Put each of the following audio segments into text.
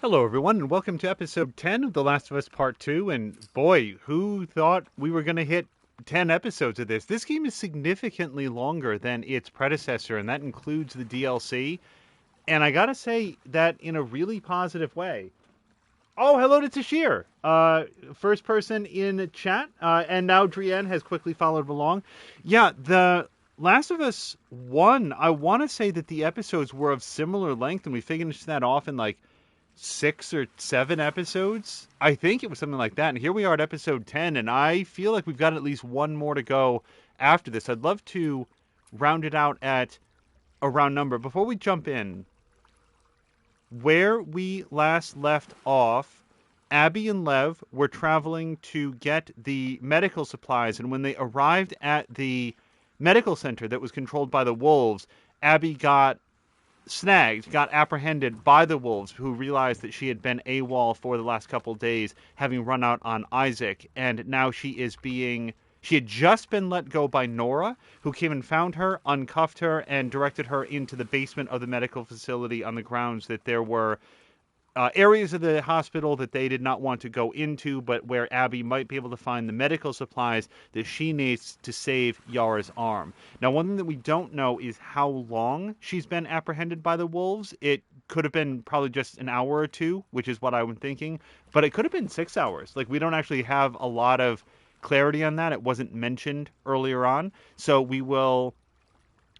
Hello, everyone, and welcome to episode 10 of The Last of Us Part 2. And boy, who thought we were going to hit 10 episodes of this? This game is significantly longer than its predecessor, and that includes the DLC. And I gotta say that in a really positive way. Oh, hello to Tashir. First person in chat, and now Drienne has quickly followed along. Yeah, the Last of Us 1, I want to say that the episodes were of similar length, and we finished that off in like 6 or 7 episodes. I think it was something like that. And here we are at episode 10, and I feel like we've got at least one more to go after this. I'd love to round it out at a round number. Before we jump in, where we last left off, Abby and Lev were traveling to get the medical supplies, and when they arrived at the medical center that was controlled by the wolves, Abby got snagged, got apprehended by the wolves, who realized that she had been AWOL for the last couple of days, having run out on Isaac, and now she had just been let go by Nora, who came and found her, uncuffed her, and directed her into the basement of the medical facility on the grounds that there were areas of the hospital that they did not want to go into, but where Abby might be able to find the medical supplies that she needs to save Yara's arm. Now, one thing that we don't know is how long she's been apprehended by the wolves. It could have been probably just an hour or two, which is what I'm thinking, but it could have been 6 hours. Like, we don't actually have a lot of clarity on that. It wasn't mentioned earlier on, so we will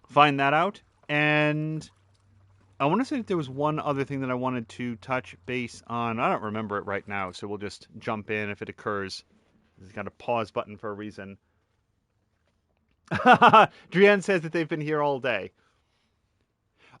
find that out. And I want to say that there was one other thing that I wanted to touch base on. I don't remember it right now, so we'll just jump in if it occurs. There's got a pause button for a reason. Drienne says that they've been here all day.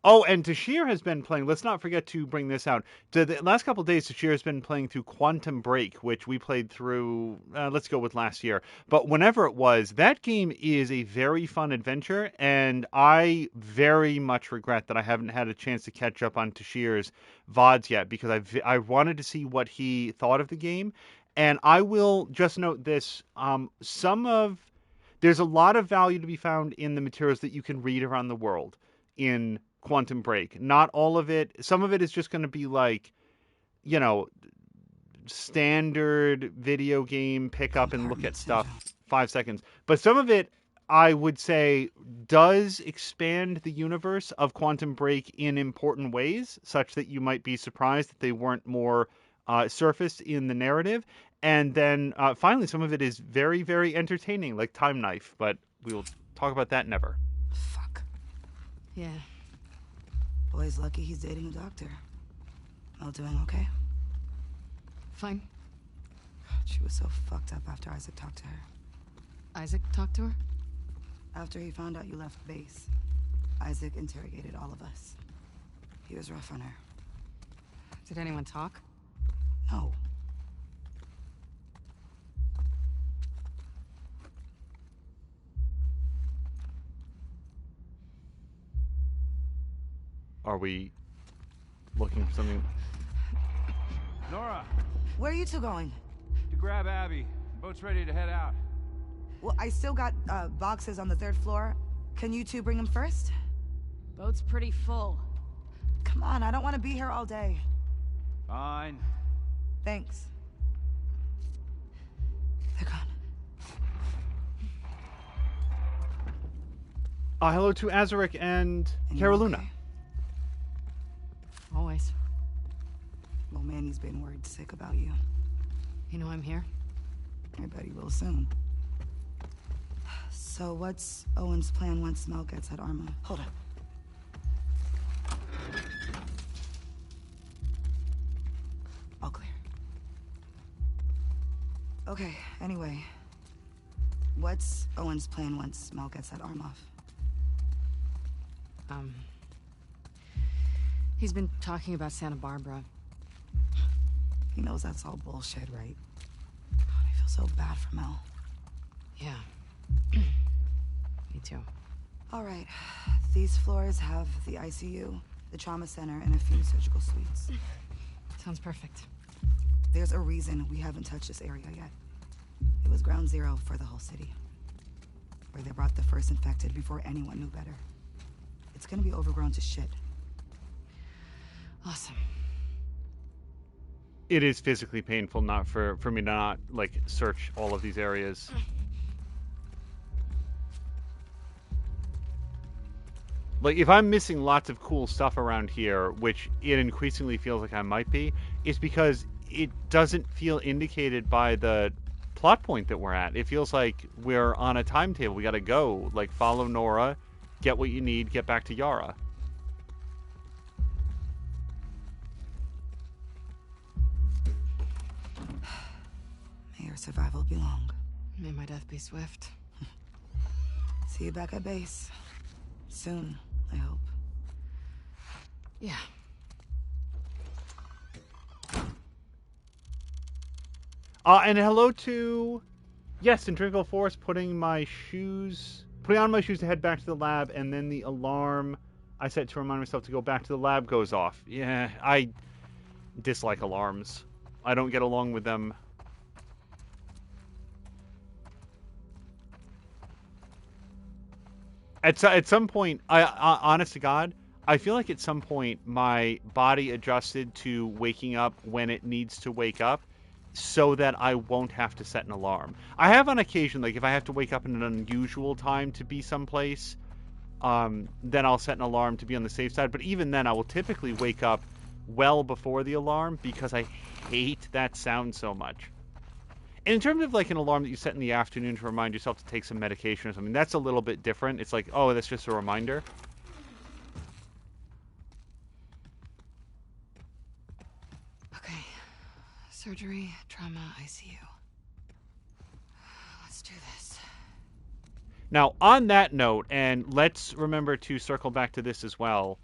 Oh, and Tashir has been playing. Let's not forget to bring this out. The last couple of days, Tashir has been playing through Quantum Break, which we played through, let's go with last year. But whenever it was, that game is a very fun adventure, and I very much regret that I haven't had a chance to catch up on Tashir's VODs yet, because I wanted to see what he thought of the game. And I will just note this. There's a lot of value to be found in the materials that you can read around the world in Quantum Break. Not all of it. Some of it is just going to be like, standard video game pick up and look at stuff 5 seconds. But some of it, I would say, does expand the universe of Quantum Break in important ways, such that you might be surprised that they weren't more surfaced in the narrative. And then finally, some of it is very, very entertaining, like Time Knife. But we will talk about that never. Fuck. Yeah. Boy's lucky he's dating a doctor. Mel doing okay? Fine. She was so fucked up after Isaac talked to her. Isaac talked to her? After he found out you left base, Isaac interrogated all of us. He was rough on her. Did anyone talk? No. Are we looking for something? Nora, Where are you two going? to grab Abby. Boat's ready to head out. Well, I still got boxes on the 3rd floor. Can you two bring them first? Boat's pretty full. Come on, I don't want to be here all day. Fine. Thanks. They're gone. Hello to Azaric and And you Caroluna. okay? Always. Well, Manny's been worried sick about you. You know I'm here? I bet he will soon. So what's Owen's plan once Mel gets at Arma? Hold up. All clear. Okay, anyway. What's Owen's plan once Mel gets at Armoff? He's been talking about Santa Barbara. He knows that's all bullshit, right? God, I feel so bad for Mel. Yeah. Me too. All right. These floors have the ICU, the trauma center, and a few surgical suites. Sounds perfect. There's a reason we haven't touched this area yet. It was ground zero for the whole city. Where they brought the first infected before anyone knew better. It's gonna be overgrown to shit. Awesome. It is physically painful not for me to not, like, search all of these areas. Like, if I'm missing lots of cool stuff around here, which it increasingly feels like I might be, it's because it doesn't feel indicated by the plot point that we're at. It feels like we're on a timetable. We gotta go. Like, follow Nora, get what you need, get back to Yara. May your survival be long. May my death be swift. See you back at base. Soon, I hope. Yeah. And hello to, yes, Centrifugal Force, putting on my shoes to head back to the lab, and then the alarm I set to remind myself to go back to the lab goes off. Yeah, I dislike alarms. I don't get along with them. At some point, honest to God, I feel like at some point my body adjusted to waking up when it needs to wake up, so that I won't have to set an alarm. I have on occasion, like if I have to wake up in an unusual time to be someplace, then I'll set an alarm to be on the safe side. But even then, I will typically wake up well before the alarm because I hate that sound so much. And in terms of like an alarm that you set in the afternoon to remind yourself to take some medication or something, that's a little bit different. It's like, oh, that's just a reminder. Okay. Surgery, trauma, ICU. Let's do this. Now, on that note, and let's remember to circle back to this as well,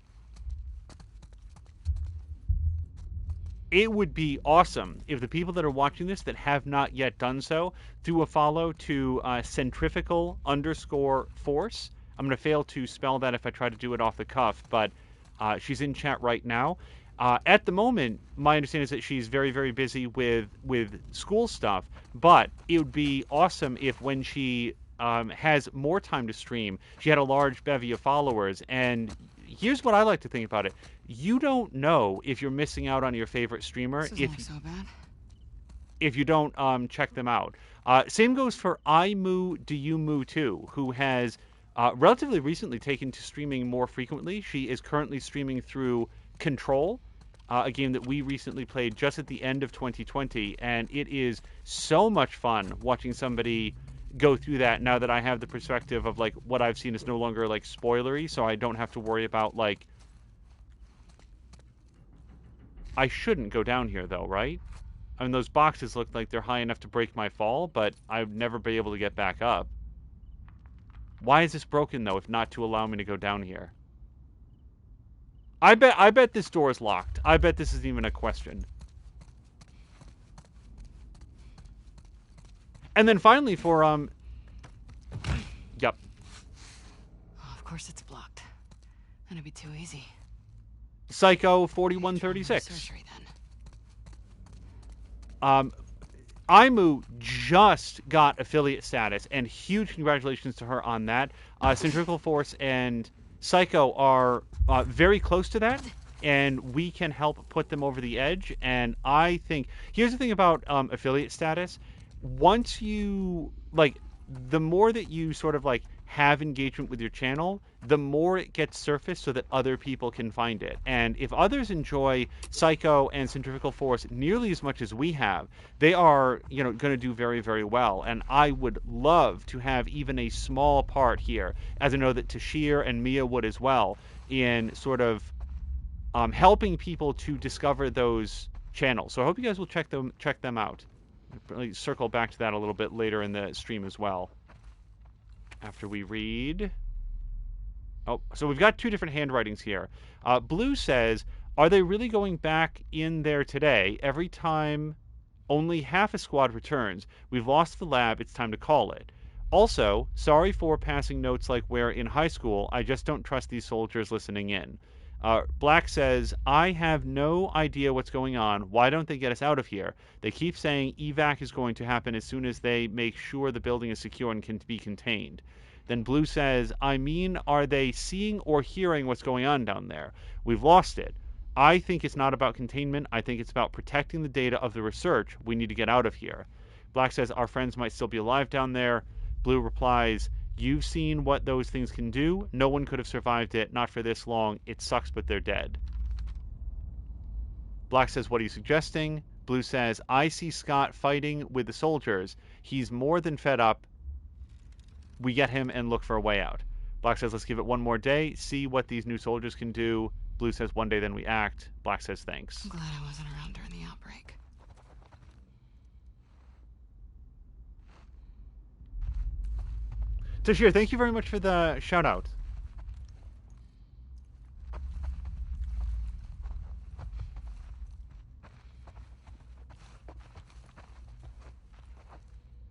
it would be awesome if the people that are watching this that have not yet done so do a follow to centrifugal_force. I'm going to fail to spell that if I try to do it off the cuff, but she's in chat right now. At the moment, my understanding is that she's very, very busy with school stuff, but it would be awesome if when she has more time to stream, she had a large bevy of followers. And here's what I like to think about it. You don't know if you're missing out on your favorite streamer This isn't so bad. if you don't check them out. Same goes for iMoo who has relatively recently taken to streaming more frequently. She is currently streaming through Control, a game that we recently played just at the end of 2020, and it is so much fun watching somebody go through that now that I have the perspective of like what I've seen is no longer like spoilery, so I don't have to worry about like I shouldn't go down here though, right? I mean, those boxes look like they're high enough to break my fall, but I'd never be able to get back up. Why is this broken though if not to allow me to go down here? I bet this door is locked. I bet this isn't even a question. And then finally for yep. Oh, of course it's blocked. That'd be too easy. Psycho 4136. Surgery then. iMoo just got affiliate status, and huge congratulations to her on that. Centrifugal Force and Psycho are very close to that, and we can help put them over the edge. And I think, here's the thing about affiliate status. Once you, like, the more that you sort of, like, have engagement with your channel, the more it gets surfaced so that other people can find it. And if others enjoy Psycho and Centrifugal Force nearly as much as we have, they are, you know, going to do very, very well. And I would love to have even a small part here, as I know that Tashir and Mia would as well, in sort of helping people to discover those channels. So I hope you guys will check them out. I'll circle back to that a little bit later in the stream as well. After we read. Oh, so we've got two different handwritings here. Blue says, are they really going back in there today? Every time only half a squad returns. We've lost the lab. It's time to call it. Also, sorry for passing notes like we're in high school. I just don't trust these soldiers listening in. Black says, I have no idea what's going on. Why don't they get us out of here? They keep saying evac is going to happen as soon as they make sure the building is secure and can be contained. Then Blue says, I mean, are they seeing or hearing what's going on down there? We've lost it. I think it's not about containment. I think it's about protecting the data of the research. We need to get out of here. Black says, our friends might still be alive down there. Blue replies, you've seen what those things can do. No one could have survived it. Not for this long. It sucks, but they're dead. Black says, what are you suggesting? Blue says, I see Scott fighting with the soldiers. He's more than fed up. We get him and look for a way out. Black says, let's give it one more day, see what these new soldiers can do. Blue says, one day then we act. Black says, thanks. I'm glad I wasn't around during the outbreak. Tashir, thank you very much for the shout out.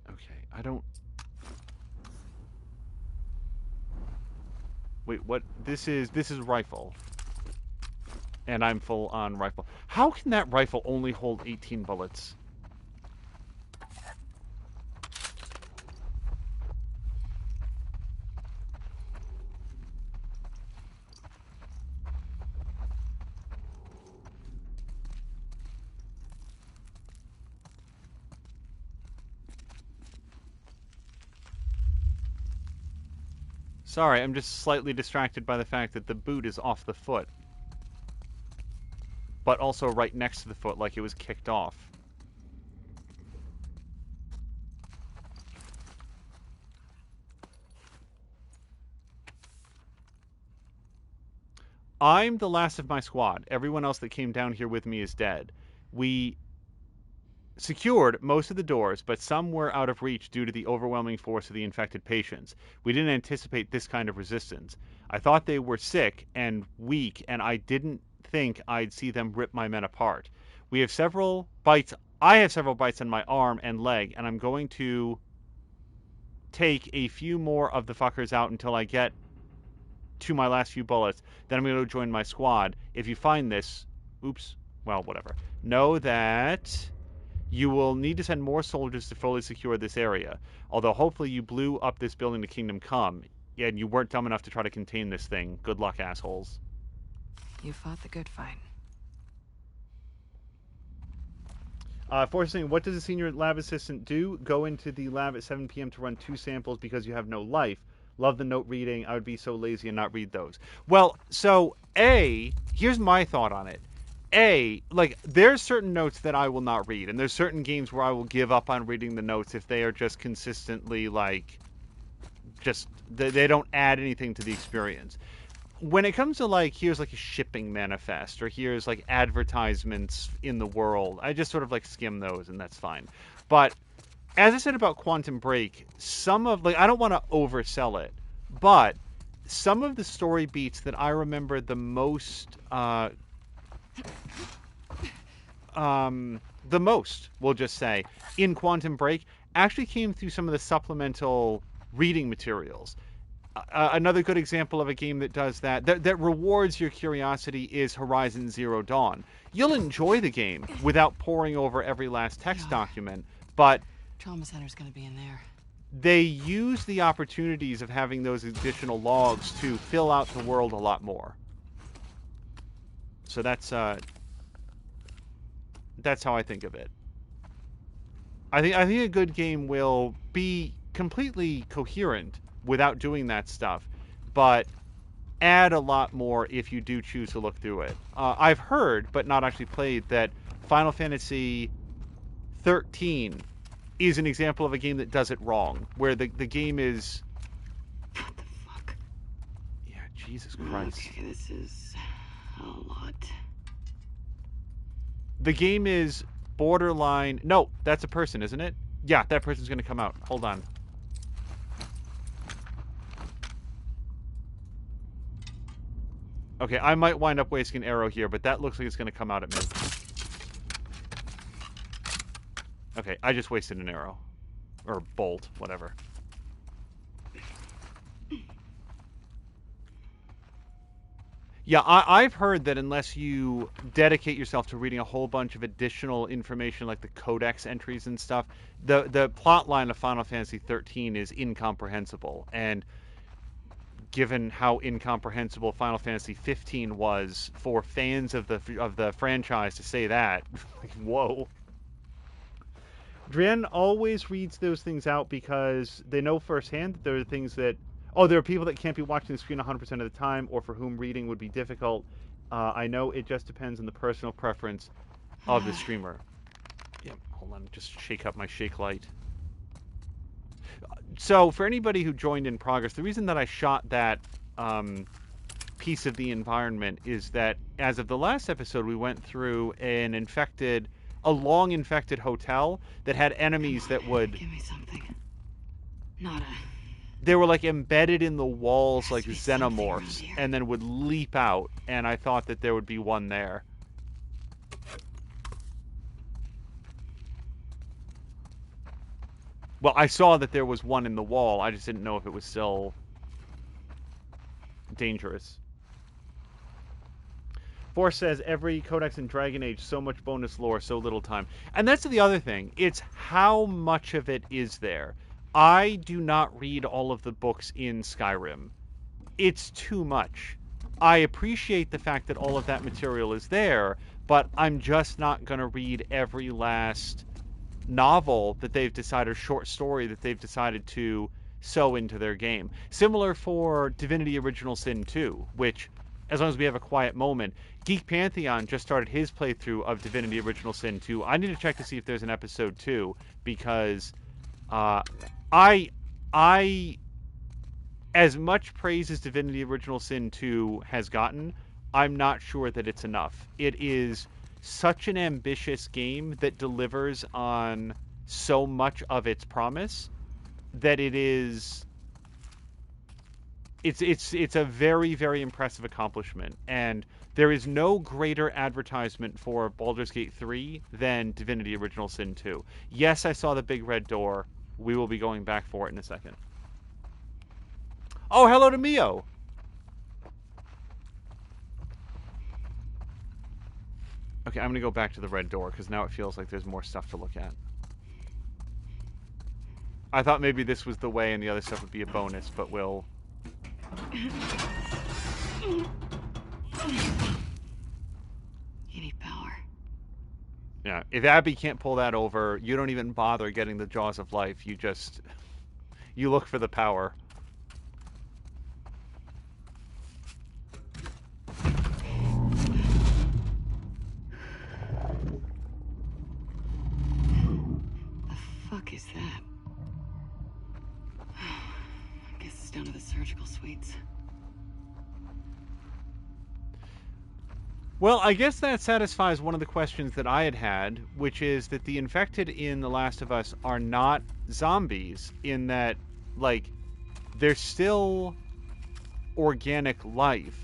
Okay, I don't... Wait, what? This is rifle. And I'm full on rifle. How can that rifle only hold 18 bullets? Sorry, I'm just slightly distracted by the fact that the boot is off the foot. But also right next to the foot, like it was kicked off. I'm the last of my squad. Everyone else that came down here with me is dead. We secured most of the doors, but some were out of reach due to the overwhelming force of the infected patients. We didn't anticipate this kind of resistance. I thought they were sick and weak, and I didn't think I'd see them rip my men apart. We have several bites. I have several bites on my arm and leg, and I'm going to take a few more of the fuckers out until I get to my last few bullets. Then I'm going to join my squad. If you find this, oops, well, whatever. Know that you will need to send more soldiers to fully secure this area. Although hopefully you blew up this building to Kingdom Come, and you weren't dumb enough to try to contain this thing. Good luck, assholes. You fought the good fight. Fortunately, what does a senior lab assistant do? Go into the lab at 7 p.m. to run 2 samples because you have no life. Love the note reading. I would be so lazy and not read those. Well, so, here's my thought on it. Like, there's certain notes that I will not read, and there's certain games where I will give up on reading the notes if they are just consistently, like, they don't add anything to the experience. When it comes to, like, here's, like, a shipping manifest, or here's, like, advertisements in the world, I just sort of, like, skim those, and that's fine. But, as I said about Quantum Break, some of, like, I don't want to oversell it, but some of the story beats that I remember the most, we'll just say, in Quantum Break, actually came through some of the supplemental reading materials. Another good example of a game that does that rewards your curiosity is Horizon Zero Dawn. You'll enjoy the game without poring over every last text document, but Trauma Center's gonna be in there. they use the opportunities of having those additional logs to fill out the world a lot more. So that's how I think of it. I think a good game will be completely coherent without doing that stuff, but add a lot more if you do choose to look through it. I've heard, but not actually played, that Final Fantasy 13 is an example of a game that does it wrong, where the game is... What the fuck? Yeah, Jesus Christ. Okay, this is a lot. The game is borderline... No, that's a person, isn't it? Yeah, that person's going to come out. Hold on. Okay, I might wind up wasting an arrow here, but that looks like it's going to come out at me. Okay, I just wasted an arrow. Or bolt, whatever. Yeah, I've heard that unless you dedicate yourself to reading a whole bunch of additional information, like the codex entries and stuff, the plot line of Final Fantasy 13 is incomprehensible. And given how incomprehensible Final Fantasy 15 was for fans of the franchise to say that. Like, whoa. Drian always reads those things out because they know firsthand that there are things that... Oh, there are people that can't be watching the screen 100% of the time, or for whom reading would be difficult. I know it just depends on the personal preference of the streamer. Yep, hold on, just shake up my shake light. So, for anybody who joined in progress, the reason that I shot that piece of the environment is that as of the last episode, we went through a long infected hotel that had enemies that would... Give me something. Not a... They were like embedded in the walls like Has to be something around xenomorphs here. and then would leap out, and I thought that there would be one there. Well, I saw that there was one in the wall. I just didn't know if it was still dangerous. Force says, every codex in Dragon Age, so much bonus lore, so little time. And that's the other thing. It's how much of it is there. I do not read all of the books in Skyrim. It's too much. I appreciate the fact that all of that material is there, but I'm just not going to read every last novel that they've decided, or short story that they've decided to sew into their game. Similar for Divinity Original Sin 2, which, as long as we have a quiet moment, Geek Pantheon just started his playthrough of Divinity Original Sin 2. I need to check to see if there's an episode 2, because I as much praise as Divinity Original Sin 2 has gotten, I'm not sure that it's enough. It is such an ambitious game that delivers on so much of its promise that it's a very, very impressive accomplishment. And there is no greater advertisement for Baldur's Gate 3 than Divinity Original Sin 2. Yes, I saw the big red door. We will be going back for it in a second. Oh, hello to Mio. Okay, I'm going to go back to the red door, because now it feels like there's more stuff to look at. I thought maybe this was the way and the other stuff would be a bonus, but we'll... You need power. Yeah, if Abby can't pull that over, you don't even bother getting the Jaws of Life. You just... You look for the power. The fuck is that? I guess it's down to the surgical suites. Well, I guess that satisfies one of the questions that I had, which is that the infected in The Last of Us are not zombies, in that, like, they're still organic life.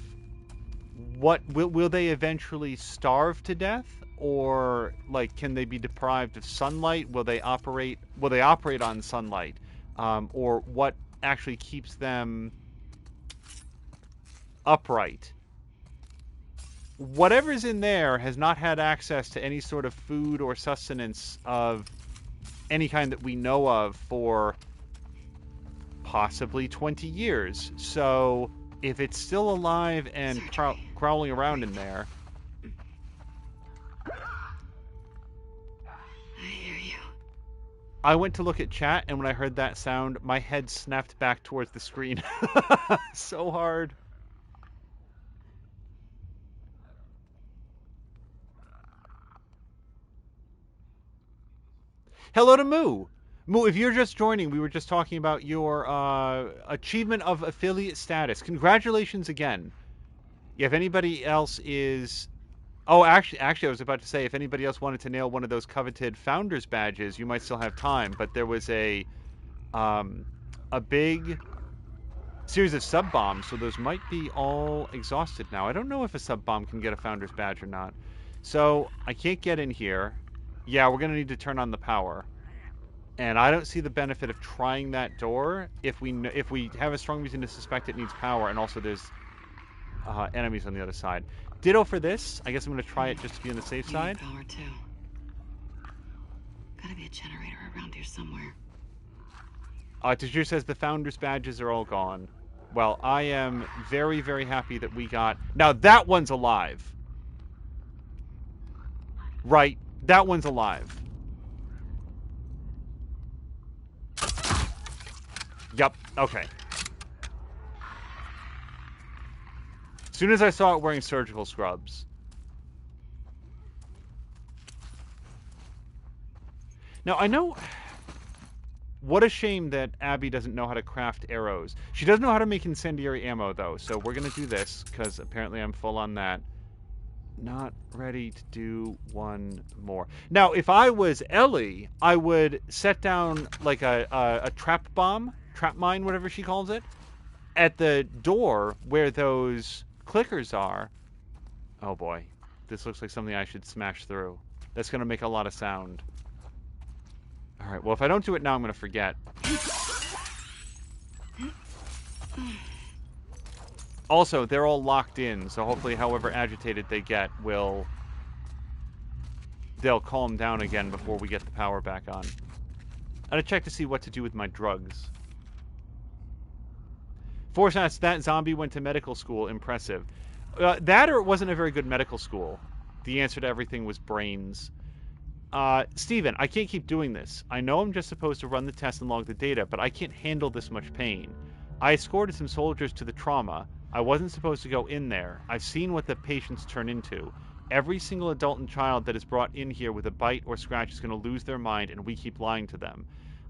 What will they eventually starve to death, or like can they be deprived of sunlight? Will they operate on sunlight, or what actually keeps them upright? Whatever's in there has not had access to any sort of food or sustenance of any kind that we know of for possibly 20 years. So if it's still alive and crawling around in there... I hear you. I went to look at chat, and when I heard that sound, my head snapped back towards the screen. So hard. Hello to Moo. Moo, if you're just joining, we were just talking about your achievement of affiliate status. Congratulations again. Yeah, if anybody else is... Oh, actually, I was about to say, if anybody else wanted to nail one of those coveted Founders badges, you might still have time. But there was a big series of sub-bombs, so those might be all exhausted now. I don't know if a sub-bomb can get a Founders badge or not. So, I can't get in here. Yeah, we're going to need to turn on the power. And I don't see the benefit of trying that door if we have a strong reason to suspect it needs power, and also there's enemies on the other side. Ditto for this. I guess I'm going to try it just to be on the safe side. Power too. Gotta be a generator around here somewhere. Tajir says the Founders badges are all gone. Well, I am very, very happy that we got... Now, that one's alive. Right. That one's alive. Yep. Okay. As soon as I saw it wearing surgical scrubs. Now, I know... What a shame that Abby doesn't know how to craft arrows. She does know how to make incendiary ammo, though, so we're going to do this, because apparently I'm full on that. Not ready to do one more. Now, if I was Ellie, I would set down, like, a trap bomb, trap mine, whatever she calls it, at the door where those clickers are. Oh, boy. This looks like something I should smash through. That's going to make a lot of sound. All right, well, if I don't do it now, I'm going to forget. Also, they're all locked in, so hopefully however agitated they get they'll calm down again before we get the power back on. I'm going to check to see what to do with my drugs. Force asks, that zombie went to medical school. Impressive. That or it wasn't a very good medical school. The answer to everything was brains. Steven, I can't keep doing this. I know I'm just supposed to run the test and log the data, but I can't handle this much pain. I escorted some soldiers to the trauma. I wasn't supposed to go in there. I've seen what the patients turn into. Every single adult and child that is brought in here with a bite or scratch is going to lose their mind, and we keep lying to them.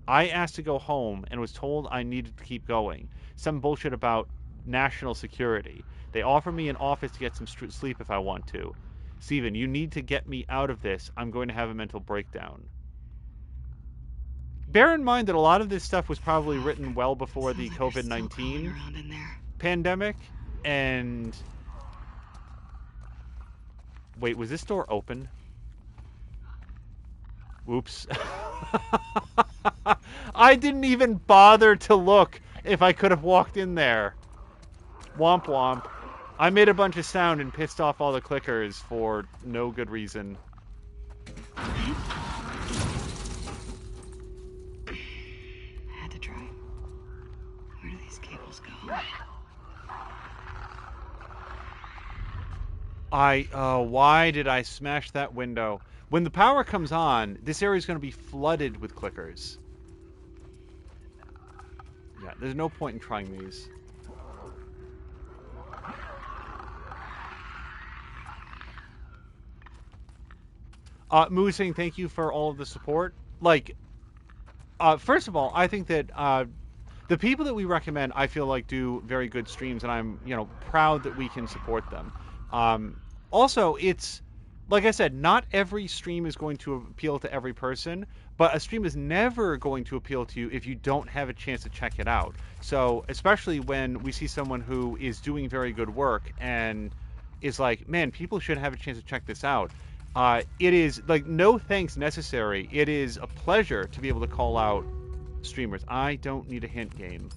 I asked to go home and was told I needed to keep going. Some bullshit about national security. They offer me an office to get some sleep if I want to. Steven, you need to get me out of this. I'm going to have a mental breakdown. Bear in mind that a lot of this stuff was probably written well before the COVID-19 pandemic. And... Wait, was this door open? Whoops. I didn't even bother to look if I could have walked in there. Womp womp. I made a bunch of sound and pissed off all the clickers for no good reason. Had to try. Where do these cables go? Why did I smash that window? When the power comes on, this area is going to be flooded with clickers. Yeah, there's no point in trying these. Moo saying thank you for all of the support. Like, first of all, I think that the people that we recommend, I feel like do very good streams, and I'm, proud that we can support them. Also, it's, like I said, not every stream is going to appeal to every person, but a stream is never going to appeal to you if you don't have a chance to check it out. So, especially when we see someone who is doing very good work and is like, man, people should have a chance to check this out. It is, like, no thanks necessary. It is a pleasure to be able to call out streamers. I don't need a hint game.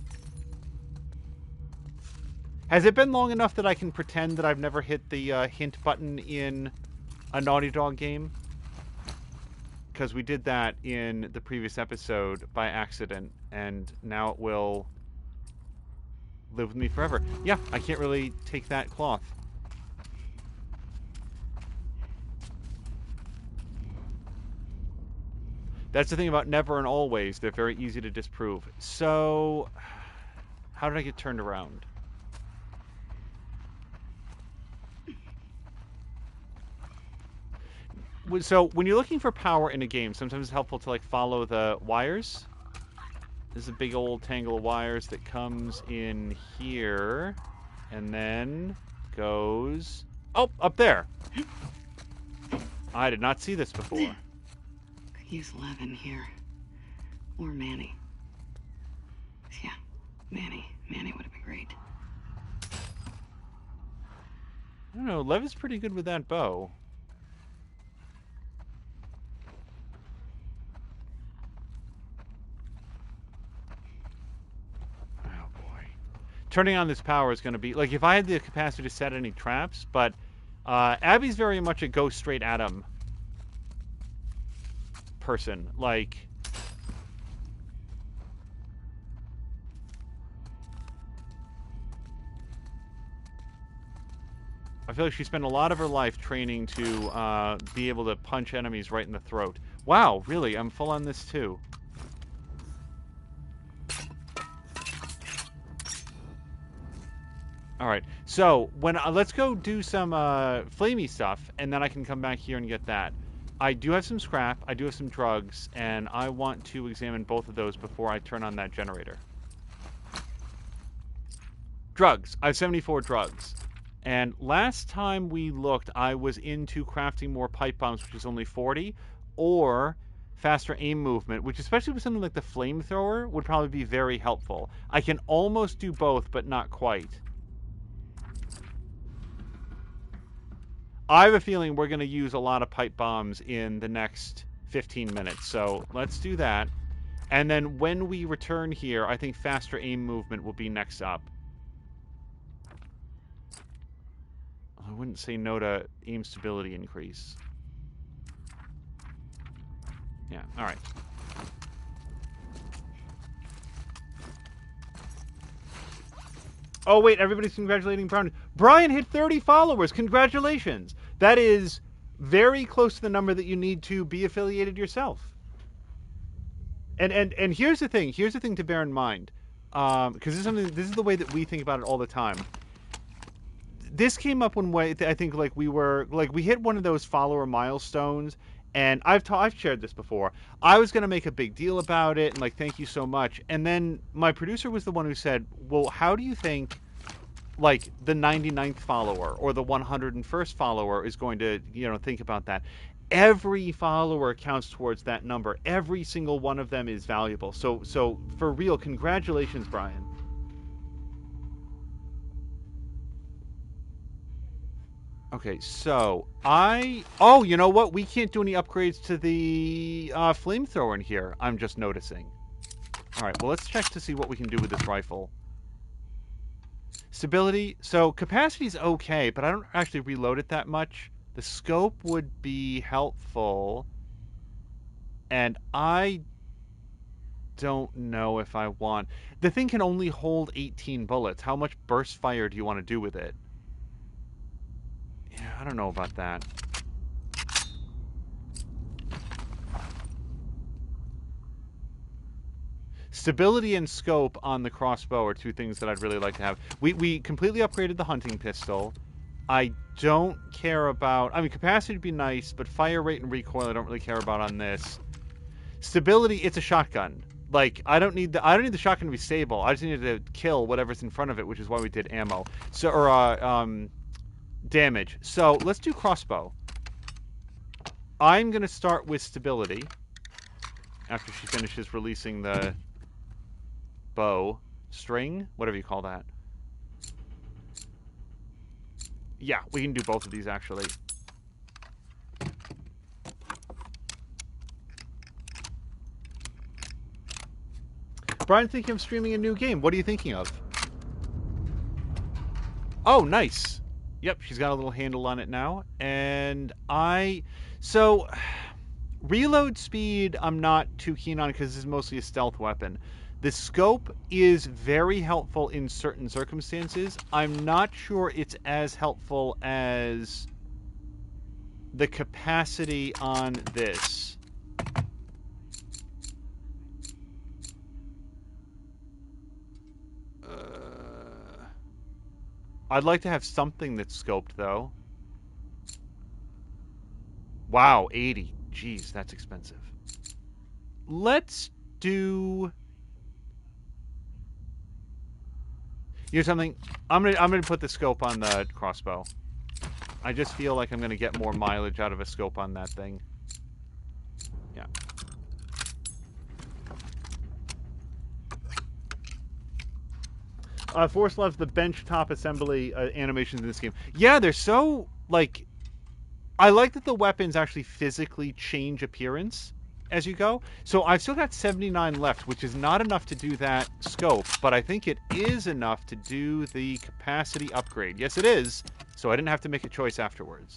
Has it been long enough that I can pretend that I've never hit the hint button in a Naughty Dog game? Because we did that in the previous episode by accident, and now it will live with me forever. Yeah, I can't really take that cloth. That's the thing about never and always. They're very easy to disprove. So, how did I get turned around? So, when you're looking for power in a game, sometimes it's helpful to, like, follow the wires. There's a big old tangle of wires that comes in here, and then goes... Oh, up there! I did not see this before. Could use Levin here. Or Manny. Yeah, Manny. Manny would have been great. I don't know, Levin's pretty good with that bow. Turning on this power is going to be... Like, if I had the capacity to set any traps, but Abby's very much a go straight at him person. Like... I feel like she spent a lot of her life training to be able to punch enemies right in the throat. Wow, really? I'm full on this too. All right, so when let's go do some flamey stuff, and then I can come back here and get that. I do have some scrap, I do have some drugs, and I want to examine both of those before I turn on that generator. Drugs. I have 74 drugs. And last time we looked, I was into crafting more pipe bombs, which is only 40, or faster aim movement, which especially with something like the flamethrower would probably be very helpful. I can almost do both, but not quite. I have a feeling we're going to use a lot of pipe bombs in the next 15 minutes, so let's do that. And then when we return here, I think faster aim movement will be next up. I wouldn't say no to aim stability increase. Yeah, alright. Oh, wait, everybody's congratulating Brian. Brian hit 30 followers. Congratulations. That is very close to the number that you need to be affiliated yourself. And here's the thing. Here's the thing to bear in mind. Because this is the way that we think about it all the time. This came up when I think we hit one of those follower milestones, and I've shared this before. I was going to make a big deal about it and thank you so much. And then my producer was the one who said, "Well, how do you think the 99th follower or the 101st follower is going to, think about that?" Every follower counts towards that number. Every single one of them is valuable. So for real, congratulations, Brian. Okay, so oh, you know what? We can't do any upgrades to the flamethrower in here. I'm just noticing. All right, well, let's check to see what we can do with this rifle. Stability. So capacity's okay, but I don't actually reload it that much. The scope would be helpful. And I don't know if I want... The thing can only hold 18 bullets. How much burst fire do you want to do with it? Yeah, I don't know about that. Stability and scope on the crossbow are two things that I'd really like to have. We completely upgraded the hunting pistol. I don't care about... I mean, capacity would be nice, but fire rate and recoil I don't really care about on this. Stability, it's a shotgun. I don't need the shotgun to be stable. I just need to kill whatever's in front of it, which is why we did ammo. Damage. So let's do crossbow. I'm going to start with stability after she finishes releasing the bow. String? Whatever you call that. Yeah, we can do both of these actually. Brian's thinking of streaming a new game. What are you thinking of? Oh, nice. Yep, she's got a little handle on it now. And so, reload speed I'm not too keen on because this is mostly a stealth weapon. The scope is very helpful in certain circumstances. I'm not sure it's as helpful as the capacity on this. I'd like to have something that's scoped, though. Wow, 80. Jeez, that's expensive. Let's do... You know something? I'm gonna put the scope on the crossbow. I just feel like I'm gonna get more mileage out of a scope on that thing. Yeah. Force loves the bench top assembly animations in this game. Yeah, they're so, I like that the weapons actually physically change appearance as you go. So I've still got 79 left, which is not enough to do that scope, but I think it is enough to do the capacity upgrade. Yes, it is. So I didn't have to make a choice afterwards.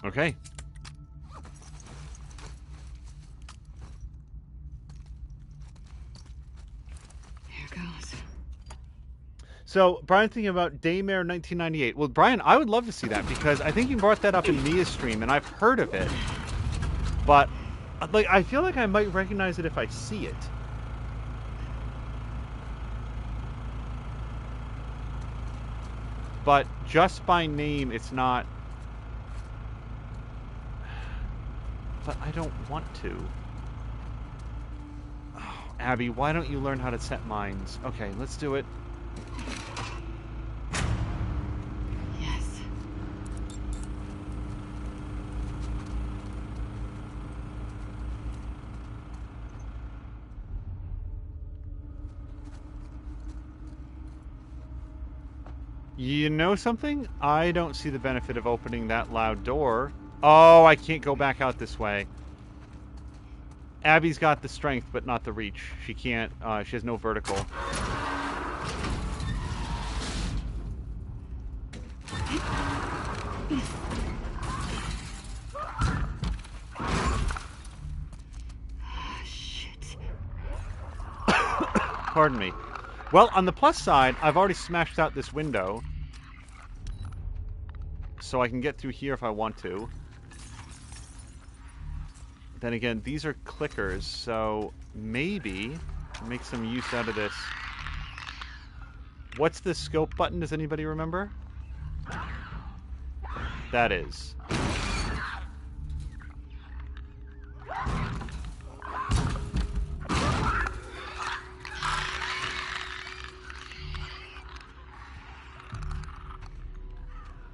Okay. So, Brian thinking about Daymare 1998. Well, Brian, I would love to see that because I think you brought that up in Mia's stream, and I've heard of it. But, like, I feel like I might recognize it if I see it. But just by name, it's not... But I don't want to. Oh, Abby, why don't you learn how to set mines? Okay, let's do it. Yes. You know something? I don't see the benefit of opening that loud door. Oh, I can't go back out this way. Abby's got the strength, but not the reach. She can't, she has no vertical. Shit. Pardon me. Well, on the plus side, I've already smashed out this window. So I can get through here if I want to. Then again, these are clickers, so maybe make some use out of this. What's the scope button? Does anybody remember? That is.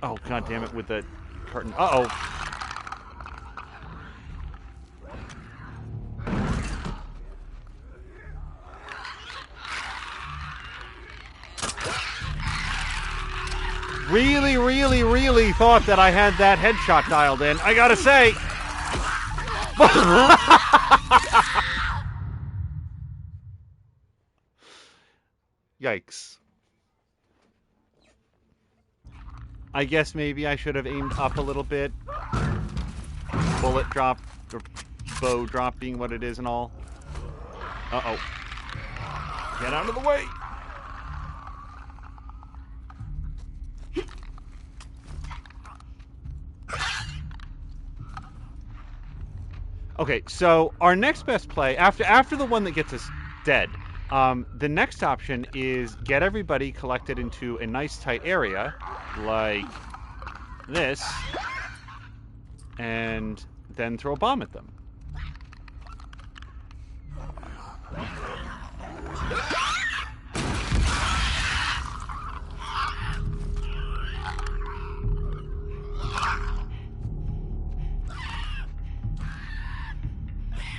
Oh, god damn it, with the curtain. Uh-oh. Really, really, really thought that I had that headshot dialed in. I gotta say. Yikes. I guess maybe I should have aimed up a little bit. Bullet drop, or bow drop being what it is and all. Uh-oh. Get out of the way! Okay, so our next best play, after the one that gets us dead, the next option is get everybody collected into a nice tight area, like this, and then throw a bomb at them.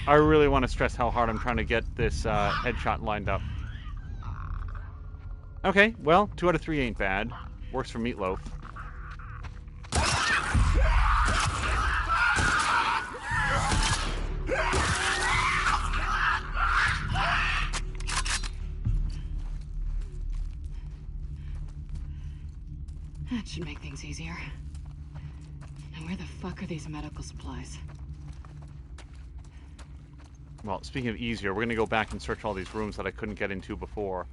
I really want to stress how hard I'm trying to get this headshot lined up. Okay, well, 2 out of 3 ain't bad. Works for Meatloaf. That should make things easier. Now where the fuck are these medical supplies? Well, speaking of easier, we're going to go back and search all these rooms that I couldn't get into before.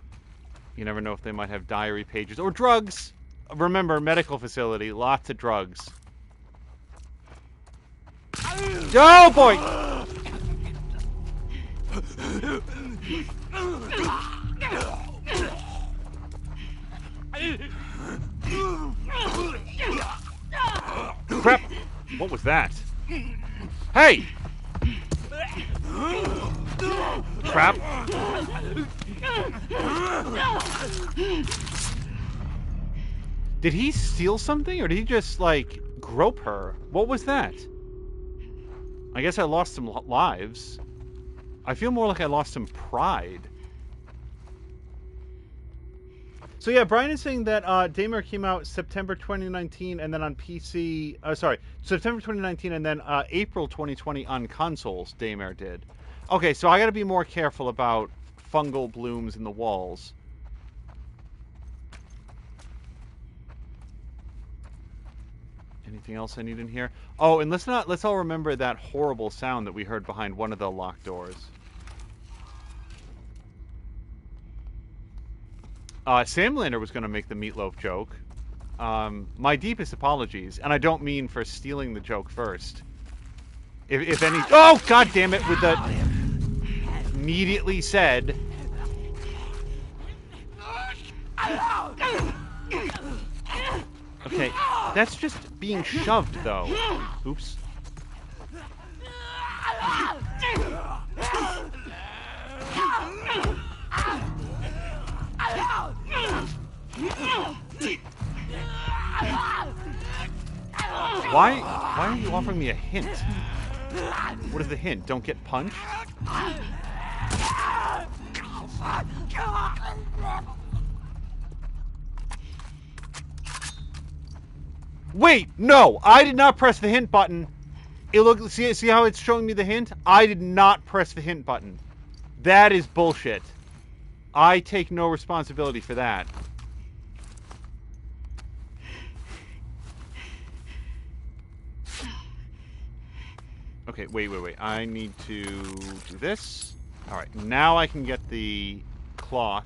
You never know if they might have diary pages. Or drugs! Remember, medical facility, lots of drugs. Oh, boy! Crap! What was that? Hey! Crap. Did he steal something, or did he just, like, grope her? What was that? I guess I lost some lives. I feel more like I lost some pride. So yeah, Brian is saying that Daymare came out September 2019, and then on PC... September 2019, and then April 2020 on consoles, Daymare did. Okay, so I gotta be more careful about fungal blooms in the walls. Anything else I need in here? Oh, and let's all remember that horrible sound that we heard behind one of the locked doors. Sam Lander was going to make the meatloaf joke. My deepest apologies, and I don't mean for stealing the joke first. If any... Oh, God damn it, with the... Immediately said... Okay, that's just being shoved, though. Oops. Why are you offering me a hint? What is the hint? Don't get punched? Wait, no, I did not press the hint button. See how it's showing me the hint? I did not press the hint button. That is bullshit. I take no responsibility for that. Okay, wait. I need to do this. Alright, now I can get the cloth.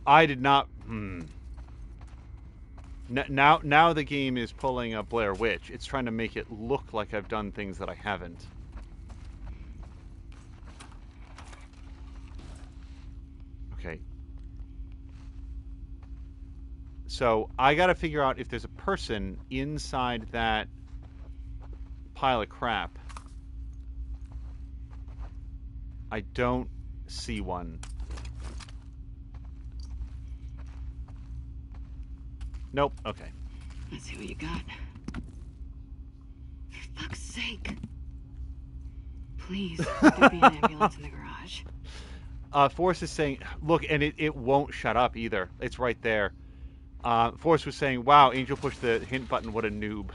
I did not... Now the game is pulling a Blair Witch. It's trying to make it look like I've done things that I haven't. Okay. So, I gotta figure out if there's a person inside that pile of crap. I don't see one. Nope. Okay. Let's see what you got. For fuck's sake. Please, there be an ambulance in the garage. Forrest is saying, look, and it won't shut up either. It's right there. Forrest was saying, wow, Angel pushed the hint button. What a noob.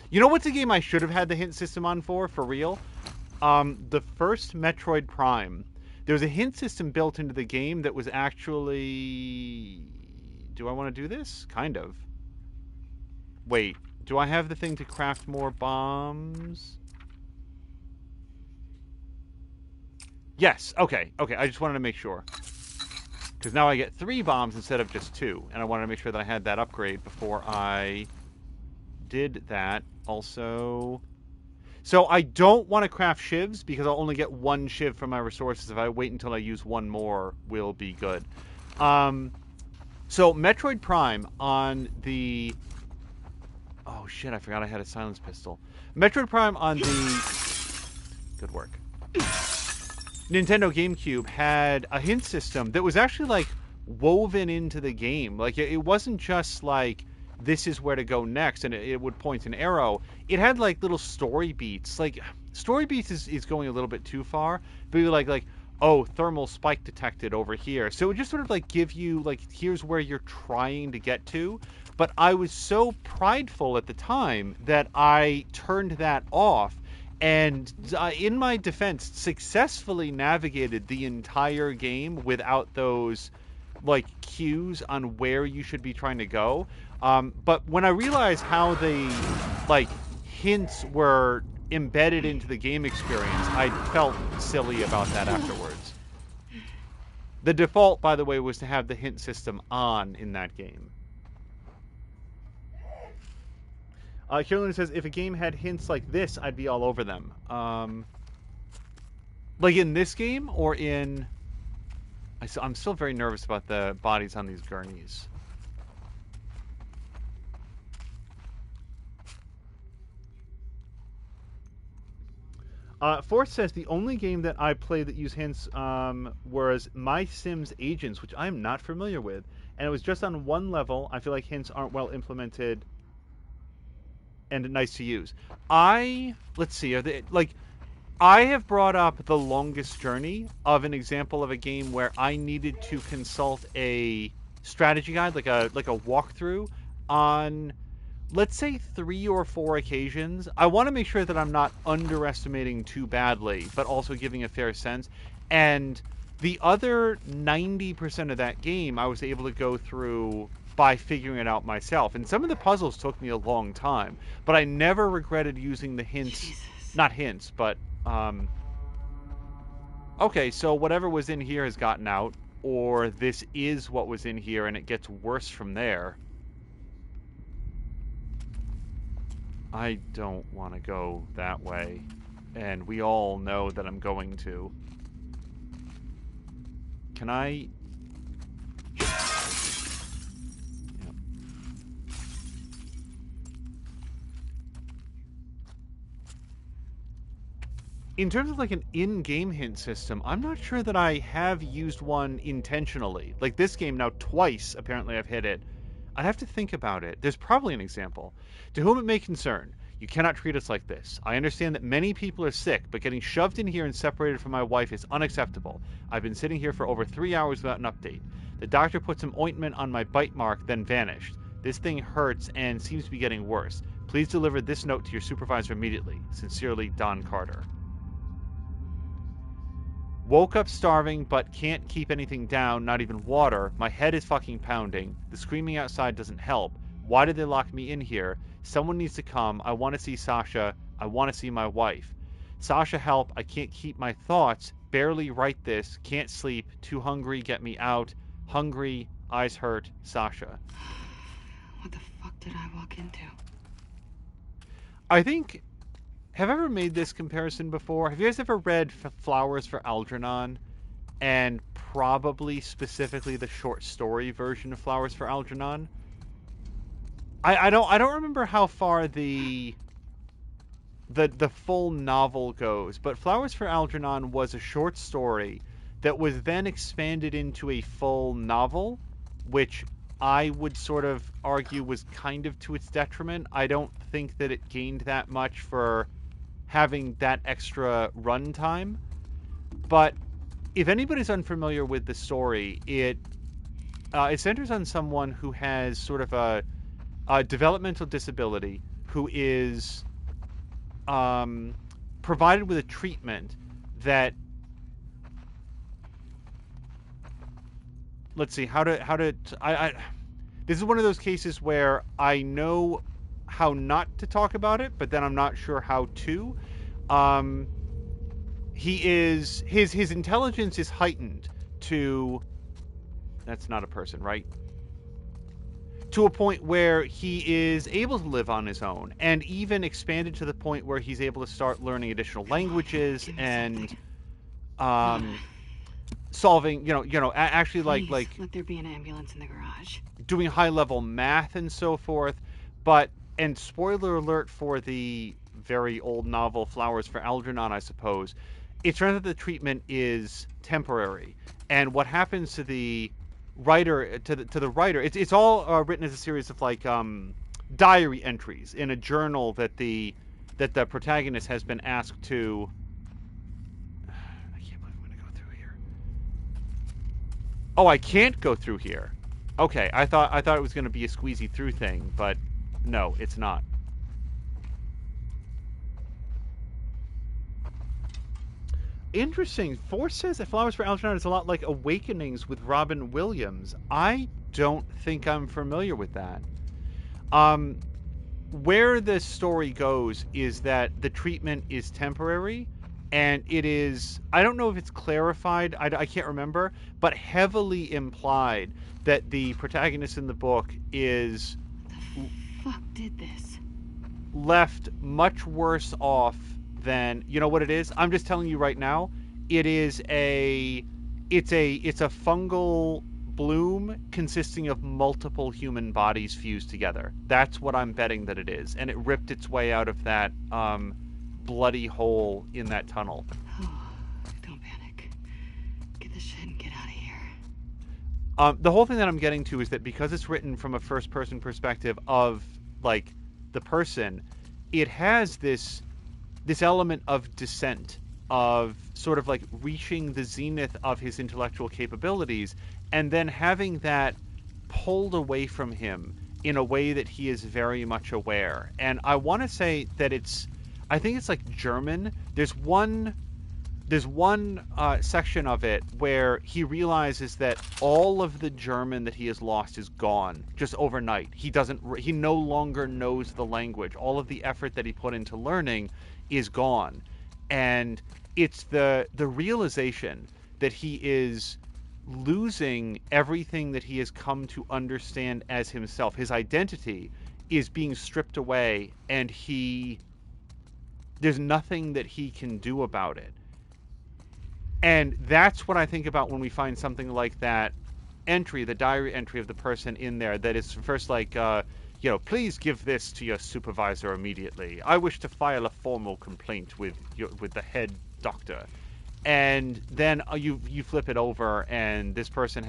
You know what's a game I should have had the hint system on for real? The first Metroid Prime. There was a hint system built into the game that was actually... Do I want to do this? Kind of. Wait, do I have the thing to craft more bombs? Yes, okay, I just wanted to make sure. Because now I get 3 bombs instead of just 2, and I wanted to make sure that I had that upgrade before I did that. Also... So I don't want to craft shivs because I'll only get 1 shiv from my resources. If I wait until I use 1 more, will be good. So Metroid Prime on the... Oh shit, I forgot I had a silence pistol. Metroid Prime on the... Good work. Nintendo GameCube had a hint system that was actually like woven into the game. Like it wasn't just like... this is where to go next, and it would point an arrow. It had like little story beats. Like story beats is going a little bit too far, but you're like, oh, thermal spike detected over here. So it would just sort of like give you like, here's where you're trying to get to. But I was so prideful at the time that I turned that off, and in my defense, successfully navigated the entire game without those like cues on where you should be trying to go. But when I realized how the like hints were embedded into the game experience, I felt silly about that afterwards. The default, by the way, was to have the hint system on in that game. Carolyn says, if a game had hints like this, I'd be all over them. Like in this game, or in... I'm still very nervous about the bodies on these gurneys. Forrest says, the only game that I played that used hints was My Sims Agents, which I'm not familiar with. And it was just on 1 level. I feel like hints aren't well implemented and nice to use. Let's see, are they, like... I have brought up The Longest Journey of an example of a game where I needed to consult a strategy guide, like a walkthrough, on, let's say, 3 or 4 occasions. I want to make sure that I'm not underestimating too badly, but also giving a fair sense. And the other 90% of that game, I was able to go through by figuring it out myself. And some of the puzzles took me a long time, but I never regretted using the hints. Jesus. Not hints, but okay, so whatever was in here has gotten out, or this is what was in here and it gets worse from there. I don't want to go that way, and we all know that I'm going to. Can I... Yep. In terms of like an in-game hint system, I'm not sure that I have used one intentionally. Like this game now, twice apparently I've hit it. I'd have to think about it. There's probably an example. To whom it may concern, you cannot treat us like this. I understand that many people are sick, but getting shoved in here and separated from my wife is unacceptable. I've been sitting here for over 3 hours without an update. The doctor put some ointment on my bite mark, then vanished. This thing hurts and seems to be getting worse. Please deliver this note to your supervisor immediately. Sincerely, Don Carter. Woke up starving, but can't keep anything down, not even water. My head is fucking pounding. The screaming outside doesn't help. Why did they lock me in here? Someone needs to come. I want to see Sasha. I want to see my wife. Sasha, help. I can't keep my thoughts. Barely write this. Can't sleep. Too hungry. Get me out. Hungry. Eyes hurt. Sasha. What the fuck did I walk into? I think... Have I ever made this comparison before? Have you guys ever read Flowers for Algernon? And probably specifically the short story version of Flowers for Algernon? I don't remember how far the full novel goes, but Flowers for Algernon was a short story that was then expanded into a full novel, which I would sort of argue was kind of to its detriment. I don't think that it gained that much for having that extra runtime. But if anybody's unfamiliar with the story, it centers on someone who has sort of a developmental disability, who is provided with a treatment that, let's see, this is one of those cases where I know how not to talk about it, but then I'm not sure how to. His intelligence is heightened to, that's not a person, right? To a point where he is able to live on his own, and even expanded to the point where he's able to start learning additional languages and solving, actually Please, like let there be an ambulance in the garage. doing high level math and so forth. But, and spoiler alert for the very old novel Flowers for Algernon, I suppose, it turns out the treatment is temporary. And what happens to the writer, to the writer, it's all written as a series of like diary entries in a journal that the protagonist has been asked to. I can't believe I'm going to go through here. Oh, I can't go through here. Okay, I thought it was going to be a squeezy through thing, but no, it's not. Interesting. Force says that Flowers for Algernon is a lot like Awakenings with Robin Williams. I don't think I'm familiar with that. Where the story goes is that the treatment is temporary, and it is, I don't know if it's clarified, I can't remember, but heavily implied that the protagonist in the book is Fuck did this? left much worse off than, you know what it is? I'm just telling you right now, it's a fungal bloom consisting of multiple human bodies fused together. That's what I'm betting that it is. And it ripped its way out of that bloody hole in that tunnel. Oh, don't panic. Get the shit and get out of here. The whole thing that I'm getting to is that because it's written from a first-person perspective of, like, the person, it has this element of descent, of sort of like reaching the zenith of his intellectual capabilities, and then having that pulled away from him in a way that he is very much aware. And I want to say that I think it's like German. There's one there's one section of it where he realizes that all of the German that he has lost is gone just overnight. He no longer knows the language. All of the effort that he put into learning is gone. And it's the realization that he is losing everything that he has come to understand as himself. His identity is being stripped away, and there's nothing that he can do about it. And that's what I think about when we find something like that entry, the diary entry of the person in there, that is first like, please give this to your supervisor immediately. I wish to file a formal complaint with the head doctor. And then you flip it over, and this person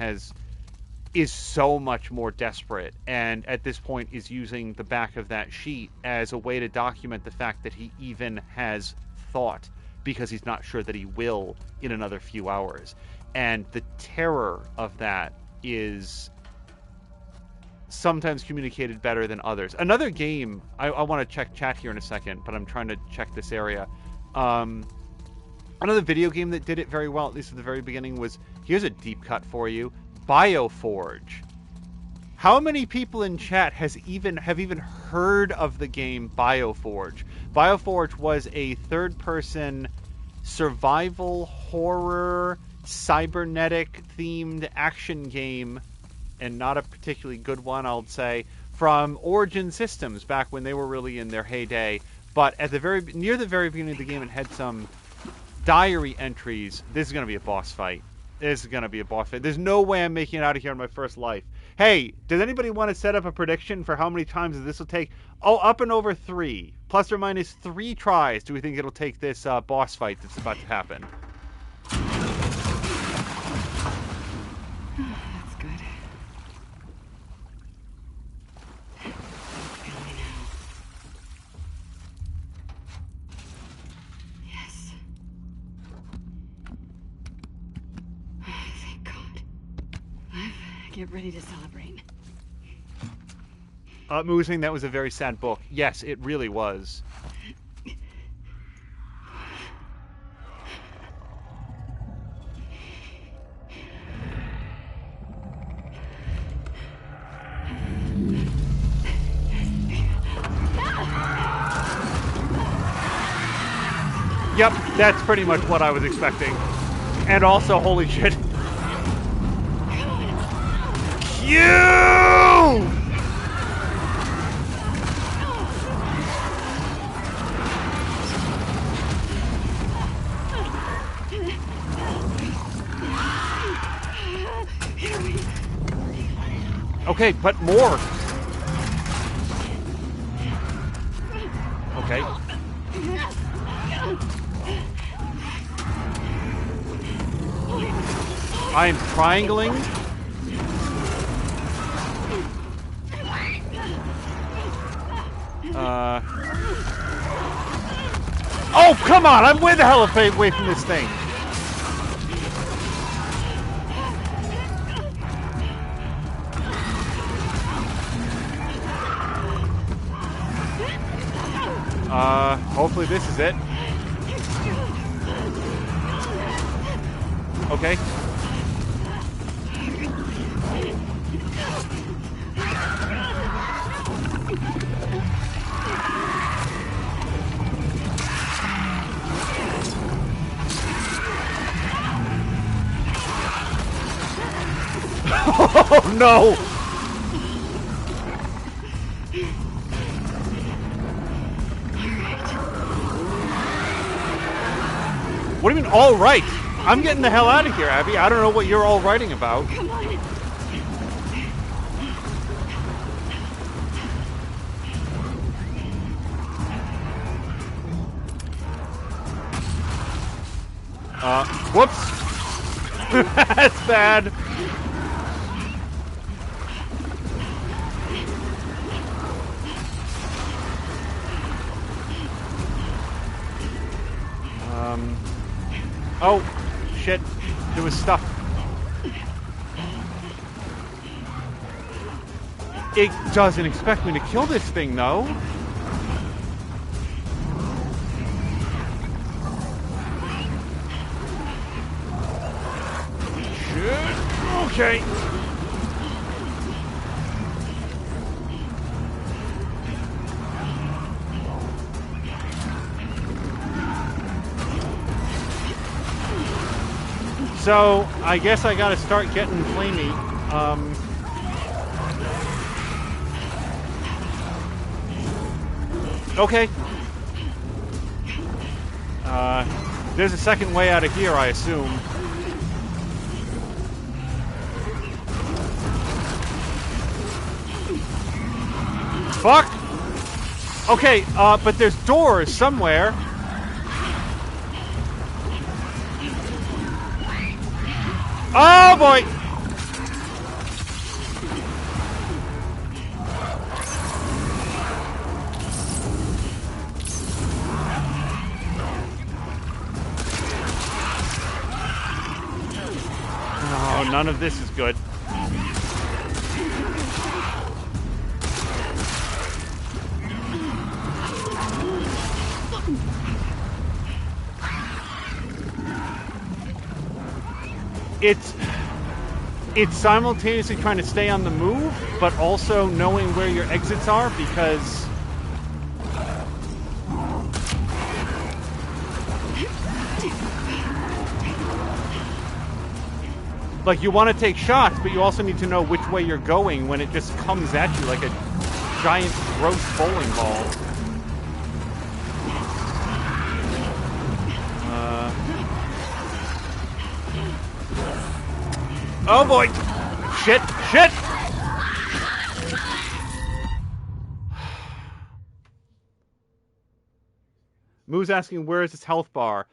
is so much more desperate, and at this point is using the back of that sheet as a way to document the fact that he even has thought, because he's not sure that he will in another few hours. And the terror of that is sometimes communicated better than others. Another game, I want to check chat here in a second, but I'm trying to check this area. Another video game that did it very well, at least at the very beginning, was, here's a deep cut for you, BioForge. How many people in chat have even heard of the game BioForge? BioForge was a third-person survival horror cybernetic themed action game, and not a particularly good one, I'll say, from Origin Systems back when they were really in their heyday. But at near the very beginning of the game, it had some diary entries. This is going to be a boss fight. This is going to be a boss fight. There's no way I'm making it out of here in my first life. Hey, does anybody want to set up a prediction for how many times this will take? Oh, up and over 3. Plus or minus 3 tries do we think it'll take this boss fight that's about to happen? That's good. Feel me now. Yes. Thank God. Get ready to celebrate. Moo was saying that was a very sad book. Yes, it really was. Yep, that's pretty much what I was expecting. And also, holy shit. You! Okay, but more. Okay. I'm triangling. Oh, come on! I'm way the hell away from this thing. Hopefully this is it. Okay. Oh no! What do you mean, all right? I'm getting the hell out of here, Abby. I don't know what you're all writing about. Come on. Whoops. That's bad. Oh, shit. There was stuff. It doesn't expect me to kill this thing, though. Okay. So, I guess I gotta start getting flamey. Okay. There's a second way out of here, I assume. Fuck! Okay, but there's doors somewhere. Oh boy! Oh, none of this is good. It's simultaneously trying to stay on the move, but also knowing where your exits are, because like you want to take shots, but you also need to know which way you're going when it just comes at you like a giant gross bowling ball. Oh boy! Shit! Shit! Moo's asking, where is this health bar?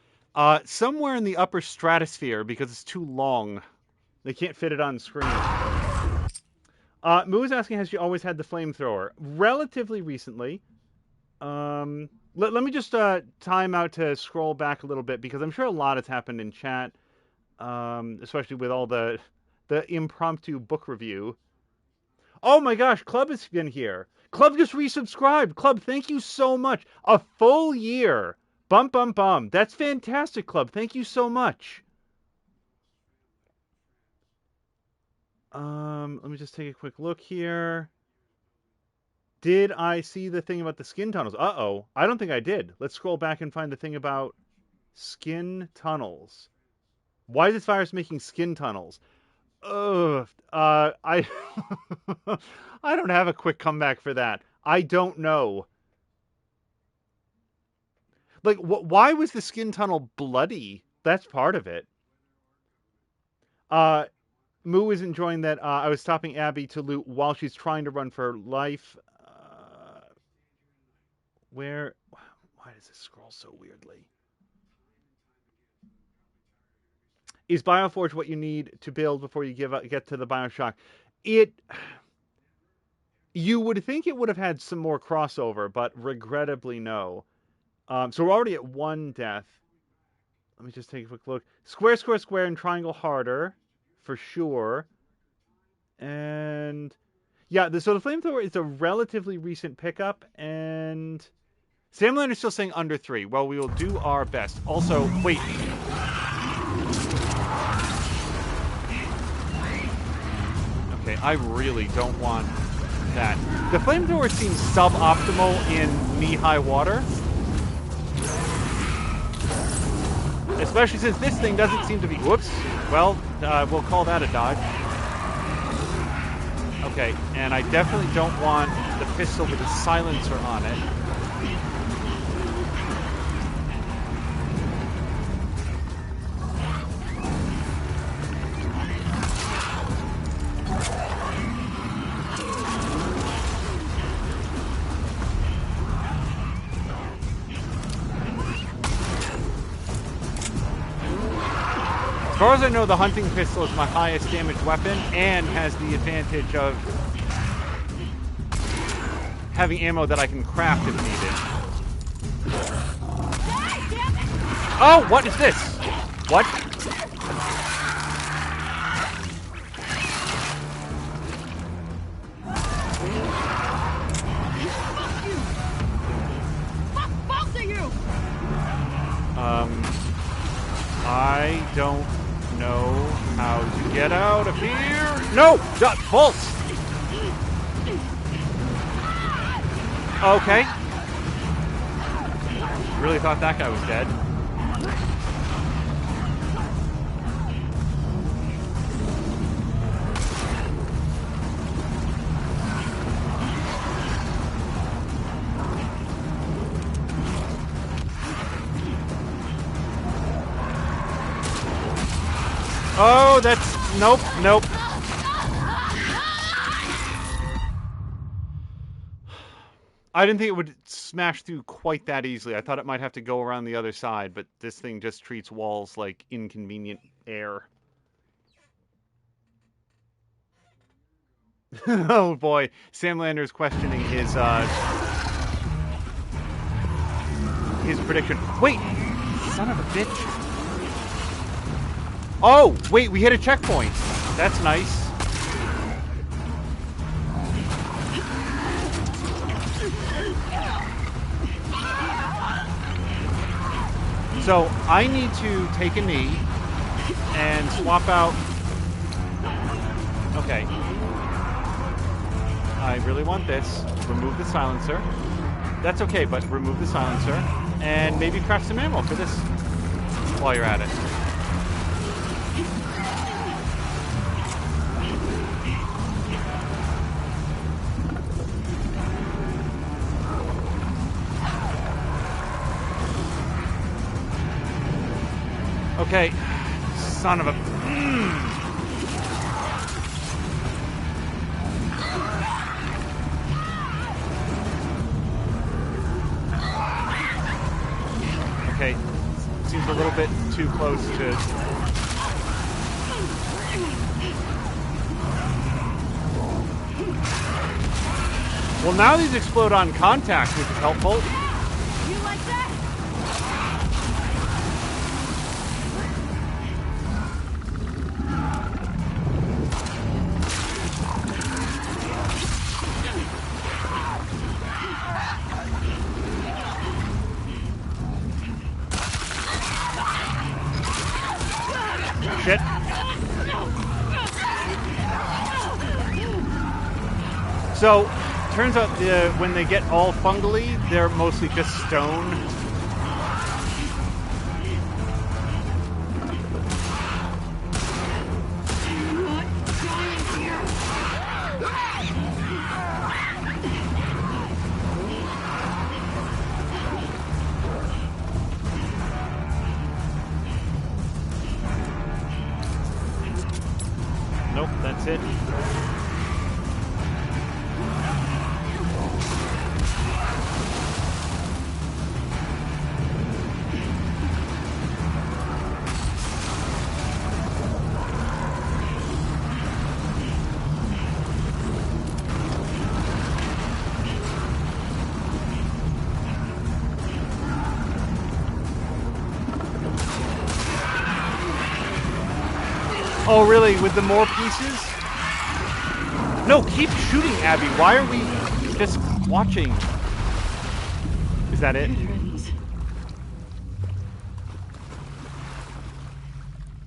Somewhere in the upper stratosphere, because it's too long. They can't fit it on screen. Moo's asking, has she always had the flamethrower? Relatively recently. Let me just time out to scroll back a little bit, because I'm sure a lot has happened in chat. Especially with all the impromptu book review. Oh my gosh, Club has been here. Club just resubscribed. Club, thank you so much. A full year. Bum, bum, bum. That's fantastic, Club. Thank you so much. Let me just take a quick look here. Did I see the thing about the skin tunnels? Uh-oh. I don't think I did. Let's scroll back and find the thing about skin tunnels. Why is this virus making skin tunnels? Ugh. I I don't have a quick comeback for that. I don't know. Like, why was the skin tunnel bloody? That's part of it. Moo is enjoying that I was stopping Abby to loot while she's trying to run for her life. Why does this scroll so weirdly? Is Bioforge what you need to build before you get to the Bioshock? You would think it would have had some more crossover, but regrettably no. So we're already at one death. Let me just take a quick look. Square, square, square, and triangle harder, for sure. And yeah, so the flamethrower is a relatively recent pickup, and Samland is still saying under 3. Well, we will do our best. Also, wait. Okay, I really don't want that. The flamethrower seems suboptimal in knee-high water. Especially since this thing doesn't seem to be... Whoops. Well, we'll call that a dodge. Okay, and I definitely don't want the pistol with a silencer on it. As far as I know, the hunting pistol is my highest damage weapon and has the advantage of having ammo that I can craft if needed. Oh, what is this? What? Both of you! I don't know how to Get out of here! No! Bolt! Okay. Really thought that guy was dead. Oh, that's... Nope, nope. I didn't think it would smash through quite that easily. I thought it might have to go around the other side, but this thing just treats walls like inconvenient air. Oh boy, Sam Lander's questioning his prediction. Wait, son of a bitch. Oh, wait, we hit a checkpoint. That's nice. So, I need to take a knee and swap out... Okay. I really want this. Remove the silencer. That's okay, but remove the silencer. And maybe craft some ammo for this while you're at it. Okay, son of a... Okay, seems a little bit too close to... Well, now these explode on contact, which is helpful. You like that? Shit. So, turns out when they get all fungally, they're mostly just stone. Nope, that's it. Oh, really? With the more pieces? No, keep shooting, Abby. Why are we just watching? Is that it?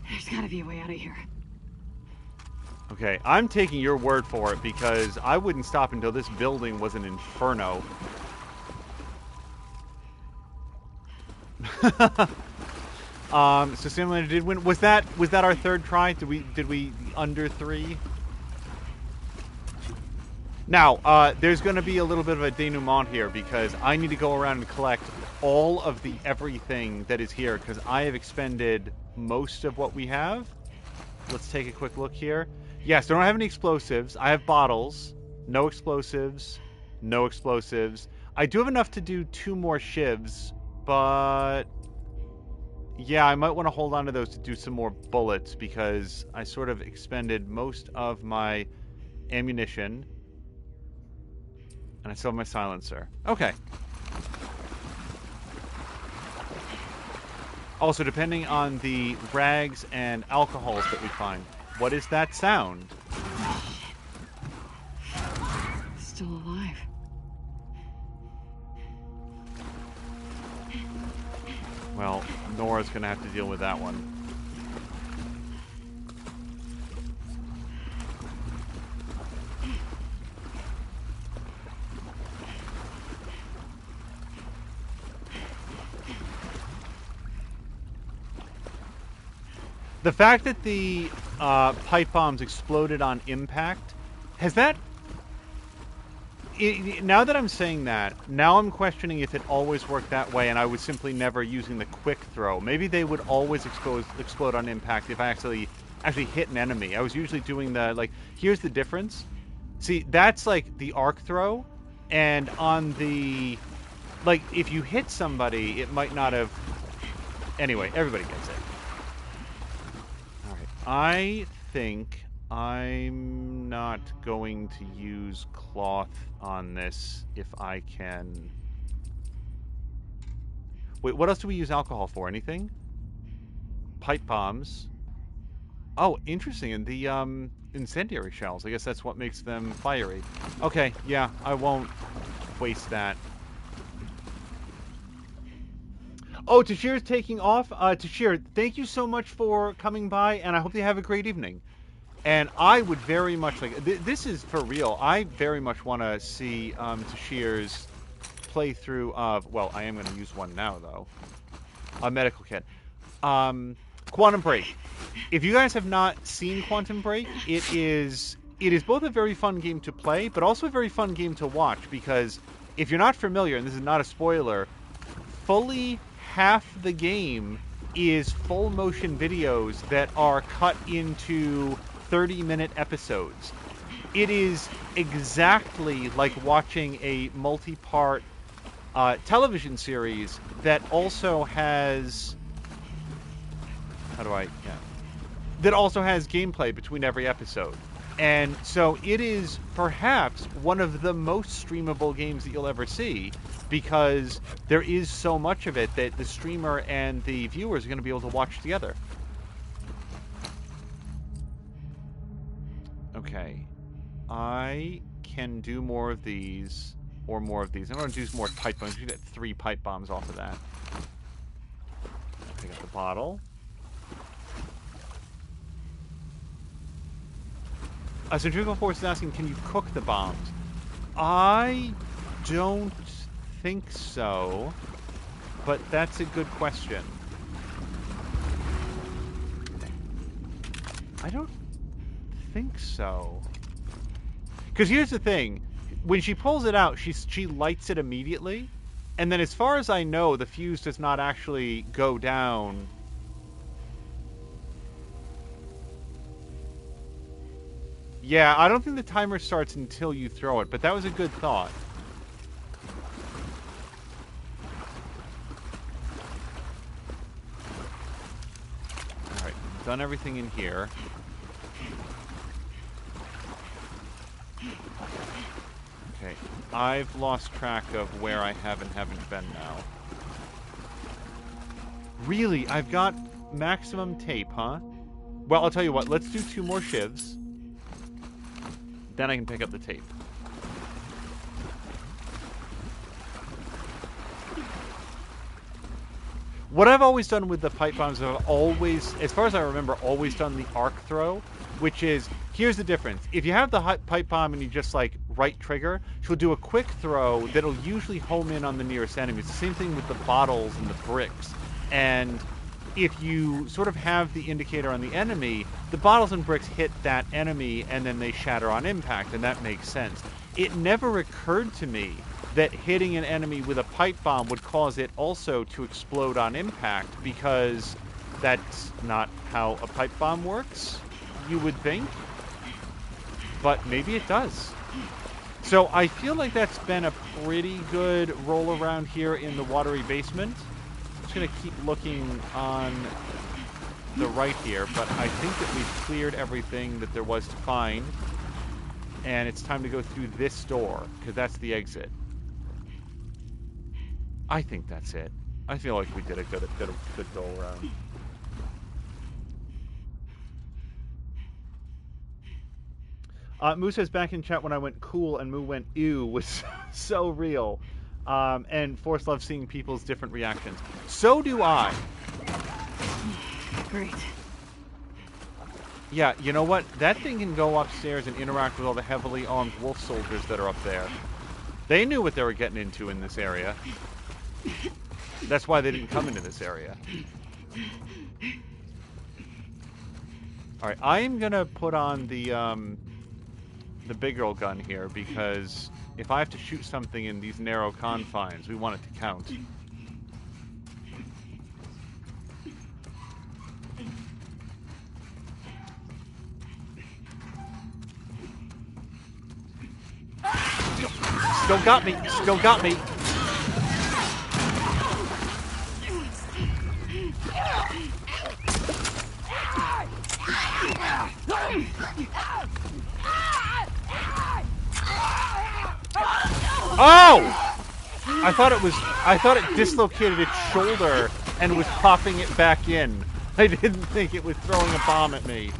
There's gotta be a way out of here. Okay, I'm taking your word for it because I wouldn't stop until this building was an inferno. So Simulator did win. Was that our third try? Did we under 3? Now, there's going to be a little bit of a denouement here because I need to go around and collect all of the everything that is here because I have expended most of what we have. Let's take a quick look here. Yes, I don't have any explosives. I have bottles. No explosives. No explosives. I do have enough to do 2 more shivs, but... yeah, I might want to hold on to those to do some more bullets because I sort of expended most of my ammunition. And I still have my silencer. Okay. Also, depending on the rags and alcohols that we find, what is that sound? Still alive. Well, Nora's going to have to deal with that one. The fact that the pipe bombs exploded on impact, has that... now that I'm saying that, now I'm questioning if it always worked that way and I was simply never using the quick throw. Maybe they would always explode on impact if I actually hit an enemy. I was usually doing the, like, here's the difference. See, that's like the arc throw, and on the, like, if you hit somebody, it might not have... Anyway, everybody gets it. Alright, I think I'm not going to use cloth on this if I can... Wait, what else do we use alcohol for? Anything? Pipe bombs. Oh, interesting. And the incendiary shells. I guess that's what makes them fiery. Okay, yeah, I won't waste that. Oh, Tashir's taking off. Tashir, thank you so much for coming by, and I hope you have a great evening. And I would very much like... this is for real. I very much want to see Tashir's playthrough of... Well, I am going to use one now, though. A medical kit. Quantum Break. If you guys have not seen Quantum Break, it is both a very fun game to play, but also a very fun game to watch, because if you're not familiar, and this is not a spoiler, fully half the game is full motion videos that are cut into 30-minute episodes. It is exactly like watching a multi-part television series that also has... that also has gameplay between every episode. And so it is perhaps one of the most streamable games that you'll ever see, because there is so much of it that the streamer and the viewers are going to be able to watch together. Okay. I can do more of these, or more of these. I'm going to do more pipe bombs. You get 3 pipe bombs off of that. Pick up the bottle. Centrifugal Force is asking, can you cook the bombs? I don't think so, but that's a good question. I don't think so. Because here's the thing. When she pulls it out, she lights it immediately. And then as far as I know, the fuse does not actually go down. Yeah, I don't think the timer starts until you throw it, but that was a good thought. Alright, done everything in here. Okay, I've lost track of where I have and haven't been now. Really? I've got maximum tape, huh? Well, I'll tell you what, let's do 2 more shivs. Then I can pick up the tape. What I've always done with the pipe bombs, I've always, as far as I remember, always done the arc throw, which is, here's the difference. If you have the pipe bomb and you just, like, right trigger, she'll do a quick throw that'll usually home in on the nearest enemy. It's the same thing with the bottles and the bricks. And if you sort of have the indicator on the enemy, the bottles and bricks hit that enemy and then they shatter on impact, and that makes sense. It never occurred to me that hitting an enemy with a pipe bomb would cause it also to explode on impact, because that's not how a pipe bomb works, you would think. But maybe it does. So I feel like that's been a pretty good roll around here in the watery basement. I'm just going to keep looking on the right here, but I think that we've cleared everything that there was to find. And it's time to go through this door, because that's the exit. I think that's it. I feel like we did a good go around. Moo says, back in chat when I went cool and Moo went ew was so real. And Force loves seeing people's different reactions. So do I. Great. Yeah, you know what? That thing can go upstairs and interact with all the heavily armed wolf soldiers that are up there. They knew what they were getting into in this area. That's why they didn't come into this area. All right, I am gonna put on the big girl gun here because if I have to shoot something in these narrow confines, we want it to count. Still got me. Still got me. Oh! I thought it dislocated its shoulder and was popping it back in. I didn't think it was throwing a bomb at me.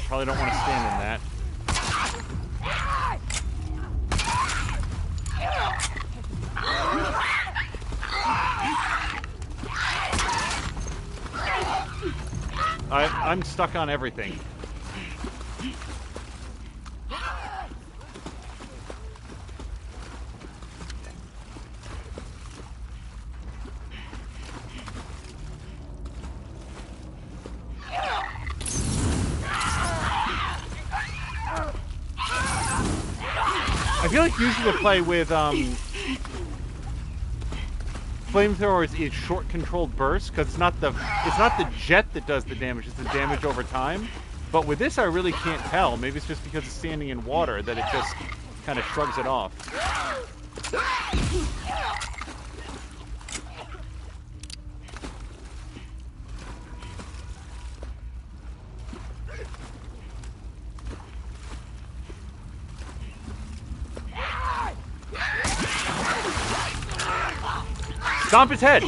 Probably don't want to stand in that. I'm stuck on everything. I feel like usually to play with flamethrowers is short controlled bursts because it's not the jet that does the damage, it's the damage over time. But with this I really can't tell. Maybe it's just because it's standing in water that it just kind of shrugs it off. Stomp his head!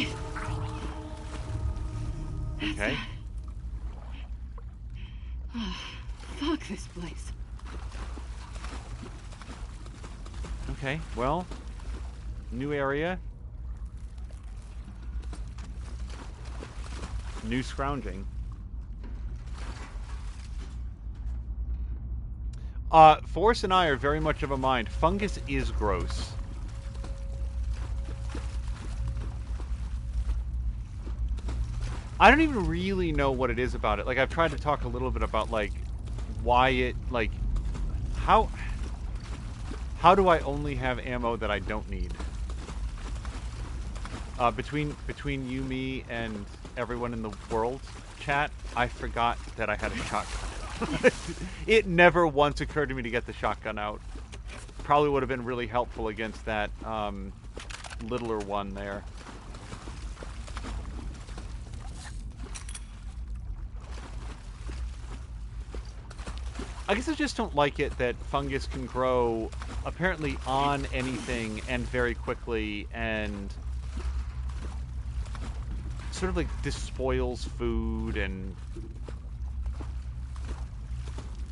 Okay. Oh, fuck this place. Okay, well, new area. New scrounging. Forrest and I are very much of a mind. Fungus is gross. I don't even really know what it is about it. Like, I've tried to talk a little bit about, like, why it, like, how do I only have ammo that I don't need? Between you, me, and everyone in the world chat, I forgot that I had a shotgun. It never once occurred to me to get the shotgun out. Probably would have been really helpful against that, littler one there. I guess I just don't like it that fungus can grow apparently on anything and very quickly and sort of like despoils food and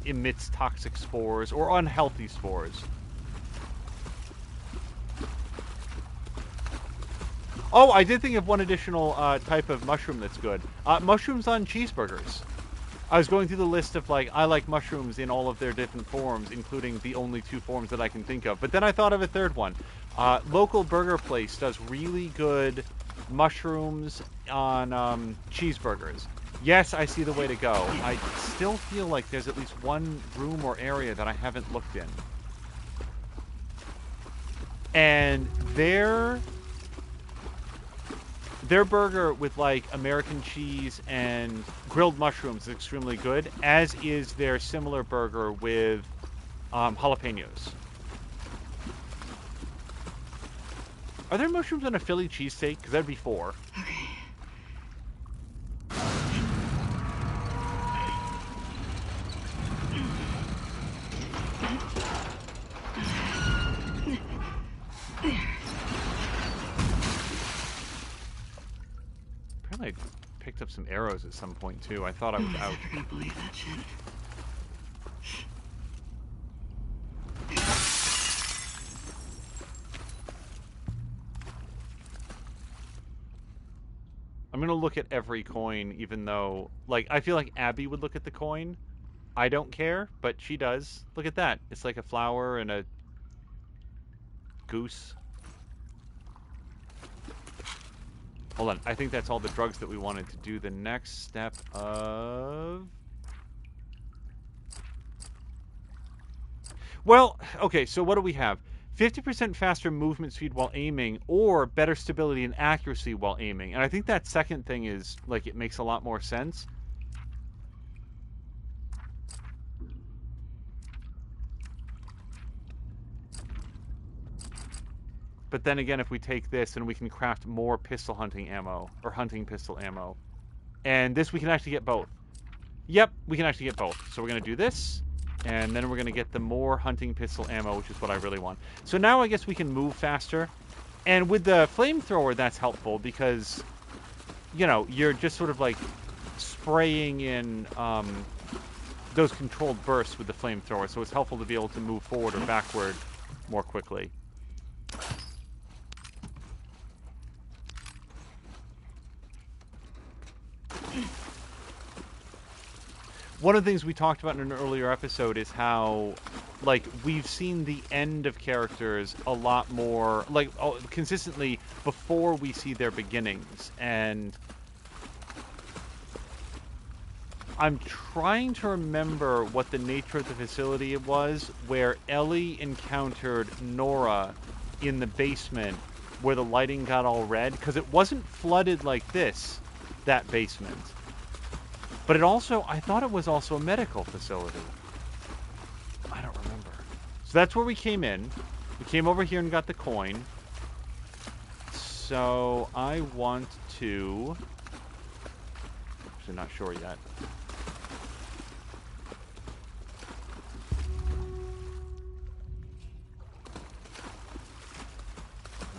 emits toxic spores or unhealthy spores. Oh, I did think of one additional type of mushroom that's good. Mushrooms on cheeseburgers. I was going through the list of, like, I like mushrooms in all of their different forms, including the only two forms that I can think of. But then I thought of a third one. Local burger place does really good mushrooms on cheeseburgers. Yes, I see the way to go. I still feel like there's at least one room or area that I haven't looked in. And their burger with, like, American cheese and grilled mushrooms is extremely good, as is their similar burger with jalapenos. Are there mushrooms on a Philly cheesesteak? Because that'd be 4. Okay. I picked up some arrows at some point too. I thought I was out. I can't believe that shit. I'm gonna look at every coin, even though, like, I feel like Abby would look at the coin. I don't care, but she does. Look at that. It's like a flower and a goose. Hold on. I think that's all the drugs that we wanted to do. The next step of... Well, okay, so what do we have? 50% faster movement speed while aiming, or better stability and accuracy while aiming. And I think that second thing is, like, it makes a lot more sense. But then again, if we take this, then we can craft more pistol hunting ammo, or hunting pistol ammo. And this, we can actually get both. Yep, we can actually get both. So we're going to do this, and then we're going to get the more hunting pistol ammo, which is what I really want. So now I guess we can move faster. And with the flamethrower, that's helpful because, you know, you're just sort of like spraying in those controlled bursts with the flamethrower. So it's helpful to be able to move forward or backward more quickly. One of the things we talked about in an earlier episode is how, like, we've seen the end of characters a lot more, like, consistently before we see their beginnings. And I'm trying to remember what the nature of the facility it was where Ellie encountered Nora in the basement where the lighting got all red, because it wasn't flooded like this, that basement. But it also, I thought it was also a medical facility. I don't remember. So that's where we came in. We came over here and got the coin. So I want to... Actually, not sure yet.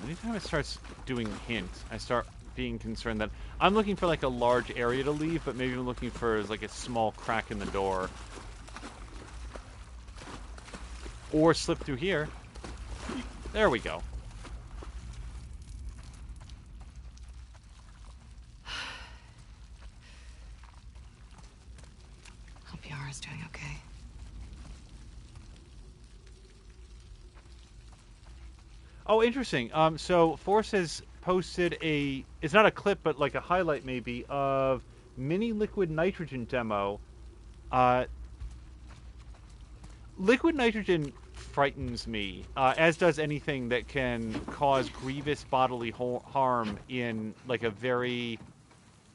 Anytime it starts doing hint, I start being concerned that I'm looking for like a large area to leave, but maybe I'm looking for like a small crack in the door. Or slip through here. There we go. Hope Yara's doing okay. Oh, interesting. So Force has posted a, it's not a clip, but like a highlight maybe, of mini liquid nitrogen demo. Liquid nitrogen frightens me, as does anything that can cause grievous bodily harm in like a very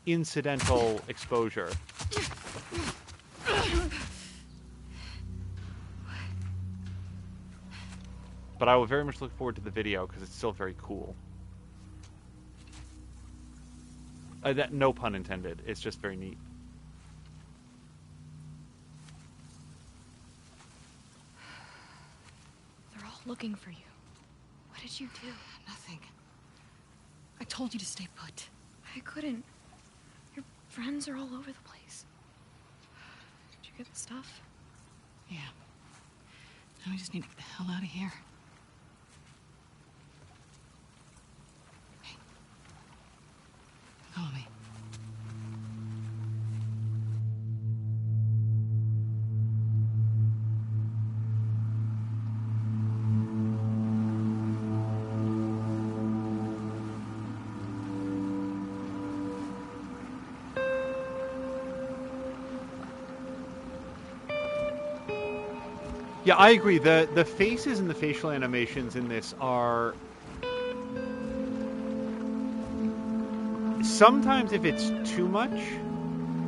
incidental exposure. But I will very much look forward to the video because it's still very cool. That, no pun intended. It's just very neat. They're all looking for you. What did you do? Nothing. I told you to stay put. I couldn't. Your friends are all over the place. Did you get the stuff? Yeah. Now we just need to get the hell out of here. Hey. Follow me. Yeah, I agree. The faces and the facial animations in this are... Sometimes if it's too much,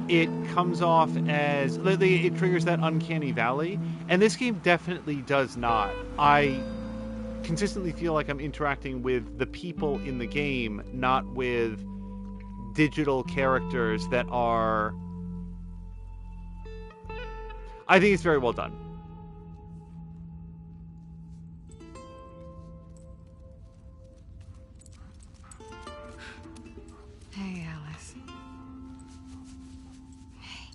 it comes off as... It triggers that uncanny valley. And this game definitely does not. I consistently feel like I'm interacting with the people in the game, not with digital characters that are... I think it's very well done. Hey, Alice. Hey.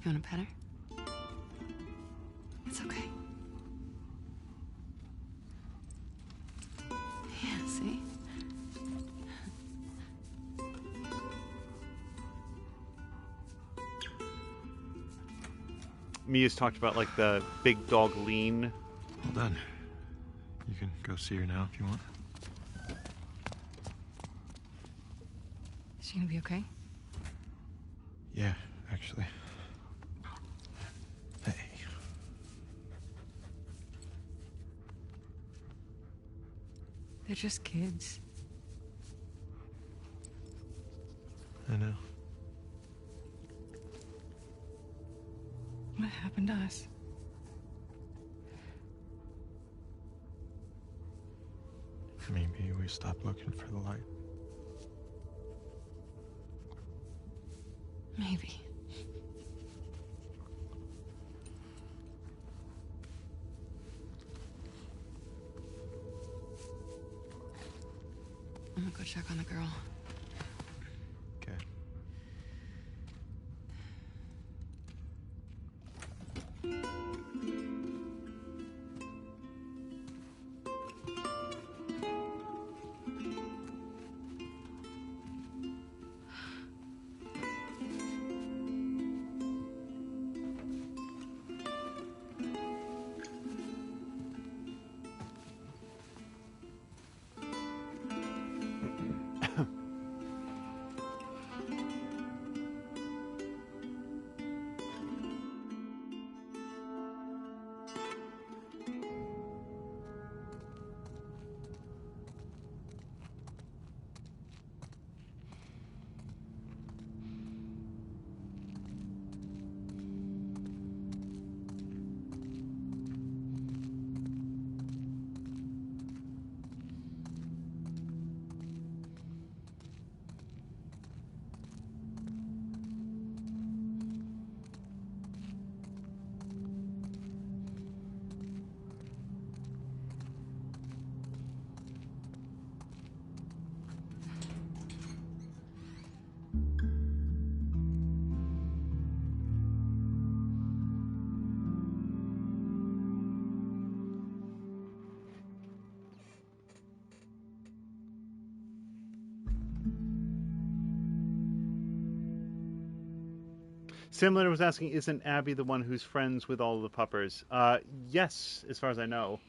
You want a pet her? It's okay. Yeah, see? Mia's talked about like the big dog lean. Well done. You can go see her now if you want. Is she gonna be okay? Yeah, actually. Hey. They're just kids. I know. What happened to us? Maybe we stopped looking for the light. Maybe. I'm gonna go check on the girl. Okay. Simler was asking, isn't Abby the one who's friends with all the puppers? Yes, as far as I know.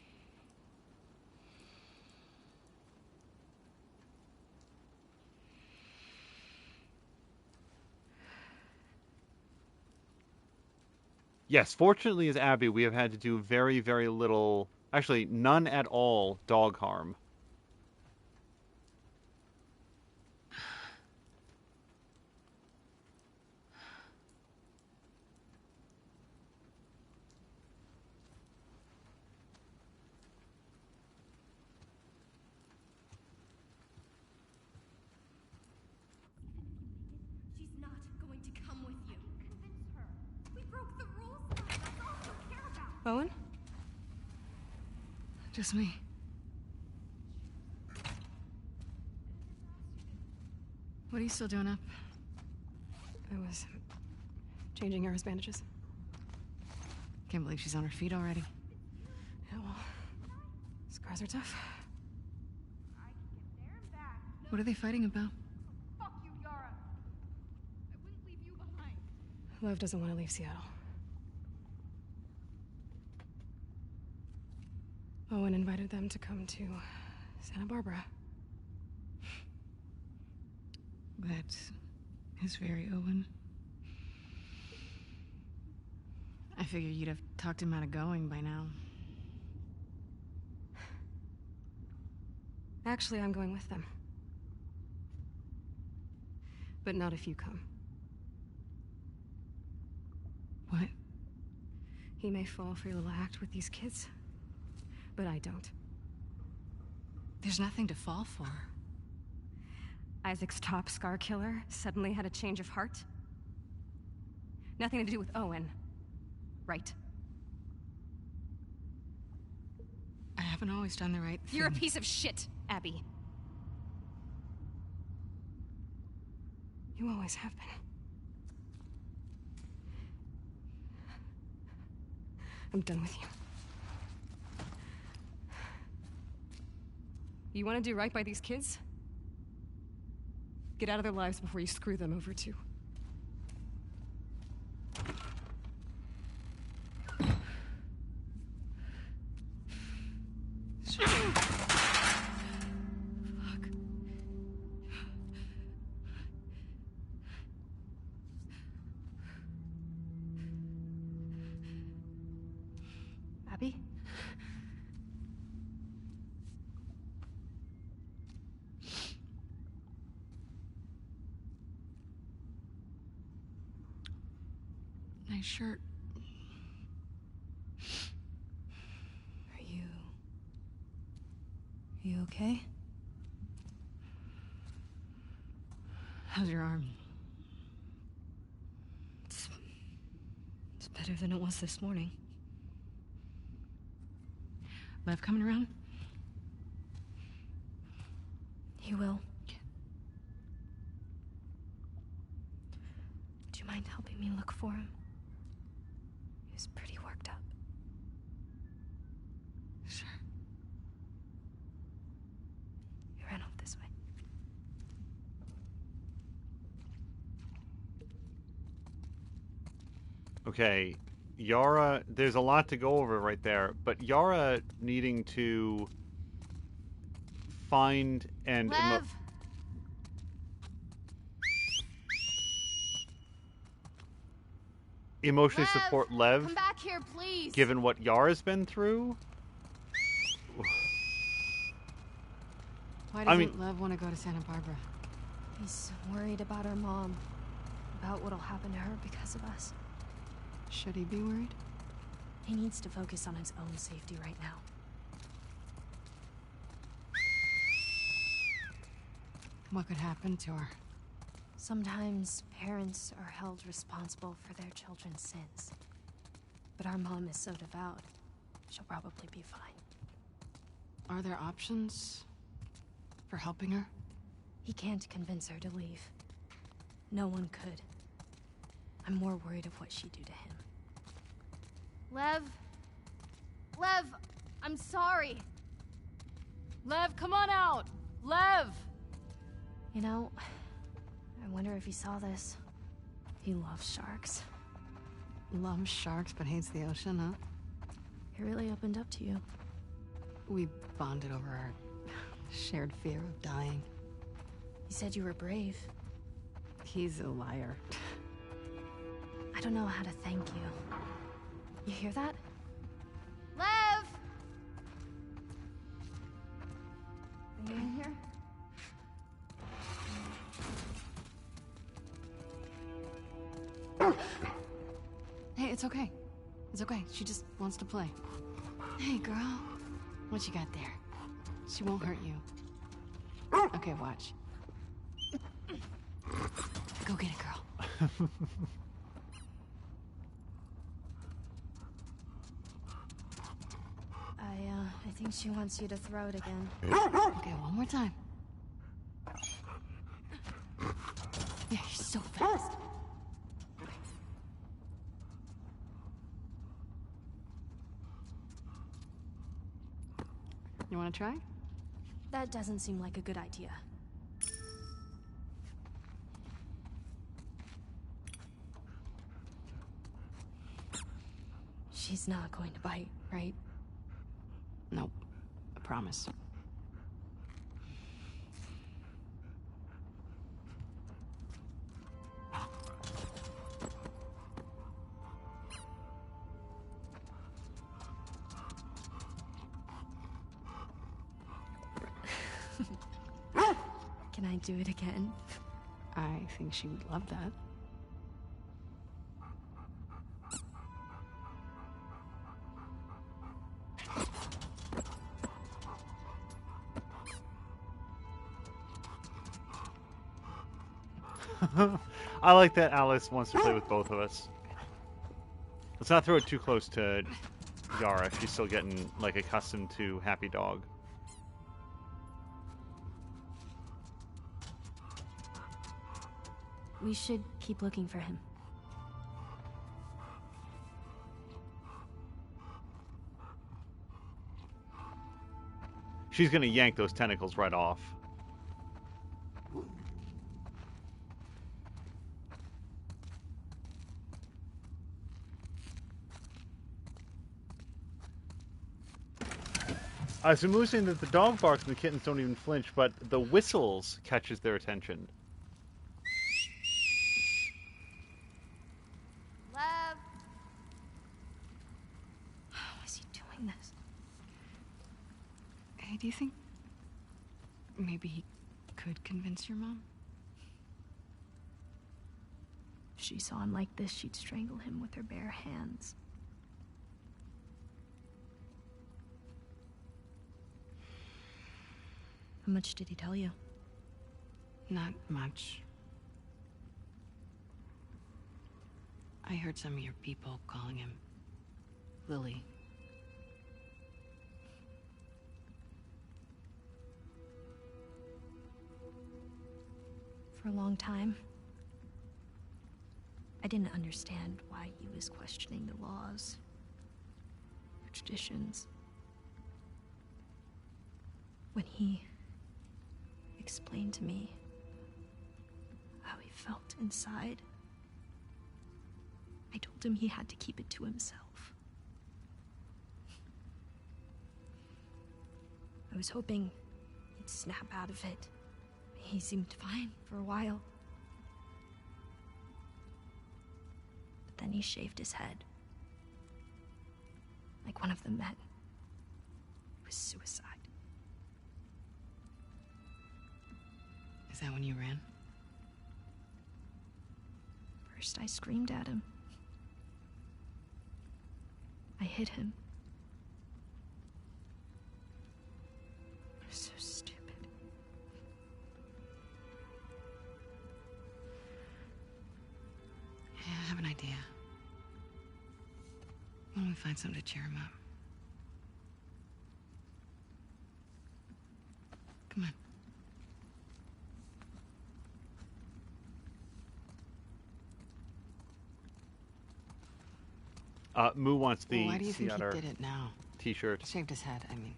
Yes, fortunately as Abby, we have had to do very, very little, actually none at all, dog harm. She's not going to come with you. Convince her. We broke the rules. That's all she'll care about. Owen? Just me. What are you still doing up? I was changing Yara's bandages. Can't believe she's on her feet already. Yeah, well, scars are tough. I can get there and back. What are they fighting about? Fuck you, Yara. I wouldn't leave you behind. Lev doesn't want to leave Seattle. Owen invited them to come to Santa Barbara. That is very Owen. I figured you'd have talked him out of going by now. Actually, I'm going with them. But not if you come. What? He may fall for your little act with these kids, but I don't. There's nothing to fall for. Isaac's top scar killer suddenly had a change of heart? Nothing to do with Owen, right? I haven't always done the right thing. You're a piece of shit, Abby. You always have been. I'm done with you. You want to do right by these kids? Get out of their lives before you screw them over too. Abby? Nice shirt. Are you okay? How's your arm? It's better than it was this morning. Lev coming around? He will. Do you mind helping me look for him? He was pretty worked up. Sure. He ran off this way. Okay, Yara, there's a lot to go over right there, but Yara needing to find and Lev! emotionally support Lev, Come back here, please! given what Yara's been through. Why I doesn't mean- Lev want to go to Santa Barbara? He's worried about our mom. About what'll happen to her because of us. Should he be worried? He needs to focus on his own safety right now. What could happen to her? Sometimes parents are held responsible for their children's sins. But our mom is so devout, she'll probably be fine. Are there options for helping her? He can't convince her to leave. No one could. I'm more worried of what she'd do to him. Lev? Lev, I'm sorry. Lev, come on out! Lev! You know, I wonder if he saw this. He loves sharks. Loves sharks but hates the ocean, huh? He really opened up to you. We bonded over our shared fear of dying. He said you were brave. He's a liar. I don't know how to thank you. You hear that? Lev! Are you in here? Hey, it's okay. It's okay. She just wants to play. Hey, girl. What you got there? She won't hurt you. Okay, watch. Go get it, girl. I think she wants you to throw it again. Okay, one more time. Yeah, you're so fast. You want to try? That doesn't seem like a good idea. She's not going to bite, right? Nope. I promise. Can I do it again? I think she would love that. I like that Alice wants to play with both of us. Let's not throw it too close to Yara. She's still getting, like, accustomed to Happy Dog. We should keep looking for him. She's gonna yank those tentacles right off. So Moo's saying that the dog barks and the kittens don't even flinch, but the whistles catches their attention. Lev! What is he doing? Do you think maybe he could convince your mom? If she saw him like this, she'd strangle him with her bare hands. How much did he tell you? Not much. I heard some of your people calling him Lily. For a long time, I didn't understand why he was questioning the laws, the traditions. When he explained to me how he felt inside, I told him he had to keep it to himself. I was hoping he'd snap out of it. He seemed fine for a while. But then he shaved his head. Like one of the men. It was suicide. Is that when you ran? First, I screamed at him. I hit him. I was so stupid. Yeah, I have an idea. Why don't we find something to cheer him up? Come on. Moo wants the Why do you think he theater did it now? t-shirt. Shaved his head, I mean.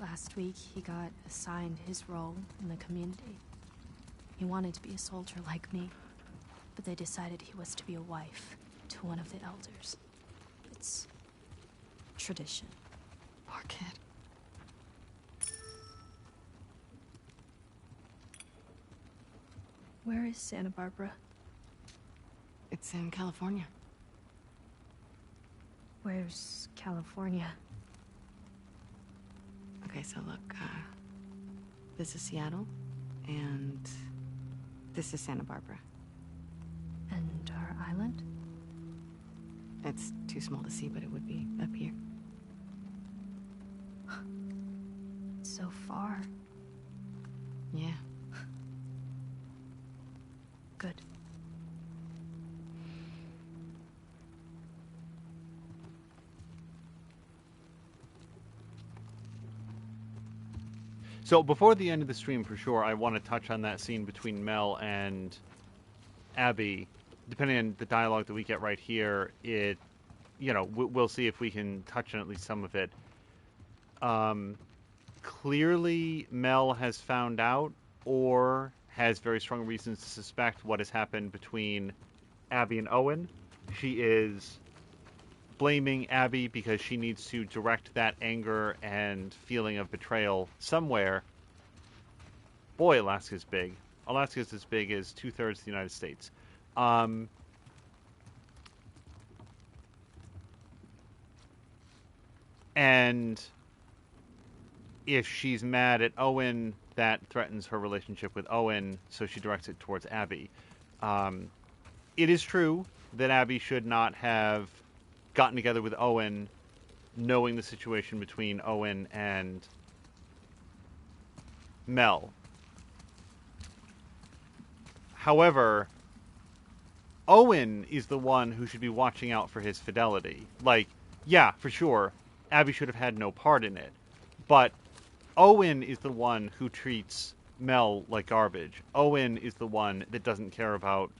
Last week, he got assigned his role in the community. He wanted to be a soldier like me, but they decided he was to be a wife to one of the elders. It's tradition. Poor kid. Where is Santa Barbara? It's in California. Where's California? Okay, so look, this is Seattle, and this is Santa Barbara. And our island? It's too small to see, but it would be up here. So far. Yeah. Good. So before the end of the stream, for sure, I want to touch on that scene between Mel and Abby. Depending on the dialogue that we get right here, we'll see if we can touch on at least some of it. Clearly, Mel has found out or has very strong reasons to suspect what has happened between Abby and Owen. She is blaming Abby because she needs to direct that anger and feeling of betrayal somewhere. Boy, Alaska's big. Alaska's as big as 2/3 of the United States. And if she's mad at Owen, that threatens her relationship with Owen, so she directs it towards Abby. It is true that Abby should not have gotten together with Owen knowing the situation between Owen and Mel. However, Owen is the one who should be watching out for his fidelity. Like, yeah, for sure, Abby should have had no part in it. But Owen is the one who treats Mel like garbage. Owen is the one that doesn't care about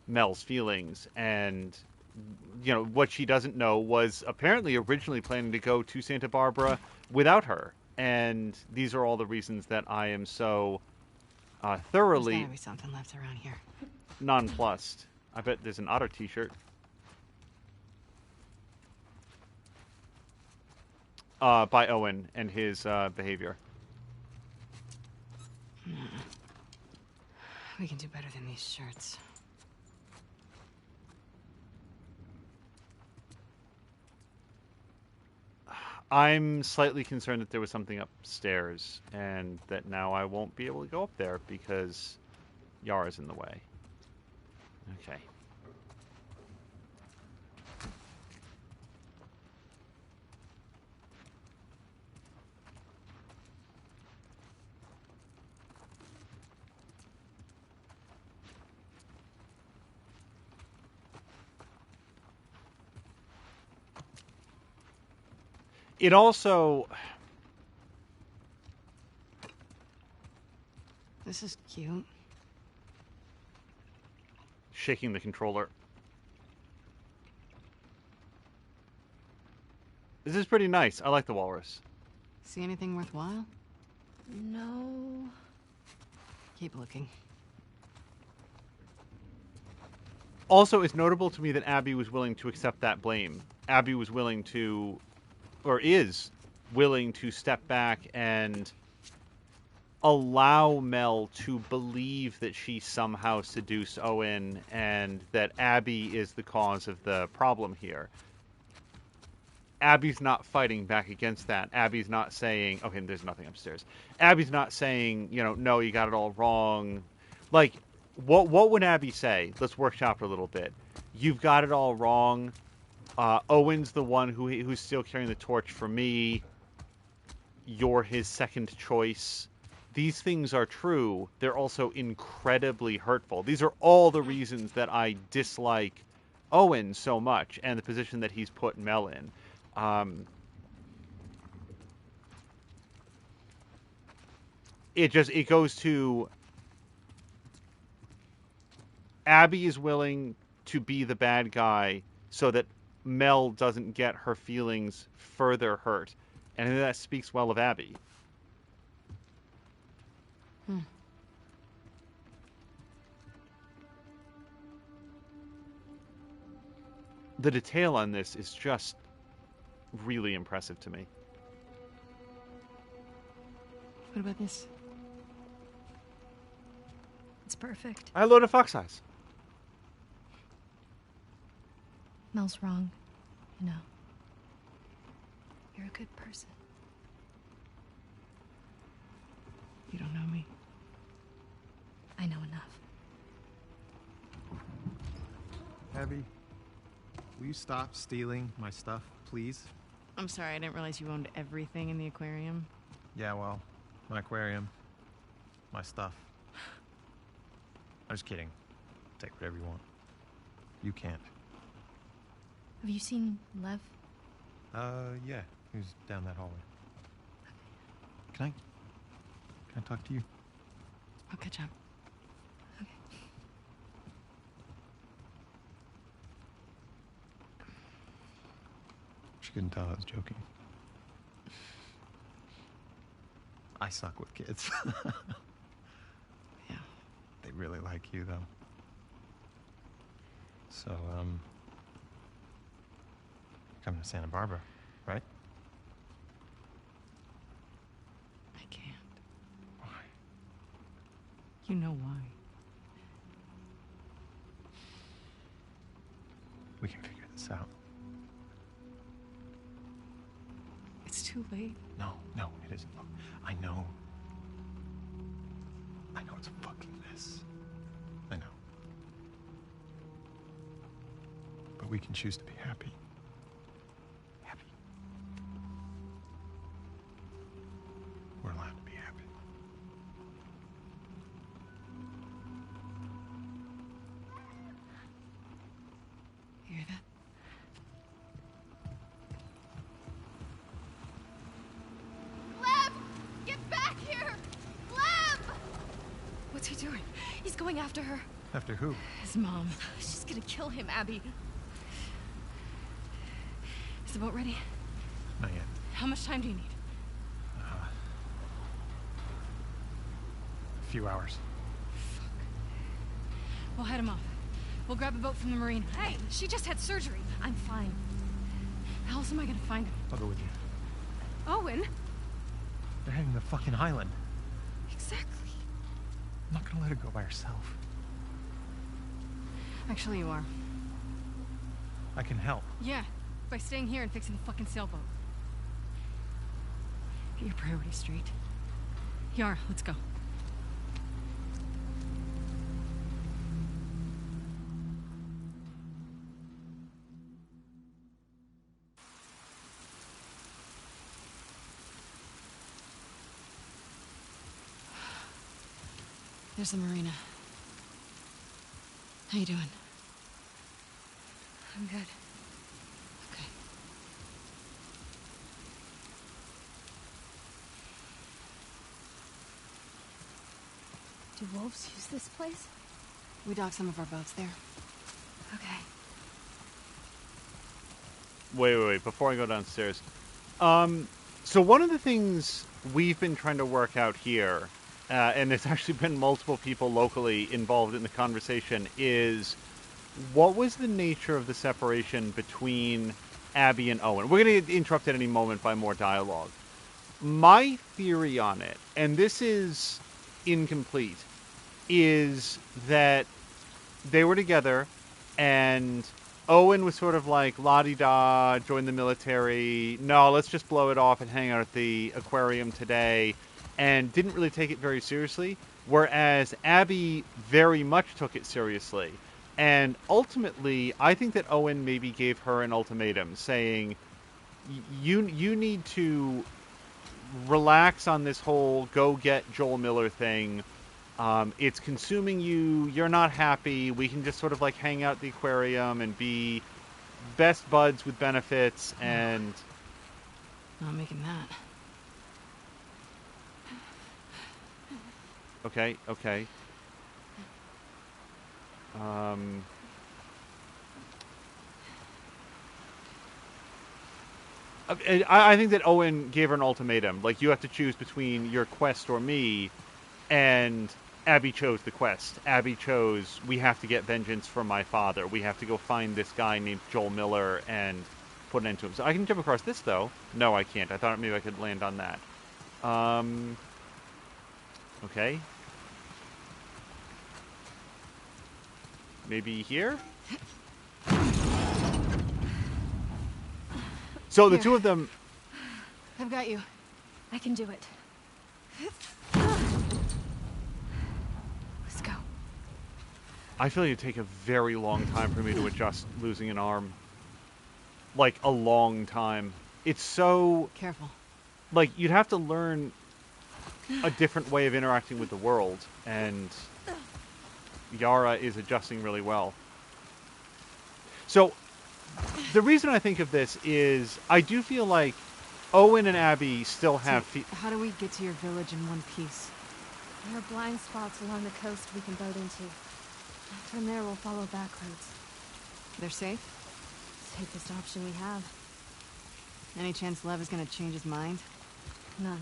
Mel's feelings, and what she doesn't know was apparently originally planning to go to Santa Barbara without her. And these are all the reasons that I am so thoroughly There's gotta be something left around here. nonplussed. I bet there's an Otter t-shirt. By Owen and his behavior. We can do better than these shirts. I'm slightly concerned that there was something upstairs, and that now I won't be able to go up there because Yara's in the way. Okay. It also... This is cute. Shaking the controller. This is pretty nice. I like the walrus. See anything worthwhile? No. Keep looking. Also, it's notable to me that Abby was willing to accept that blame. Abby was willing to, or is willing to step back and allow Mel to believe that she somehow seduced Owen and that Abby is the cause of the problem here. Abby's not fighting back against that. Abby's not saying, okay, there's nothing upstairs. Abby's not saying, you know, no, you got it all wrong. Like, what would Abby say? Let's workshop it a little bit. You've got it all wrong. Owen's the one who's still carrying the torch for me. You're his second choice. These things are true. They're also incredibly hurtful. These are all the reasons that I dislike Owen so much and the position that he's put Mel in. It goes to Abby is willing to be the bad guy so that Mel doesn't get her feelings further hurt. And that speaks well of Abby. The detail on this is just really impressive to me. What about this? It's perfect. I loaded Fox Eyes. Mel's wrong, you know. You're a good person. You don't know me. I know enough. Abby, will you stop stealing my stuff, please? I'm sorry, I didn't realize you owned everything in the aquarium. Yeah, well, my aquarium, my stuff. I'm just kidding. Take whatever you want. You can't. Have you seen Lev? Yeah. He was down that hallway. Can I talk to you? I'll catch up. Okay. She couldn't tell I was joking. I suck with kids. Yeah. They really like you, though. So, coming to Santa Barbara, right? I can't. Why? You know why. We can figure this out. It's too late. No, it isn't. Look, I know. I know it's a fucking mess. I know. But we can choose to be happy. Happy. We're allowed to be happy. You hear that? Lev! Get back here! Lev! What's he doing? He's going after her. After who? His mom. She's gonna kill him, Abby. Is the boat ready? Not yet. How much time do you need? A few hours. We'll head him off. We'll grab a boat from the marina. Hey, she just had surgery. I'm fine. How else am I gonna find him? I'll go with you. Owen? They're heading to the fucking island. Exactly. I'm not gonna let her go by herself. Actually, you are. I can help. Yeah, by staying here and fixing the fucking sailboat. your priorities straight. Yara, let's go. There's the marina. How you doing? I'm good. Okay. Do wolves use this place? We dock some of our boats there. Okay. Wait. Before I go downstairs. So one of the things we've been trying to work out here, and there's actually been multiple people locally involved in the conversation, is what was the nature of the separation between Abby and Owen? We're going to get interrupted any moment by more dialogue. My theory on it, and this is incomplete, is that they were together and Owen was sort of like la-di-da, join the military, no, let's just blow it off and hang out at the aquarium today, and didn't really take it very seriously, whereas Abby very much took it seriously. And ultimately, I think that Owen maybe gave her an ultimatum, saying, you need to relax on this whole go get Joel Miller thing. It's consuming you. You're not happy. We can just sort of like hang out at the aquarium and be best buds with benefits and... Not making that. Okay. I think that Owen gave her an ultimatum. Like, you have to choose between your quest or me, and Abby chose the quest. Abby chose, we have to get vengeance from my father. We have to go find this guy named Joel Miller and put an end to him. So I can jump across this, though. No, I can't. I thought maybe I could land on that. Okay. Maybe here? So the two of them... I've got you. I can do it. Let's go. I feel like it'd take a very long time for me to adjust losing an arm. Like, a long time. It's so... Careful. Like, you'd have to learn a different way of interacting with the world, and Yara is adjusting really well. So, the reason I think of this is I do feel like Owen and Abby still have... So, how do we get to your village in one piece? There are blind spots along the coast we can boat into. From there, we'll follow back roads. They're safe? Safest option we have. Any chance Lev is gonna change his mind? None.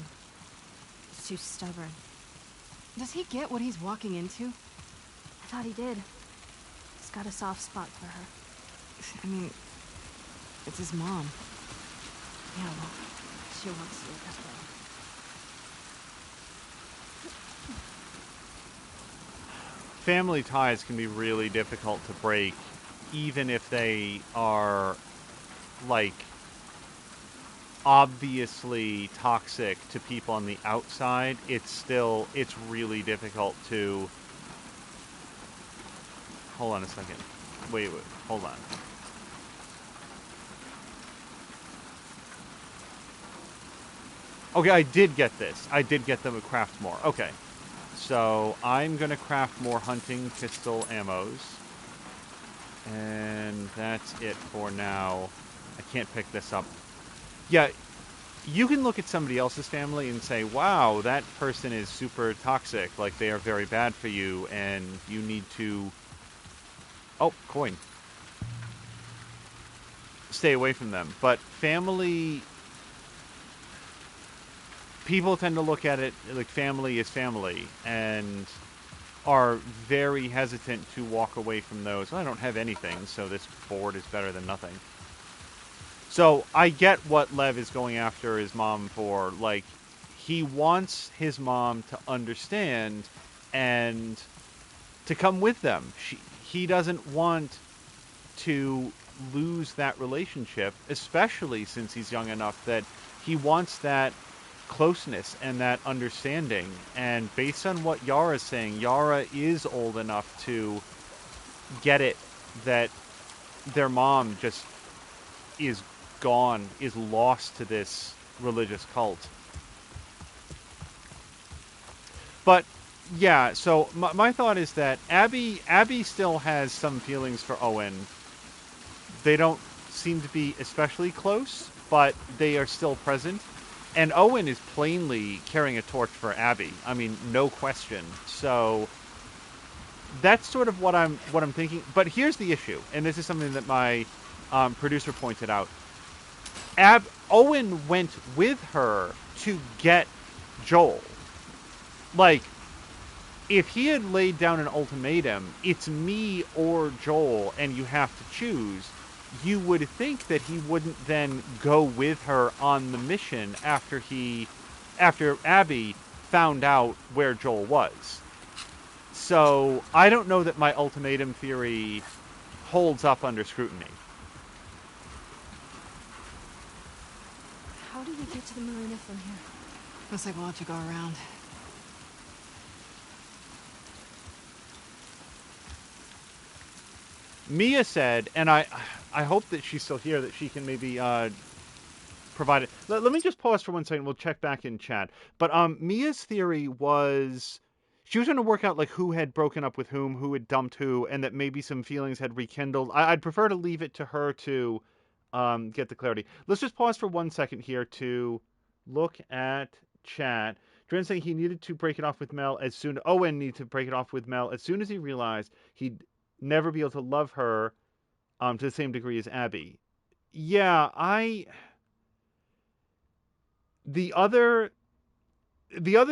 He's too stubborn. Does he get what he's walking into? I thought he did. He's got a soft spot for her. I mean, it's his mom. Yeah, well, she wants to as well. Family ties can be really difficult to break, even if they are, like, obviously toxic to people on the outside. It's really difficult to... Hold on a second. Wait, hold on. Okay, I did get this. I did get them to craft more. Okay. So, I'm going to craft more hunting pistol ammos. And that's it for now. I can't pick this up. Yeah, you can look at somebody else's family and say, wow, that person is super toxic. Like, they are very bad for you, and you need to... Oh, coin. Stay away from them. But family... People tend to look at it like family is family, and are very hesitant to walk away from those. Well, I don't have anything, so this board is better than nothing. So, I get what Lev is going after his mom for. Like, he wants his mom to understand and to come with them. He doesn't want to lose that relationship, especially since he's young enough that he wants that closeness and that understanding. And based on what Yara's saying, Yara is old enough to get it that their mom just is gone, is lost to this religious cult. But yeah, so my thought is that Abby still has some feelings for Owen. They don't seem to be especially close, but they are still present. And Owen is plainly carrying a torch for Abby. I mean, no question. So that's sort of what I'm thinking. But here's the issue, and this is something that my producer pointed out. Owen went with her to get Joel. Like, if he had laid down an ultimatum, it's me or Joel, and you have to choose, you would think that he wouldn't then go with her on the mission after Abby found out where Joel was. So I don't know that my ultimatum theory holds up under scrutiny. How do we get to the marina from here? Looks like we'll have to go around. Mia said, and I hope that she's still here, that she can maybe provide it. Let me just pause for 1 second. We'll check back in chat. But Mia's theory was she was trying to work out like who had broken up with whom, who had dumped who, and that maybe some feelings had rekindled. I'd prefer to leave it to her to get the clarity. Let's just pause for 1 second here to look at chat. Dren saying he needed to break it off with Mel as soon. Owen needed to break it off with Mel as soon as he realized he'd never be able to love her to the same degree as Abby. Yeah, the other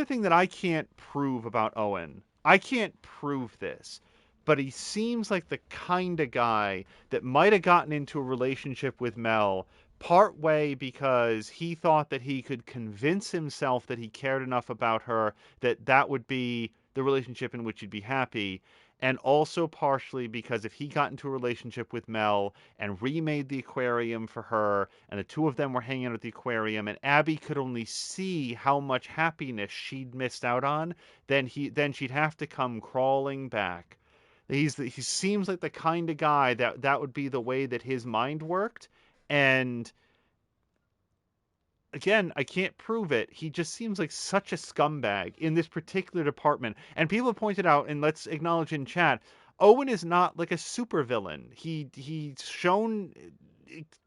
thing that I can't prove about Owen, I can't prove this, but he seems like the kind of guy that might have gotten into a relationship with Mel partway because he thought that he could convince himself that he cared enough about her that would be the relationship in which he'd be happy. And also partially because if he got into a relationship with Mel and remade the aquarium for her, and the two of them were hanging out at the aquarium, and Abby could only see how much happiness she'd missed out on, then she'd have to come crawling back. He seems like the kind of guy that would be the way that his mind worked. And again, I can't prove it. He just seems like such a scumbag in this particular department. And people have pointed out, and let's acknowledge in chat, Owen is not like a supervillain. He's shown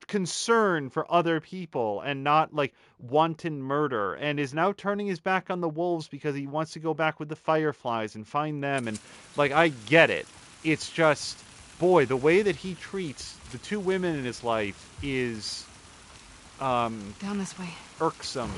concern for other people and not like wanton murder, and is now turning his back on the wolves because he wants to go back with the Fireflies and find them. And like, I get it. It's just, boy, the way that he treats the two women in his life is Down this way. irksome.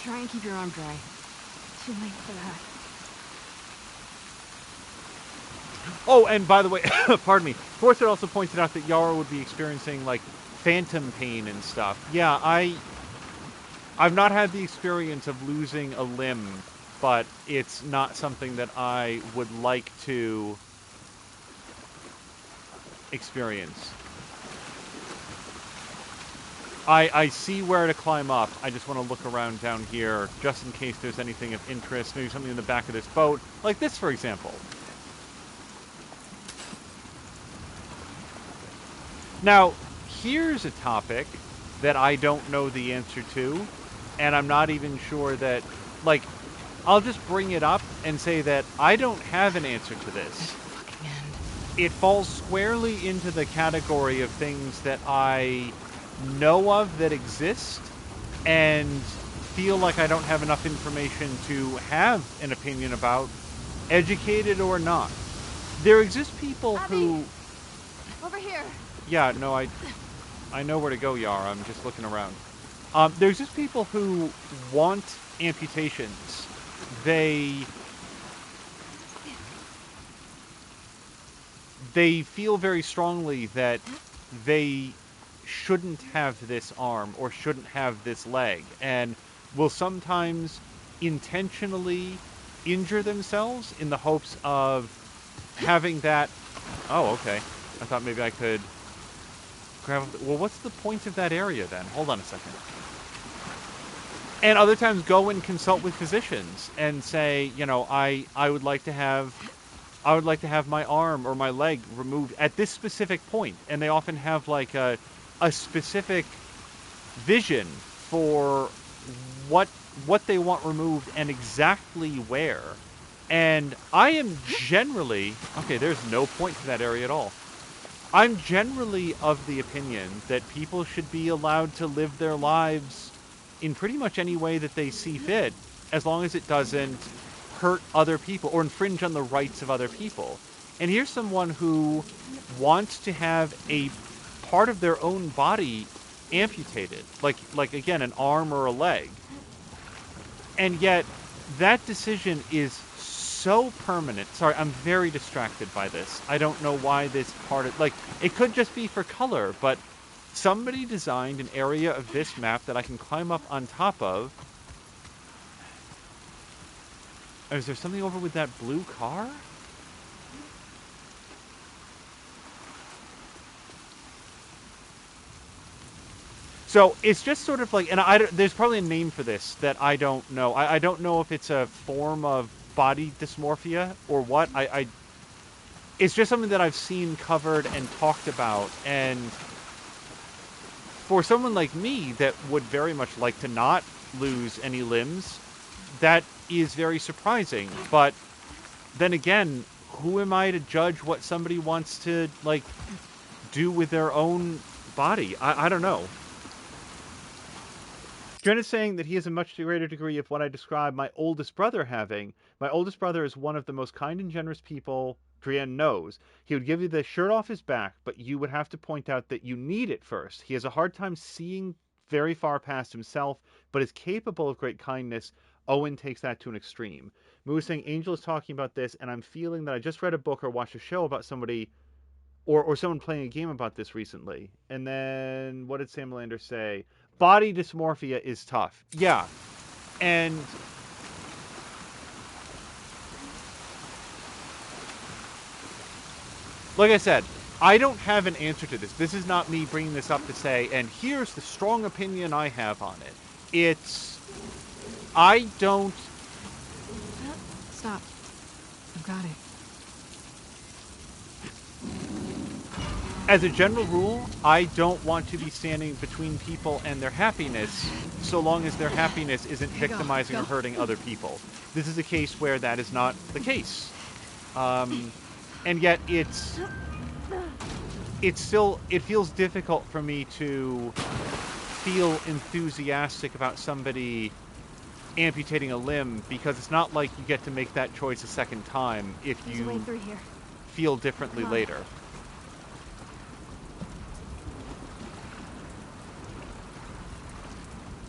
Try and keep your arm dry. Too late for that. Oh, and by the way, pardon me, Forster also pointed out that Yara would be experiencing like phantom pain and stuff. Yeah, I've not had the experience of losing a limb, but it's not something that I would like to experience. I see where to climb up. I just want to look around down here just in case there's anything of interest, maybe something in the back of this boat, like this, for example. Now, here's a topic that I don't know the answer to, and I'm not even sure that, like, I'll just bring it up and say that I don't have an answer to this. It falls squarely into the category of things that I know of that exist and feel like I don't have enough information to have an opinion about, educated or not. There exist people who... Over here. Yeah, no, I know where to go, Yara. I'm just looking around. There's just people who want amputations. They feel very strongly that they shouldn't have this arm or shouldn't have this leg, and will sometimes intentionally injure themselves in the hopes of having that... Oh, okay. I thought maybe I could grab... Well, what's the point of that area then? Hold on a second. And other times go and consult with physicians and say, you know, I would like to have my arm or my leg removed at this specific point. And they often have like a specific vision for what they want removed and exactly where. And I am generally... Okay, there's no point to that area at all. I'm generally of the opinion that people should be allowed to live their lives in pretty much any way that they see fit, as long as it doesn't hurt other people or infringe on the rights of other people. And here's someone who wants to have a part of their own body amputated, like again, an arm or a leg. And yet, that decision is so permanent. Sorry, I'm very distracted by this. I don't know why this part of... Like, it could just be for color, but somebody designed an area of this map that I can climb up on top of. Is there something over with that blue car? So it's just sort of like, and there's probably a name for this that I don't know. I don't know if it's a form of body dysmorphia or what. It's just something that I've seen covered and talked about, and for someone like me that would very much like to not lose any limbs, that is very surprising. But then again, who am I to judge what somebody wants to, like, do with their own body? I don't know. Jen is saying that he has a much greater degree of what I describe my oldest brother having. My oldest brother is one of the most kind and generous people Drienne knows. He would give you the shirt off his back, but you would have to point out that you need it first. He has a hard time seeing very far past himself, but is capable of great kindness. Owen takes that to an extreme. Moo is saying Angel is talking about this, and I'm feeling that I just read a book or watched a show about somebody, or someone playing a game about this recently. And then, what did Sam Lander say? Body dysmorphia is tough. Yeah. And like I said, I don't have an answer to this. This is not me bringing this up to say, and here's the strong opinion I have on it. It's... I don't... Stop. I've got it. As a general rule, I don't want to be standing between people and their happiness, so long as their happiness isn't victimizing or hurting other people. This is a case where that is not the case. And yet it feels difficult for me to feel enthusiastic about somebody amputating a limb, because it's not like you get to make that choice a second time if you feel differently later.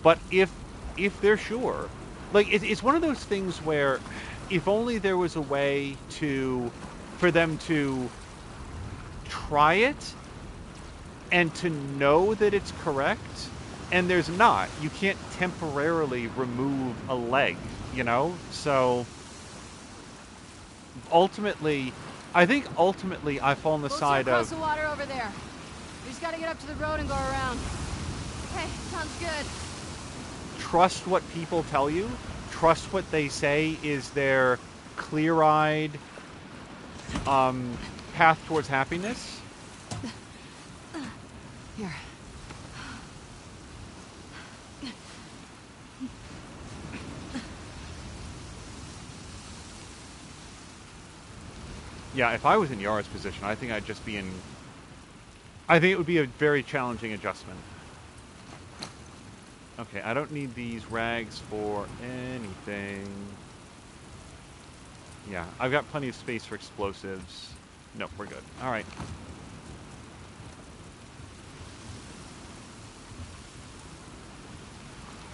But if they're sure, like, it's one of those things where if only there was a way for them to try it and to know that it's correct, and there's not. You can't temporarily remove a leg, you know? So ultimately, I fall on the side of... Across the water over there. We just gotta get up to the road and go around. Okay, sounds good. Trust what people tell you. Trust what they say is their clear-eyed path towards happiness. Here. Yeah, if I was in Yara's position, I think I'd just be in... I think it would be a very challenging adjustment. Okay, I don't need these rags for anything. Yeah, I've got plenty of space for explosives. No, we're good. All right.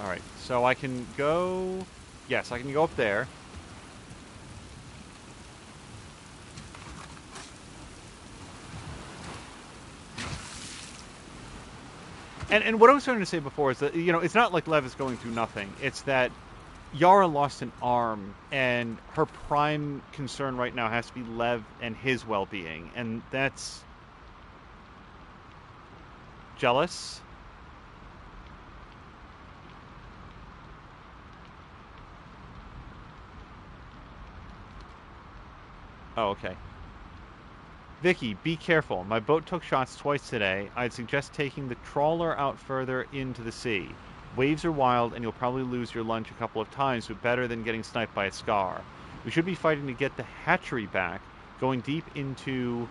All right, so I can go... Yes, I can go up there. And what I was trying to say before is that, you know, it's not like Lev is going through nothing. It's that Yara lost an arm, and her prime concern right now has to be Lev and his well-being, and that's jealous. Oh, okay. Vicky, be careful. My boat took shots twice today. I'd suggest taking the trawler out further into the sea. Waves are wild, and you'll probably lose your lunch a couple of times, but better than getting sniped by a Scar. We should be fighting to get the hatchery back. Going deep into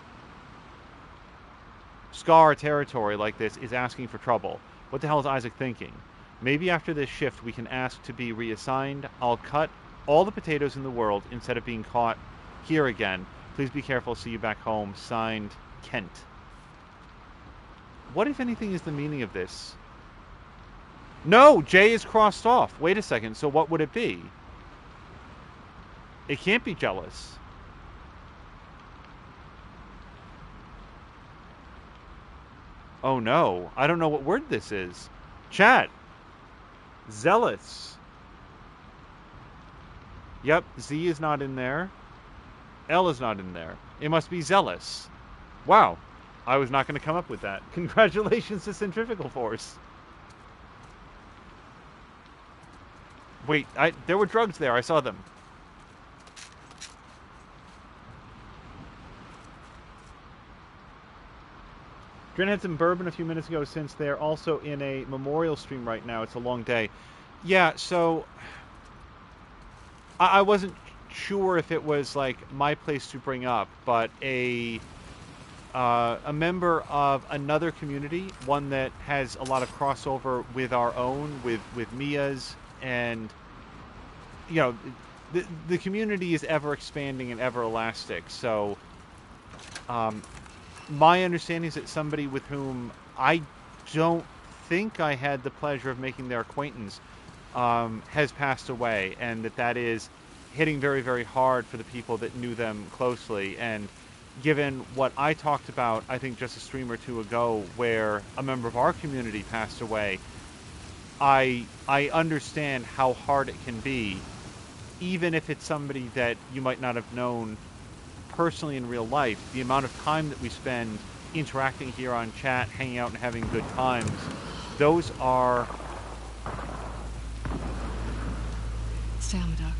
Scar territory like this is asking for trouble. What the hell is Isaac thinking? Maybe after this shift we can ask to be reassigned. I'll cut all the potatoes in the world instead of being caught here again. Please be careful. See you back home. Signed, Kent. What, if anything, is the meaning of this? No, J is crossed off. Wait a second. So what would it be? It can't be jealous. Oh no. I don't know what word this is. Chat. Zealous. Yep, Z is not in there. L is not in there. It must be zealous. Wow. I was not going to come up with that. Congratulations to Centrifugal Force. Wait, there were drugs there. I saw them. Dren had some bourbon a few minutes ago, since they're also in a memorial stream right now. It's a long day. Yeah, so I wasn't sure if it was like my place to bring up, but a member of another community, one that has a lot of crossover with our own, with Mia's, and you know, the community is ever expanding and ever elastic. So my understanding is that somebody with whom I don't think I had the pleasure of making their acquaintance has passed away, and that is hitting very, very hard for the people that knew them closely. And given what I talked about, I think just a stream or two ago, where a member of our community passed away, I understand how hard it can be, even if it's somebody that you might not have known personally in real life. The amount of time that we spend interacting here on chat, hanging out and having good times, those are... Stay on the dock.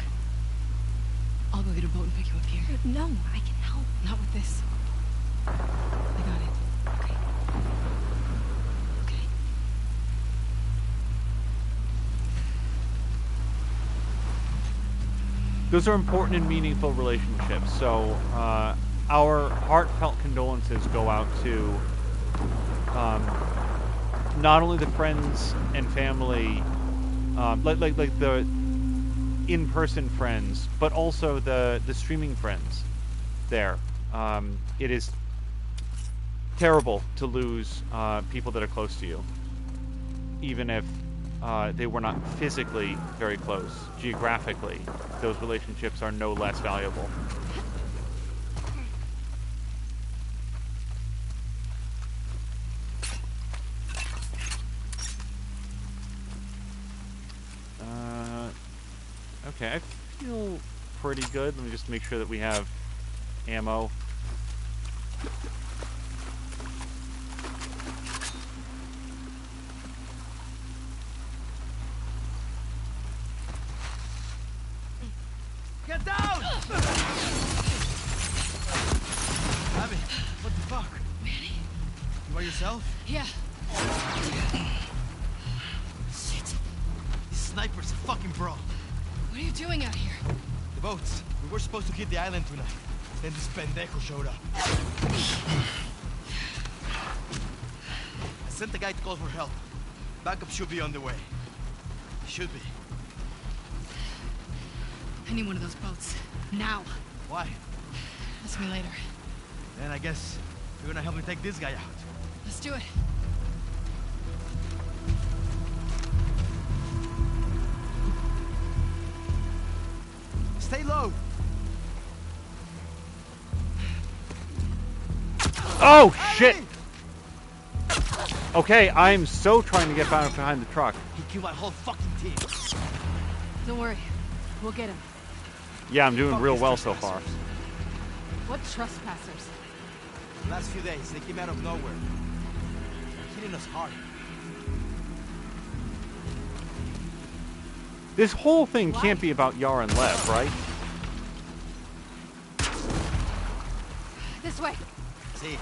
I'll go get a boat and pick you up here. No, I can help. Not with this. I got it. Okay. Okay. Those are important and meaningful relationships. So our heartfelt condolences go out to not only the friends and family, like the in-person friends, but also the streaming friends there. It is terrible to lose people that are close to you, even if they were not physically very close. Geographically, those relationships are no less valuable. Okay, I feel pretty good. Let me just make sure that we have ammo. Get down! Abby, what the fuck? Manny? You by yourself? Yeah. Shit. This sniper's a fucking bro. What are you doing out here? The boats. We were supposed to hit the island tonight. Then this pendejo showed up. I sent the guy to call for help. Backup should be on the way. Should be. I need one of those boats. Now. Why? Ask me later. Then I guess you're gonna help me take this guy out. Let's do it. Stay low. Oh, shit! Okay, I'm so trying to get behind the truck. He killed my whole fucking team. Don't worry. We'll get him. Yeah, I'm doing Fuck real these well so far. trespassers. What trespassers? The last few days, they came out of nowhere. They're hitting us hard. This whole thing can't be about Yar and Lev, right? This way. See,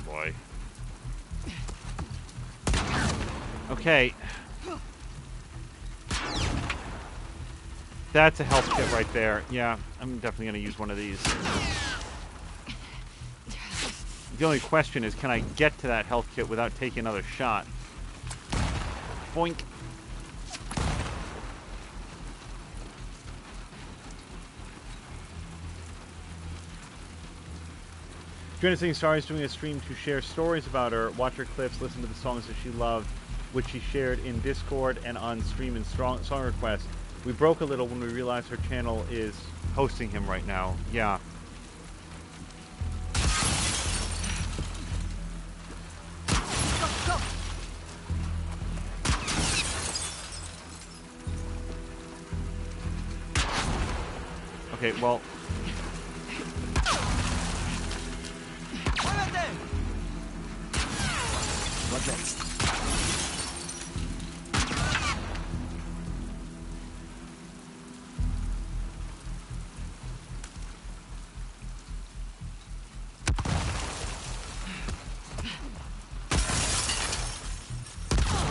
Boy. Okay. That's a health kit right there. Yeah, I'm definitely going to use one of these. The only question is, can I get to that health kit without taking another shot? Boink. Joanna Singh Star is doing a stream to share stories about her, watch her clips, listen to the songs that she loved, which she shared in Discord and on stream and song request. We broke a little when we realized her channel is hosting him right now. Yeah. Okay, well... what next?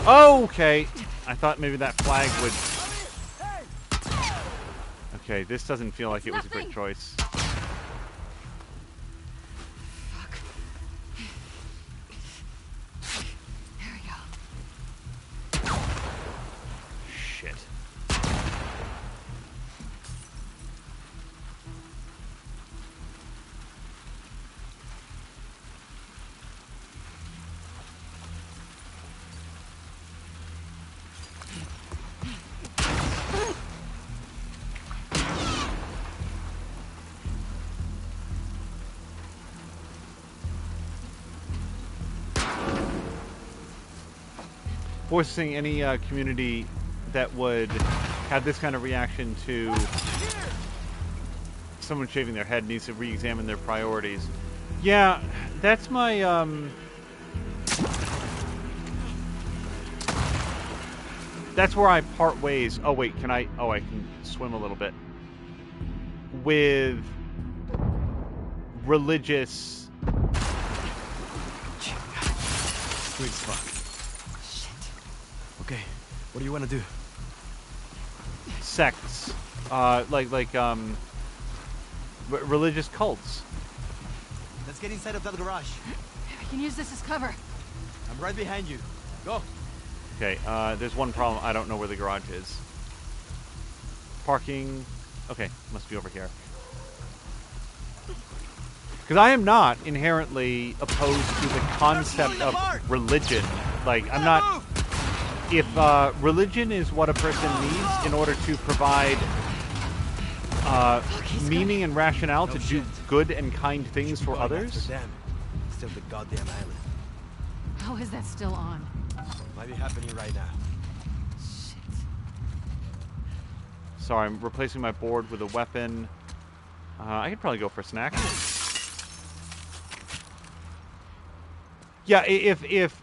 Okay! I thought maybe that flag would... Okay, this doesn't feel like it was a great choice. Fuck. There we go. Shit. Forcing any community that would have this kind of reaction to someone shaving their head needs to re-examine their priorities. Yeah, that's my that's where I part ways. Oh wait, can I? Oh, I can swim a little bit with religious. Sweet fuck. Okay, what do you want to do? Sects, religious cults. Let's get inside of that garage. We can use this as cover. I'm right behind you. Go. Okay, there's one problem. I don't know where the garage is. Parking. Okay, must be over here. Because I am not inherently opposed to the concept of religion. Like, I'm not... If religion is what a person needs in order to provide meaning and rationale to do good and kind things for others... Still the goddamn island. How is that still on? Might be happening right now. Shit. Sorry, I'm replacing my board with a weapon. I could probably go for a snack. Yeah, if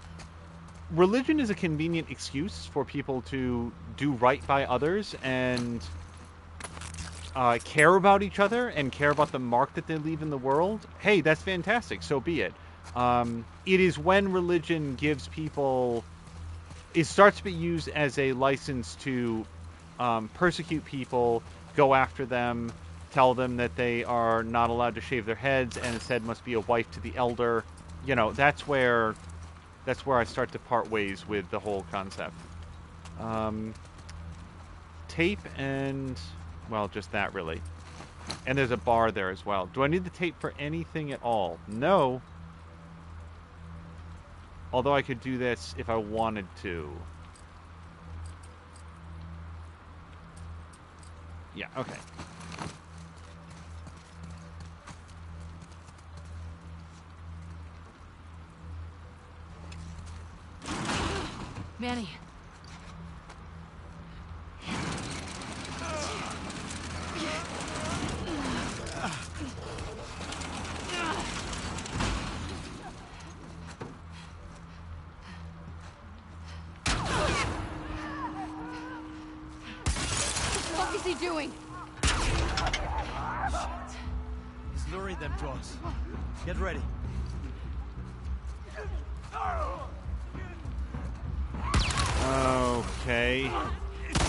religion is a convenient excuse for people to do right by others and care about each other and care about the mark that they leave in the world, hey, that's fantastic. So be it. It is when religion gives people... It starts to be used as a license to persecute people, go after them, tell them that they are not allowed to shave their heads and instead must be a wife to the elder. You know, that's where I start to part ways with the whole concept. Tape and, well, just that really. And there's a bar there as well. Do I need the tape for anything at all? No. Although I could do this if I wanted to. Yeah, okay. Manny. What is he doing? He's luring them to us. Get ready. Okay.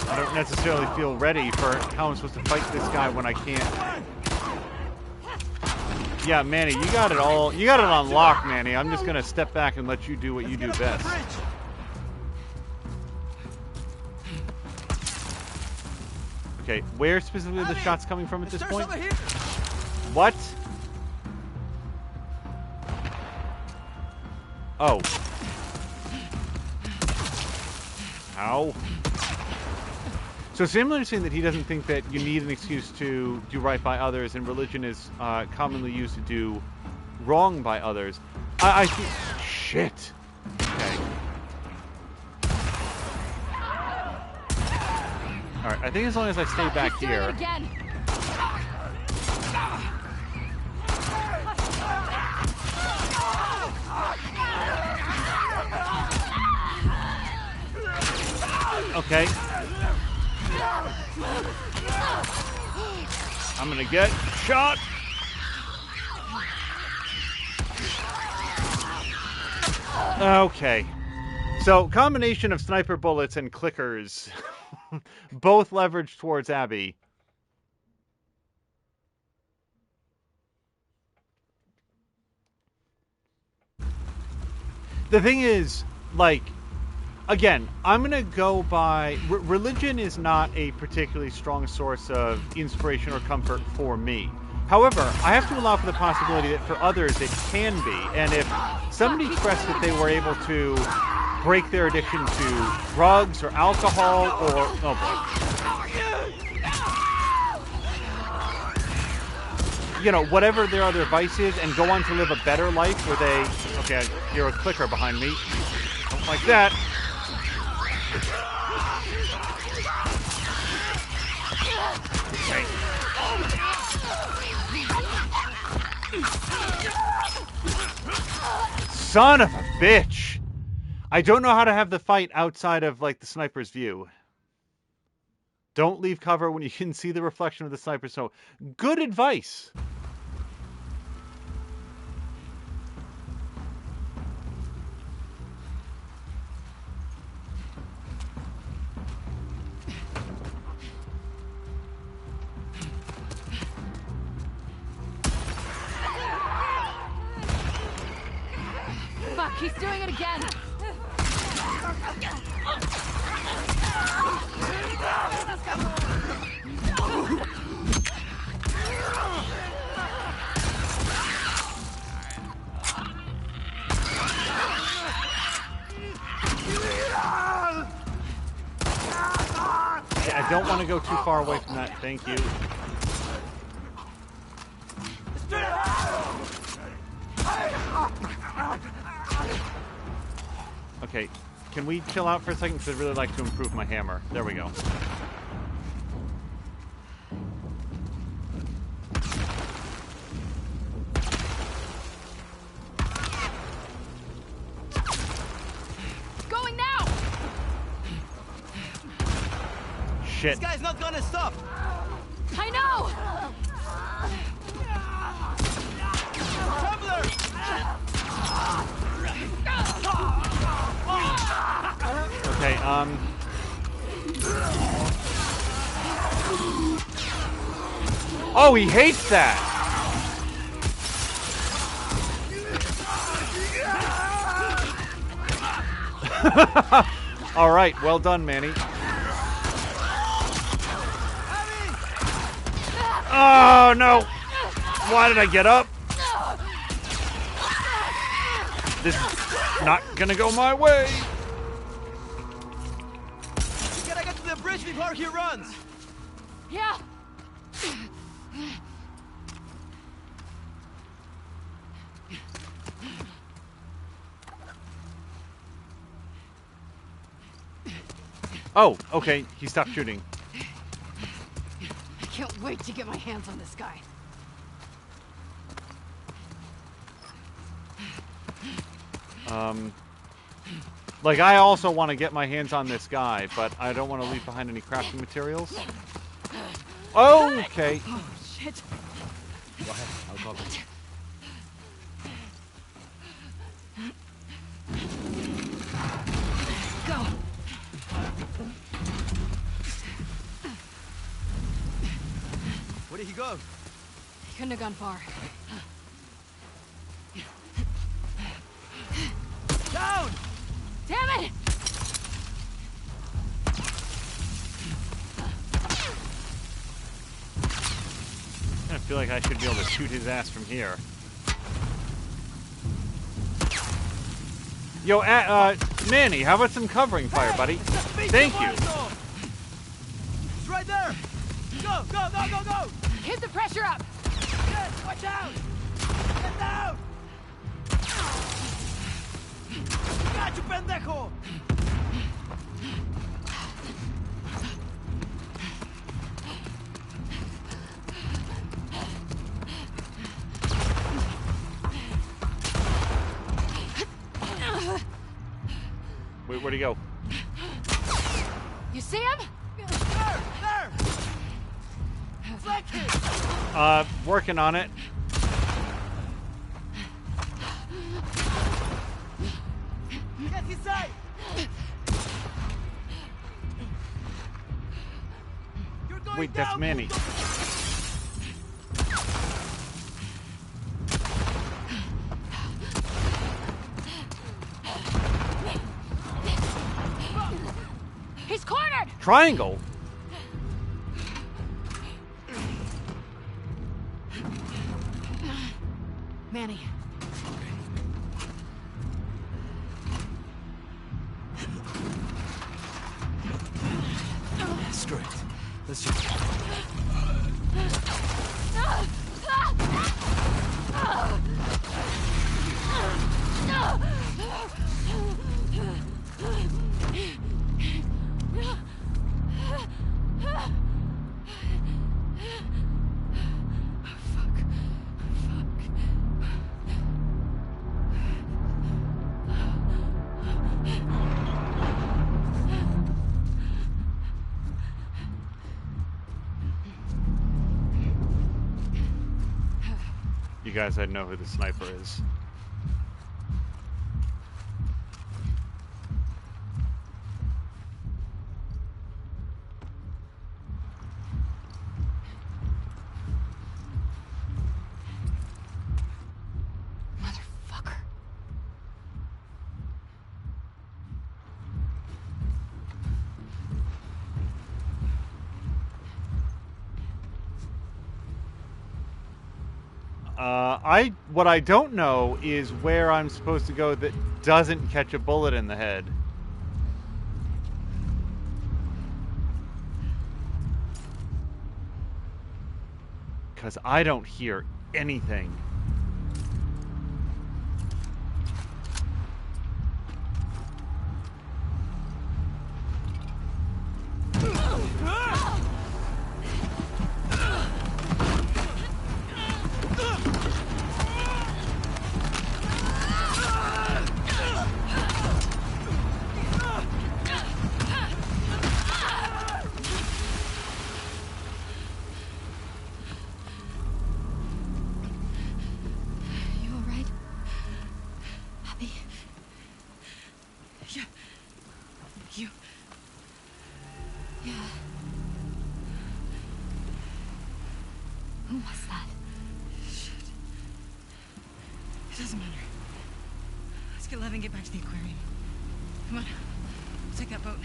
I don't necessarily feel ready for how I'm supposed to fight this guy when I can't. Yeah, Manny, you got it all. You got it on lock, Manny. I'm just gonna step back and let you do what you do best. Okay, where specifically are the shots coming from at this point? What? Oh. Ow. So Sam saying that he doesn't think that you need an excuse to do right by others, and religion is commonly used to do wrong by others. I think... Shit. Okay. Alright, I think as long as I stay back here... Again. Okay. I'm gonna get shot. Okay. So, combination of sniper bullets and clickers. Both leveraged towards Abby. The thing is, like... Again, I'm going to go by... religion is not a particularly strong source of inspiration or comfort for me. However, I have to allow for the possibility that for others it can be. And if somebody expressed that they were able to break their addiction to drugs or alcohol or... Oh, boy. You know, whatever their other vice is, and go on to live a better life where they... Okay, I hear a clicker behind me. Don't like that. Okay. Son of a bitch! I don't know how to have the fight outside of, like, the sniper's view. Don't leave cover when you can see the reflection of the sniper. So, good advice. Fuck, he's doing it again. I don't want to go too far away from that. Thank you. Okay, can we chill out for a second? Because I'd really like to improve my hammer. There we go. Going now! Shit. This guy's not gonna stop! I know! Traveler! Okay, Oh, he hates that! All right, well done, Manny. Oh, no! Why did I get up? This is not gonna go my way. We gotta get to the bridge before he runs! Yeah! Oh, okay. He stopped shooting. I can't wait to get my hands on this guy. Like, I also want to get my hands on this guy, but I don't want to leave behind any crafting materials. Okay. Oh, shit. Go ahead, I'll cover you. Go. Where did he go? He couldn't have gone far. Down! Damn it! I feel like I should be able to shoot his ass from here. Yo, Manny, how about some covering fire, buddy? Thank you. It's right there! Go, go, go, go, go! Hit the pressure up! Yes, watch out! Get down! Got you, pendejo! Wait, where'd he go? You see him? There! Flank him! Working on it. Get inside! You're going Wait, that's down, Manny. puto. He's cornered! Triangle? Manny. Screw it. Let's just... You guys, I know who the sniper is. Motherfucker. What I don't know is where I'm supposed to go that doesn't catch a bullet in the head. Because I don't hear anything. You all right? Abby? Yeah. You... Yeah. Who was that? Shit. It doesn't matter. Let's get Lev and get back to the aquarium. Come on. Let's take that boat.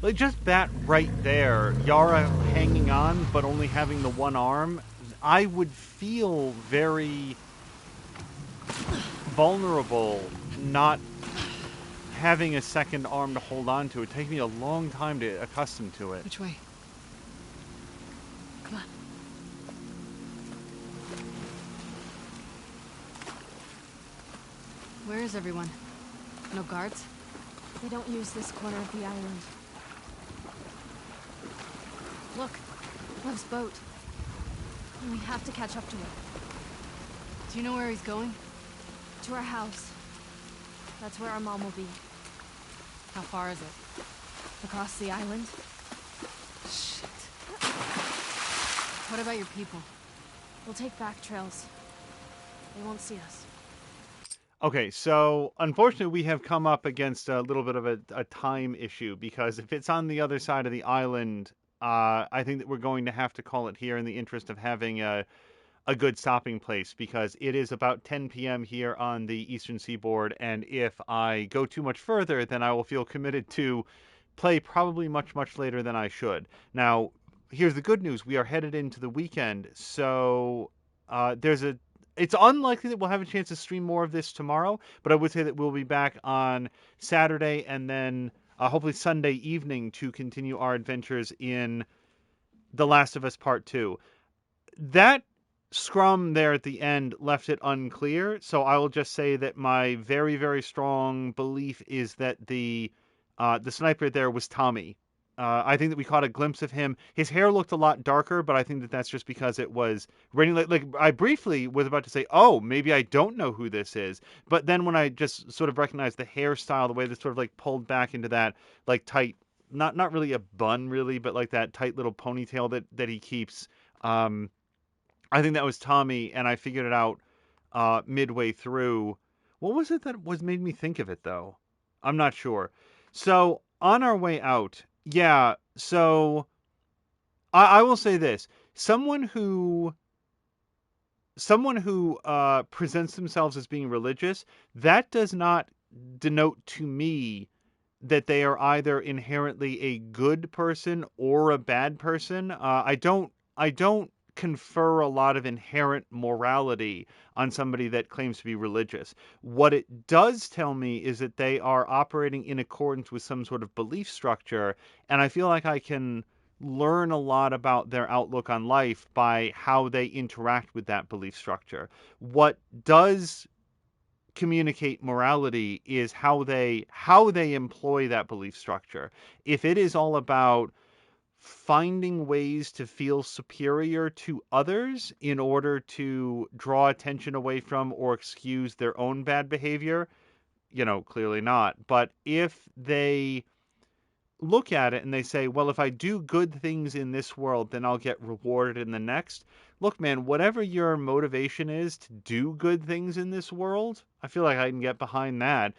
Like, just that right there, Yara hanging on, but only having the one arm, I would feel very vulnerable not having a second arm to hold on to. It takes me a long time to get accustomed to it. Which way? Come on. Where is everyone? No guards? They don't use this corner of the island. Look, Lev's boat. We have to catch up to him. Do you know where he's going? To our house. That's where our mom will be. How far is it? Across the island. Shit. What about your people? We'll take back trails. They won't see us. Okay, so unfortunately we have come up against a little bit of a time issue, because if it's on the other side of the island, I think that we're going to have to call it here in the interest of having a good stopping place, because it is about 10 p.m. here on the eastern seaboard, and if I go too much further, then I will feel committed to play probably much, much later than I should. Now, here's the good news. We are headed into the weekend, so it's unlikely that we'll have a chance to stream more of this tomorrow, but I would say that we'll be back on Saturday and then hopefully Sunday evening to continue our adventures in The Last of Us Part 2. That scrum there at the end left it unclear, so I will just say that my very, very strong belief is that the sniper there was Tommy. I think that we caught a glimpse of him. His hair looked a lot darker, but I think that that's just because it was raining. Like I briefly was about to say, oh, maybe I don't know who this is. But then when I just sort of recognized the hairstyle, the way that sort of like pulled back into that like tight, not really a bun really, but like that tight little ponytail that he keeps. I think that was Tommy, and I figured it out midway through. What was it that made me think of it though? I'm not sure. So on our way out. Yeah, so I will say this. Someone who presents themselves as being religious, that does not denote to me that they are either inherently a good person or a bad person. I don't confer a lot of inherent morality on somebody that claims to be religious. What it does tell me is that they are operating in accordance with some sort of belief structure, and I feel like I can learn a lot about their outlook on life by how they interact with that belief structure. What does communicate morality is how they employ that belief structure. If it is all about finding ways to feel superior to others in order to draw attention away from or excuse their own bad behavior, clearly not. But if they look at it and they say, well, if I do good things in this world, then I'll get rewarded in the next. Look, man, whatever your motivation is to do good things in this world, I feel like I can get behind that.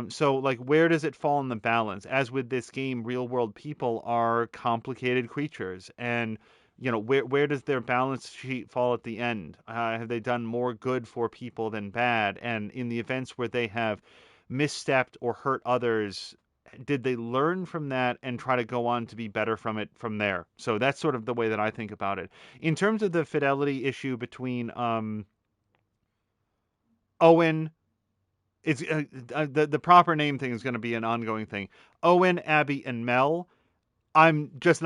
So, like, where does it fall in the balance? As with this game, real world people are complicated creatures. And, where does their balance sheet fall at the end? Have they done more good for people than bad? And in the events where they have misstepped or hurt others, did they learn from that and try to go on to be better from it from there? So that's sort of the way that I think about it. In terms of the fidelity issue between Owen, it's the proper name thing is going to be an ongoing thing. Owen, Abby, and Mel. I'm just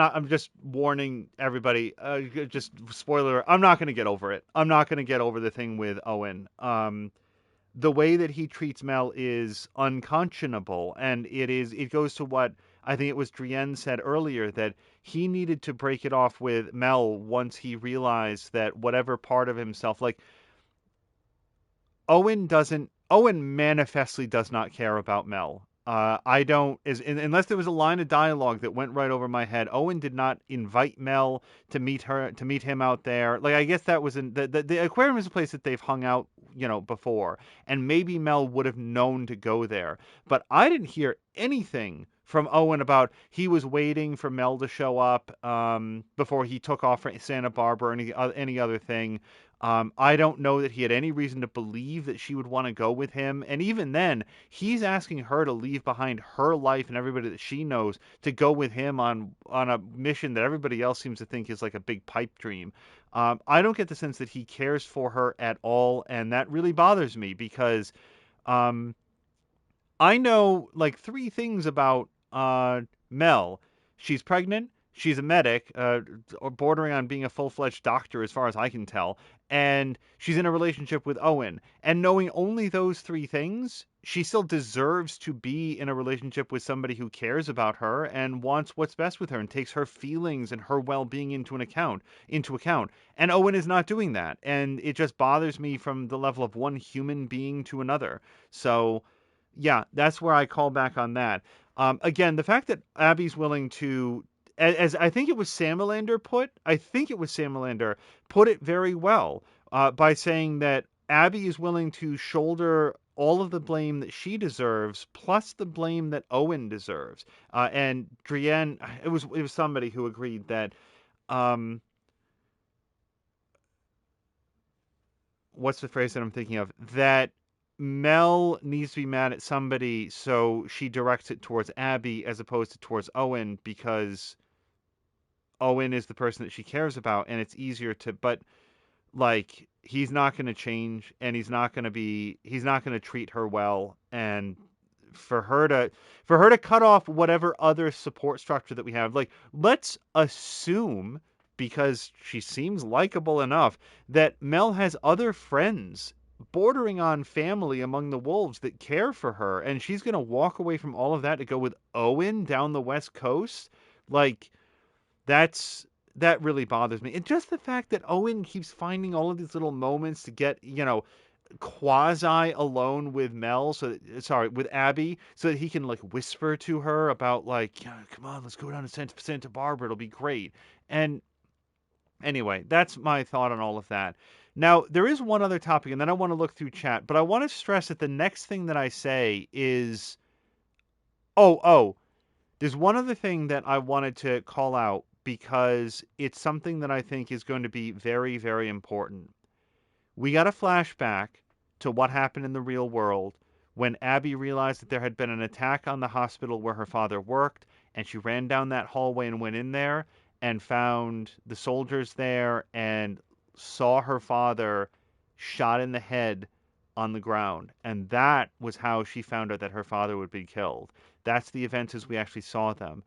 warning everybody. Just spoiler. I'm not going to get over it. I'm not going to get over the thing with Owen. The way that he treats Mel is unconscionable, and it goes to what I think it was Drienne said earlier, that he needed to break it off with Mel once he realized that whatever part of himself, like Owen manifestly does not care about Mel. Unless there was a line of dialogue that went right over my head. Owen did not invite Mel to meet him out there. Like, I guess that was the aquarium is a place that they've hung out, before, and maybe Mel would have known to go there. But I didn't hear anything from Owen about he was waiting for Mel to show up before he took off for Santa Barbara or any other thing. I don't know that he had any reason to believe that she would want to go with him. And even then, he's asking her to leave behind her life and everybody that she knows to go with him on a mission that everybody else seems to think is like a big pipe dream. I don't get the sense that he cares for her at all, and that really bothers me because I know like three things about Mel. She's pregnant. She's a medic, or bordering on being a full-fledged doctor, as far as I can tell. And she's in a relationship with Owen. And knowing only those three things, she still deserves to be in a relationship with somebody who cares about her and wants what's best with her and takes her feelings and her well-being into account. And Owen is not doing that. And it just bothers me from the level of one human being to another. So, yeah, that's where I call back on that. Again, the fact that Abby's willing to, as I think it was Samalander put it very well by saying that Abby is willing to shoulder all of the blame that she deserves, plus the blame that Owen deserves. And Drienne, it was somebody who agreed that, what's the phrase that I'm thinking of? That Mel needs to be mad at somebody, so she directs it towards Abby as opposed to towards Owen, because Owen is the person that she cares about, and it's easier to, but like, he's not going to change, and he's not going to treat her well, and for her to cut off whatever other support structure that we have, like, let's assume, because she seems likable enough, that Mel has other friends bordering on family among the wolves that care for her, and she's going to walk away from all of that to go with Owen down the West Coast. Like, that really bothers me. And just the fact that Owen keeps finding all of these little moments to get, quasi alone with with Abby, so that he can like whisper to her about like, yeah, come on, let's go down to Santa Barbara. It'll be great. And anyway, that's my thought on all of that. Now, there is one other topic, and then I want to look through chat, but I want to stress that the next thing that I say is, there's one other thing that I wanted to call out because it's something that I think is going to be very, very important. We got a flashback to what happened in the real world when Abby realized that there had been an attack on the hospital where her father worked, and she ran down that hallway and went in there and found the soldiers there and saw her father shot in the head on the ground. And that was how she found out that her father would be killed. That's the events as we actually saw them.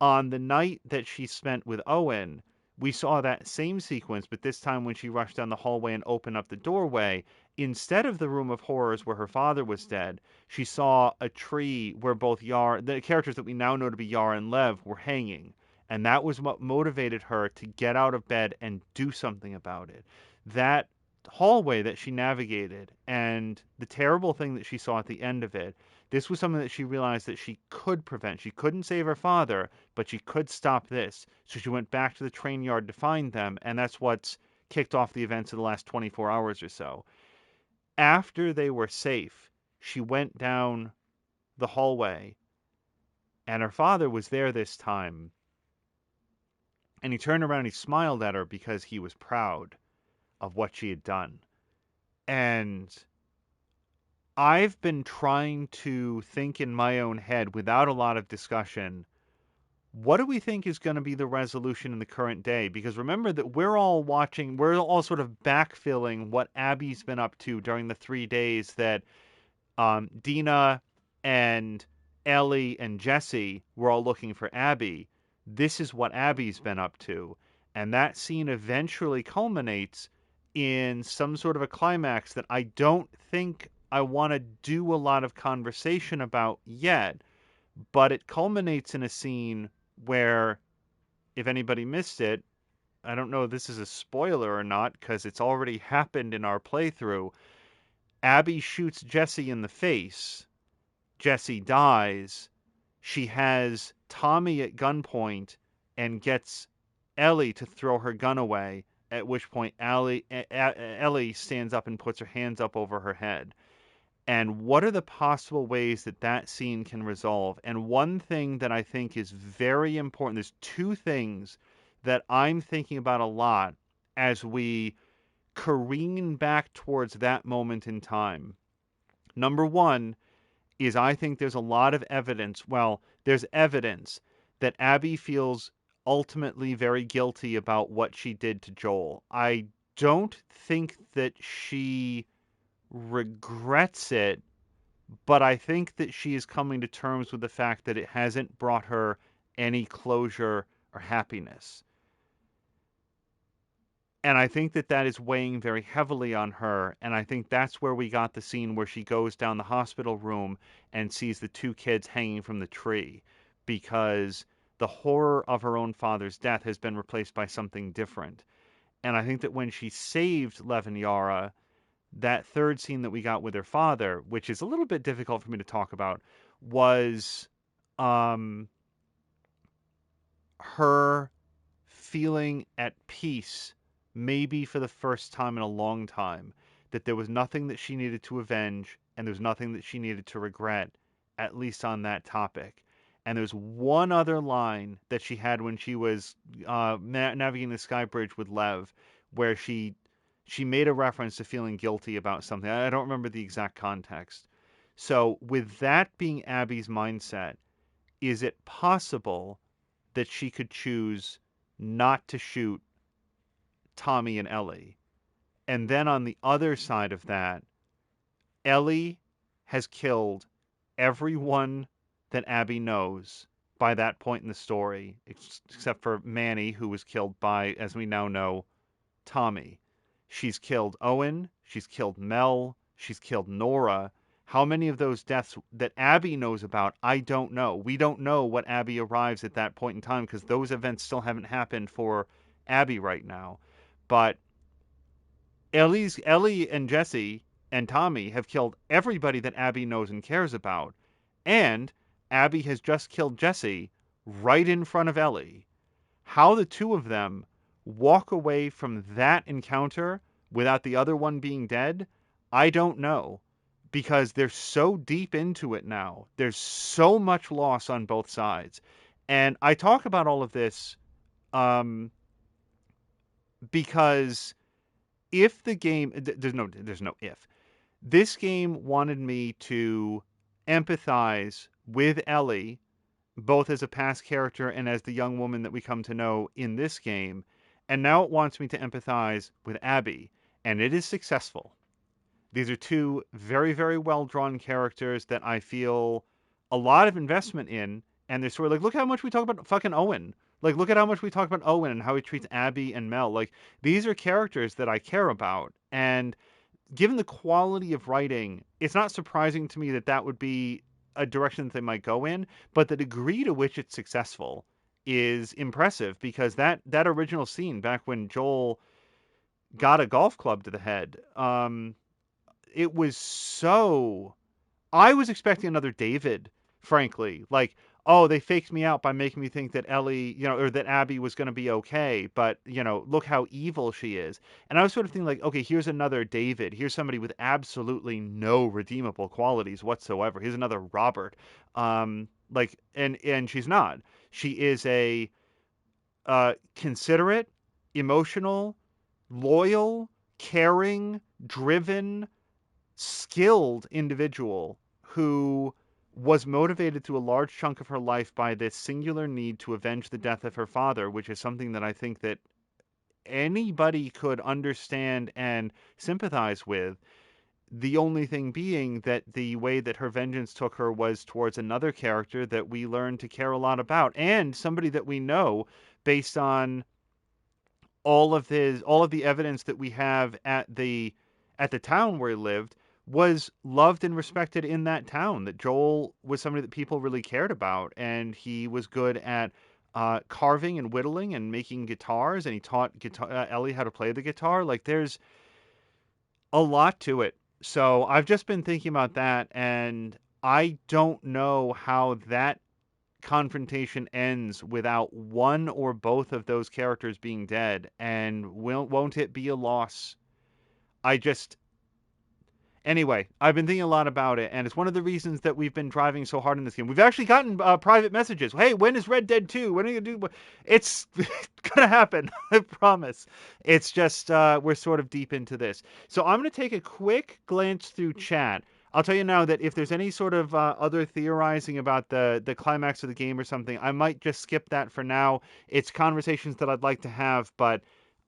On the night that she spent with Owen, we saw that same sequence, but this time when she rushed down the hallway and opened up the doorway, instead of the room of horrors where her father was dead, she saw a tree where both the characters that we now know to be Yara and Lev, were hanging. And that was what motivated her to get out of bed and do something about it. That hallway that she navigated and the terrible thing that she saw at the end of it, this was something that she realized that she could prevent. She couldn't save her father, but she could stop this. So she went back to the train yard to find them, and that's what's kicked off the events of the last 24 hours or so. After they were safe, she went down the hallway, and her father was there this time. And he turned around and he smiled at her because he was proud of what she had done. And I've been trying to think in my own head without a lot of discussion, what do we think is going to be the resolution in the current day? Because remember that we're all sort of backfilling what Abby's been up to during the 3 days that Dina and Ellie and Jesse were all looking for Abby. This is what Abby's been up to. And that scene eventually culminates in some sort of a climax that I don't think I want to do a lot of conversation about yet, but it culminates in a scene where, if anybody missed it, I don't know if this is a spoiler or not, because it's already happened in our playthrough. Abby shoots Jesse in the face. Jesse dies. She has Tommy at gunpoint and gets Ellie to throw her gun away, at which point Ellie stands up and puts her hands up over her head. and what are the possible ways that that scene can resolve. And one thing that I think is very important, there's two things that I'm thinking about a lot as we careen back towards that moment in time. Number one is I think there's a lot of evidence, well, there's evidence that Abby feels ultimately very guilty about what she did to Joel. I don't think that she regrets it, but I think that she is coming to terms with the fact that it hasn't brought her any closure or happiness. And I think that that is weighing very heavily on her. And I think that's where we got the scene where she goes down the hospital room and sees the two kids hanging from the tree, because the horror of her own father's death has been replaced by something different. And I think that when she saved Lev and Yara, that third scene that we got with her father, which is a little bit difficult for me to talk about, was her feeling at peace, maybe for the first time in a long time, that there was nothing that she needed to avenge and there was nothing that she needed to regret, at least on that topic. And there's one other line that she had when she was navigating the Sky Bridge with Lev, where she made a reference to feeling guilty about something. I don't remember the exact context. So with that being Abby's mindset, is it possible that she could choose not to shoot Tommy and Ellie? And then on the other side of that, Ellie has killed everyone that Abby knows by that point in the story, except for Manny, who was killed by, as we now know, Tommy. She's killed Owen, she's killed Mel, she's killed Nora. How many of those deaths that Abby knows about, I don't know. We don't know what Abby arrives at that point in time, because those events still haven't happened for Abby right now. But Ellie and Jesse and Tommy have killed everybody that Abby knows and cares about. And Abby has just killed Jesse right in front of Ellie. How the two of them walk away from that encounter without the other one being dead, I don't know, because they're so deep into it now. There's so much loss on both sides. And I talk about all of this because if the game, there's no if. This game wanted me to empathize with Ellie, both as a past character and as the young woman that we come to know in this game. And now it wants me to empathize with Abby, and it is successful. These are two very, very well-drawn characters that I feel a lot of investment in, and they're sort of like, look how much we talk about fucking Owen. Like, look at how much we talk about Owen and how he treats Abby and Mel. Like, these are characters that I care about, and given the quality of writing, it's not surprising to me that that would be a direction that they might go in, but the degree to which it's successful is impressive, because that original scene back when Joel got a golf club to the head, it was so... I was expecting another David, frankly. Like, oh, they faked me out by making me think that Ellie, or that Abby was going to be okay, but, look how evil she is. And I was sort of thinking like, okay, here's another David. Here's somebody with absolutely no redeemable qualities whatsoever. Here's another Robert. And she's not. She is a considerate, emotional, loyal, caring, driven, skilled individual who was motivated through a large chunk of her life by this singular need to avenge the death of her father, which is something that I think that anybody could understand and sympathize with. The only thing being that the way that her vengeance took her was towards another character that we learned to care a lot about, and somebody that we know based on all of the evidence that we have at the town where he lived, was loved and respected in that town. That Joel was somebody that people really cared about, and he was good at carving and whittling and making guitars, and he taught Ellie how to play the guitar. Like, there's a lot to it. So I've just been thinking about that, and I don't know how that confrontation ends without one or both of those characters being dead, and won't it be a loss? And Anyway, I've been thinking a lot about it, and it's one of the reasons that we've been driving so hard in this game. We've actually gotten private messages. Hey, when is Red Dead 2? When are you going to do... It's going to happen, I promise. It's just we're sort of deep into this. So I'm going to take a quick glance through chat. I'll tell you now that if there's any sort of other theorizing about the climax of the game or something, I might just skip that for now. It's conversations that I'd like to have, but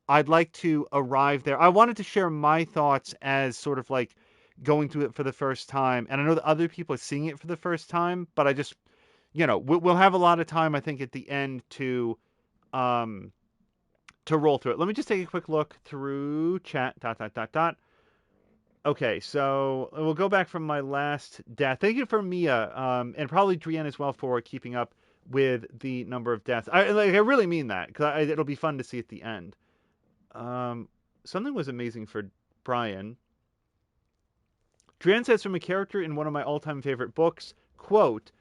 I'd like to arrive there. I wanted to share my thoughts as sort of like going through it for the first time. And I know that other people are seeing it for the first time, but I just, we'll have a lot of time, I think, at the end to roll through it. Let me just take a quick look through chat, ... Okay, so we'll go back from my last death. Thank you for Mia, and probably Drienne as well for keeping up with the number of deaths. I really mean that, because it'll be fun to see at the end. Something was amazing for Brian. Drienne says, from a character in one of my all-time favorite books, quote,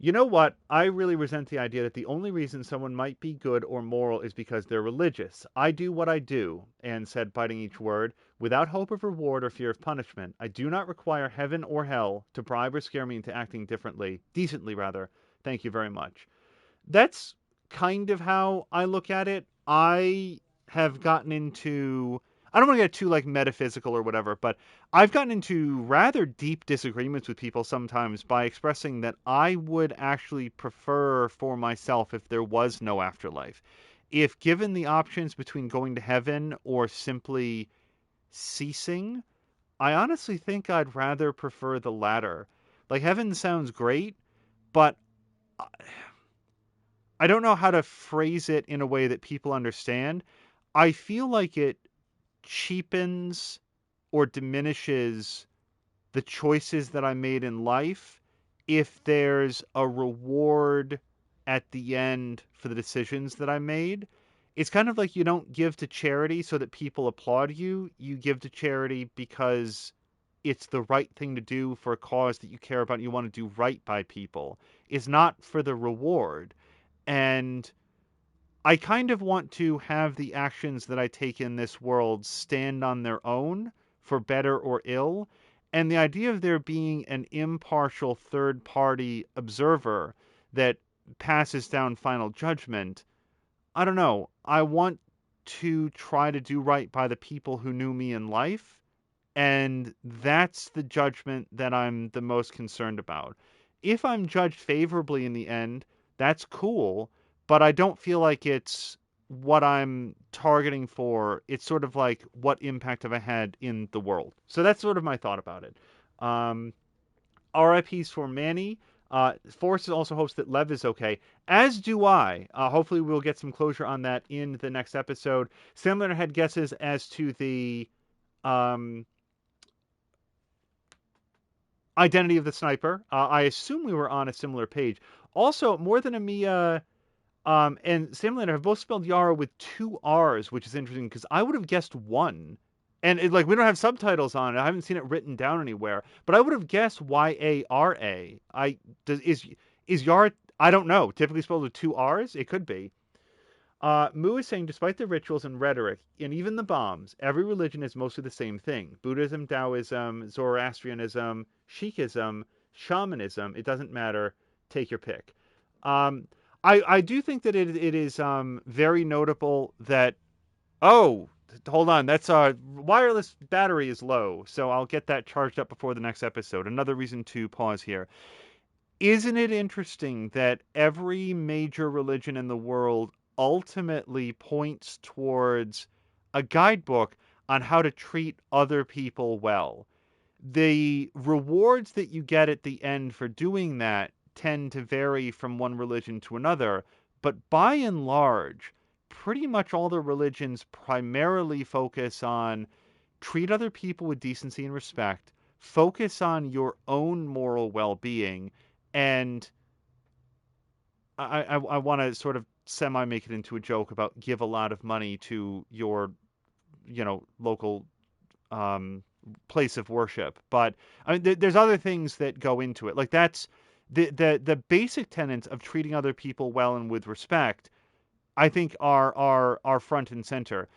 "You know what? I really resent the idea that the only reason someone might be good or moral is because they're religious. I do what I do," Anne said, biting each word, "without hope of reward or fear of punishment. I do not require heaven or hell to bribe or scare me into acting decently rather. Thank you very much." That's kind of how I look at it. I have gotten into... I don't want to get too metaphysical or whatever, but I've gotten into rather deep disagreements with people sometimes by expressing that I would actually prefer for myself if there was no afterlife. If given the options between going to heaven or simply ceasing, I honestly think I'd rather prefer the latter. Heaven sounds great, but I don't know how to phrase it in a way that people understand. I feel like it cheapens or diminishes the choices that I made in life if there's a reward at the end for the decisions that I made. It's kind of like you don't give to charity so that people applaud you. You give to charity because it's the right thing to do for a cause that you care about and you want to do right by people. It's not for the reward. And I kind of want to have the actions that I take in this world stand on their own, for better or ill. And the idea of there being an impartial third-party observer that passes down final judgment, I don't know. I want to try to do right by the people who knew me in life, and that's the judgment that I'm the most concerned about. If I'm judged favorably in the end, that's cool, but I don't feel like it's what I'm targeting for. It's sort of like, what impact have I had in the world? So that's sort of my thought about it. RIPs for Manny. Forrest also hopes that Lev is okay, as do I. Hopefully we'll get some closure on that in the next episode. Sam Leonard had guesses as to the identity of the sniper. I assume we were on a similar page. Also, More Than Amia and Sam Leonard have both spelled Yara with 2 R's, which is interesting because I would have guessed 1. And we don't have subtitles on it. I haven't seen it written down anywhere. But I would have guessed Y-A-R-A. Is Yara, I don't know, typically spelled with 2 R's? It could be. Mu is saying, despite the rituals and rhetoric, and even the bombs, every religion is mostly the same thing. Buddhism, Taoism, Zoroastrianism, Sikhism, shamanism, it doesn't matter. Take your pick. I do think that it is very notable that... Oh, hold on. That's wireless battery is low, so I'll get that charged up before the next episode. Another reason to pause here. Isn't it interesting that every major religion in the world ultimately points towards a guidebook on how to treat other people well? The rewards that you get at the end for doing that tend to vary from one religion to another, but by and large, pretty much all the religions primarily focus on treat other people with decency and respect, focus on your own moral well-being, and I want to sort of semi-make it into a joke about give a lot of money to your, local place of worship. But I mean, there's other things that go into it. That's the basic tenets of treating other people well and with respect, I think are front and center.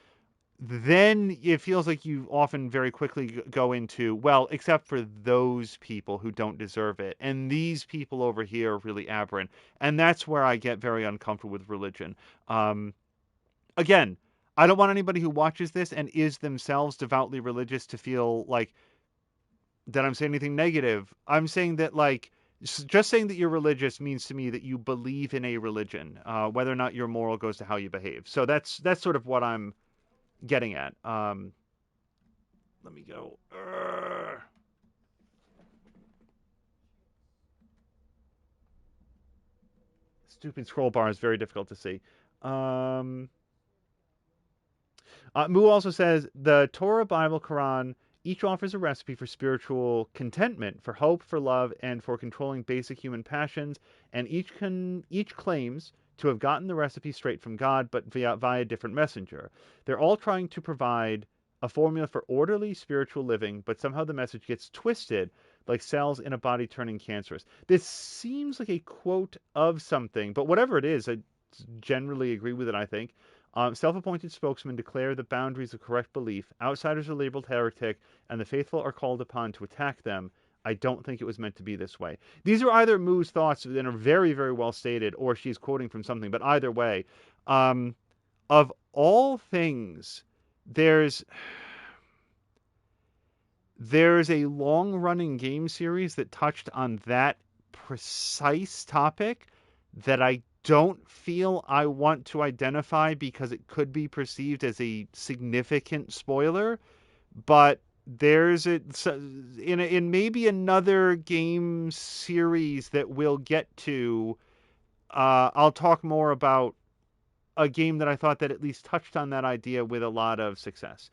then it feels like you often very quickly go into, well, except for those people who don't deserve it. And these people over here are really aberrant. And that's where I get very uncomfortable with religion. Again, I don't want anybody who watches this and is themselves devoutly religious to feel like that I'm saying anything negative. I'm saying that, like, just saying that you're religious means to me that you believe in a religion, whether or not your moral goes to how you behave. So that's sort of what I'm getting at. Let me go. Stupid scroll bar is very difficult to see. Mu also says the Torah, Bible, Quran each offers a recipe for spiritual contentment, for hope, for love, and for controlling basic human passions, and each claims to have gotten the recipe straight from God, but via a different messenger. They're all trying to provide a formula for orderly spiritual living, but somehow the message gets twisted, like cells in a body turning cancerous. This seems like a quote of something, but whatever it is, I generally agree with it, I think. Self-appointed spokesmen declare the boundaries of correct belief. Outsiders are labeled heretic, and the faithful are called upon to attack them. I don't think it was meant to be this way. These are either Mu's thoughts that are very, very well stated, or she's quoting from something. But either way, of all things, there's a long-running game series that touched on that precise topic that I don't feel I want to identify because it could be perceived as a significant spoiler, but there's in maybe another game series that we'll get to. I'll talk more about a game that I thought that at least touched on that idea with a lot of success.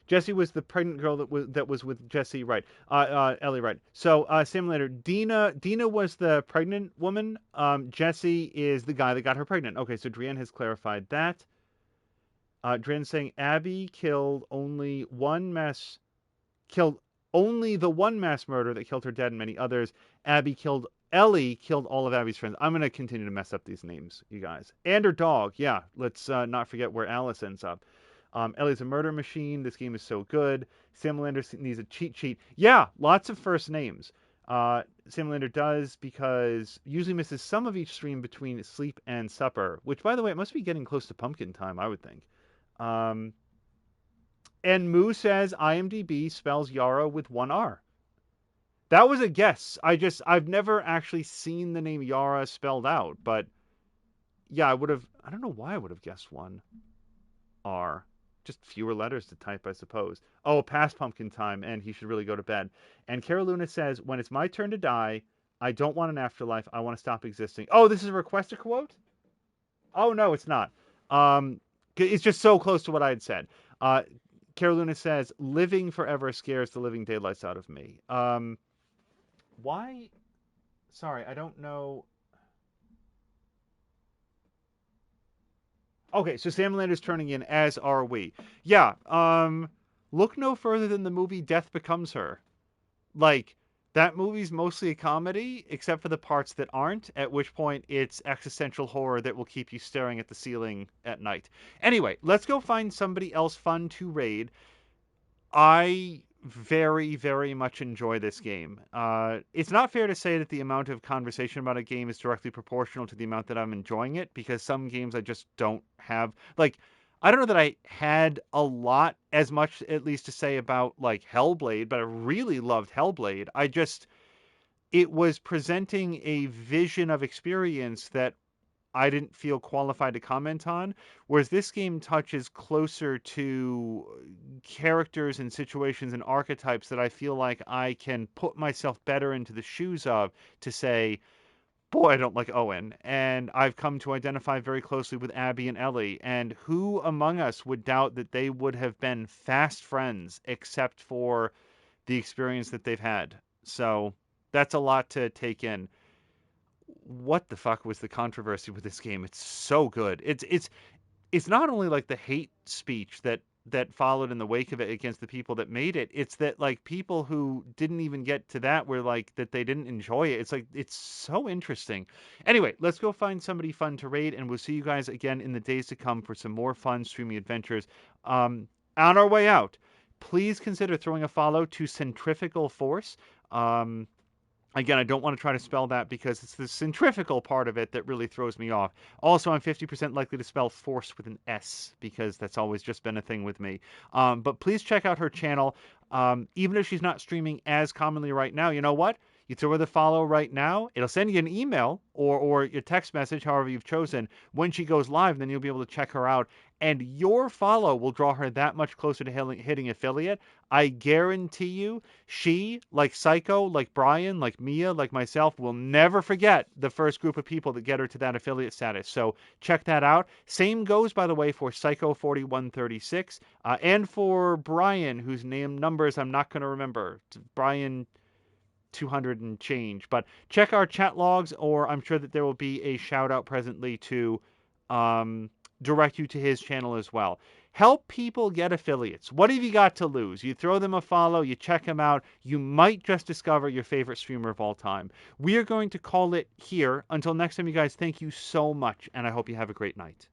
Jesse was the pregnant girl that was with Jesse, right? Ellie, right? So, Sam later, Dina was the pregnant woman. Jesse is the guy that got her pregnant. Okay, so Drienne has clarified that. Drienne's saying Abby killed only the one mass murder that killed her dad and many others. Ellie killed all of Abby's friends. I'm going to continue to mess up these names, you guys. And her dog. Yeah, let's not forget where Alice ends up. Ellie's a murder machine. This game is so good. Sam Lander needs a cheat sheet. Yeah, lots of first names. Sam Lander does, because usually misses some of each stream between sleep and supper, which, by the way, it must be getting close to pumpkin time, I would think. And Moo says IMDb spells Yara with one R. That was a guess. I've never actually seen the name Yara spelled out, but yeah, I don't know why I would have guessed one R. Just fewer letters to type, I suppose. Oh, past pumpkin time, and he should really go to bed. And Cara Luna says, when it's my turn to die, I don't want an afterlife. I want to stop existing. Oh, this is a request to quote? Oh, no, it's not. It's just so close to what I had said. Cara Luna says, living forever scares the living daylights out of me. Why? Sorry, I don't know. Okay, so Sam Lander's turning in, as are we. Yeah, look no further than the movie Death Becomes Her. Like, that movie's mostly a comedy, except for the parts that aren't, at which point it's existential horror that will keep you staring at the ceiling at night. Anyway, let's go find somebody else fun to raid. I very, very much enjoy this game. It's not fair to say that the amount of conversation about a game is directly proportional to the amount that I'm enjoying it, because some games I just don't have. Like, I don't know that I had a lot, as much at least, to say about, like, Hellblade, but I really loved Hellblade. It was presenting a vision of experience that I didn't feel qualified to comment on, whereas this game touches closer to characters and situations and archetypes that I feel like I can put myself better into the shoes of to say, boy, I don't like Owen. And I've come to identify very closely with Abby and Ellie. And who among us would doubt that they would have been fast friends except for the experience that they've had? So that's a lot to take in. What the fuck was the controversy with this game? It's so good. It's not only like the hate speech that that followed in the wake of it against the people that made it. It's that like people who didn't even get to that were like that they didn't enjoy it. It's like it's so interesting. Anyway, let's go find somebody fun to raid, and we'll see you guys again in the days to come for some more fun streaming adventures. On our way out, please consider throwing a follow to Centrifugal Force. Again, I don't want to try to spell that because it's the centrifugal part of it that really throws me off. Also, I'm 50% likely to spell force with an S because that's always just been a thing with me. But please check out her channel. Even if she's not streaming as commonly right now, you know what? You throw her the follow right now. It'll send you an email or your text message, however you've chosen. When she goes live, then you'll be able to check her out. And your follow will draw her that much closer to hitting affiliate. I guarantee you, she, like Psycho, like Brian, like Mia, like myself, will never forget the first group of people that get her to that affiliate status. So check that out. Same goes, by the way, for Psycho4136 and for Brian, whose numbers I'm not going to remember. It's Brian 200 and change. But check our chat logs, or I'm sure that there will be a shout out presently to direct you to his channel as well. Help people get affiliates. What have you got to lose? You throw them a follow, you check them out, you might just discover your favorite streamer of all time. We are going to call it here. Until next time, you guys, thank you so much, and I hope you have a great night.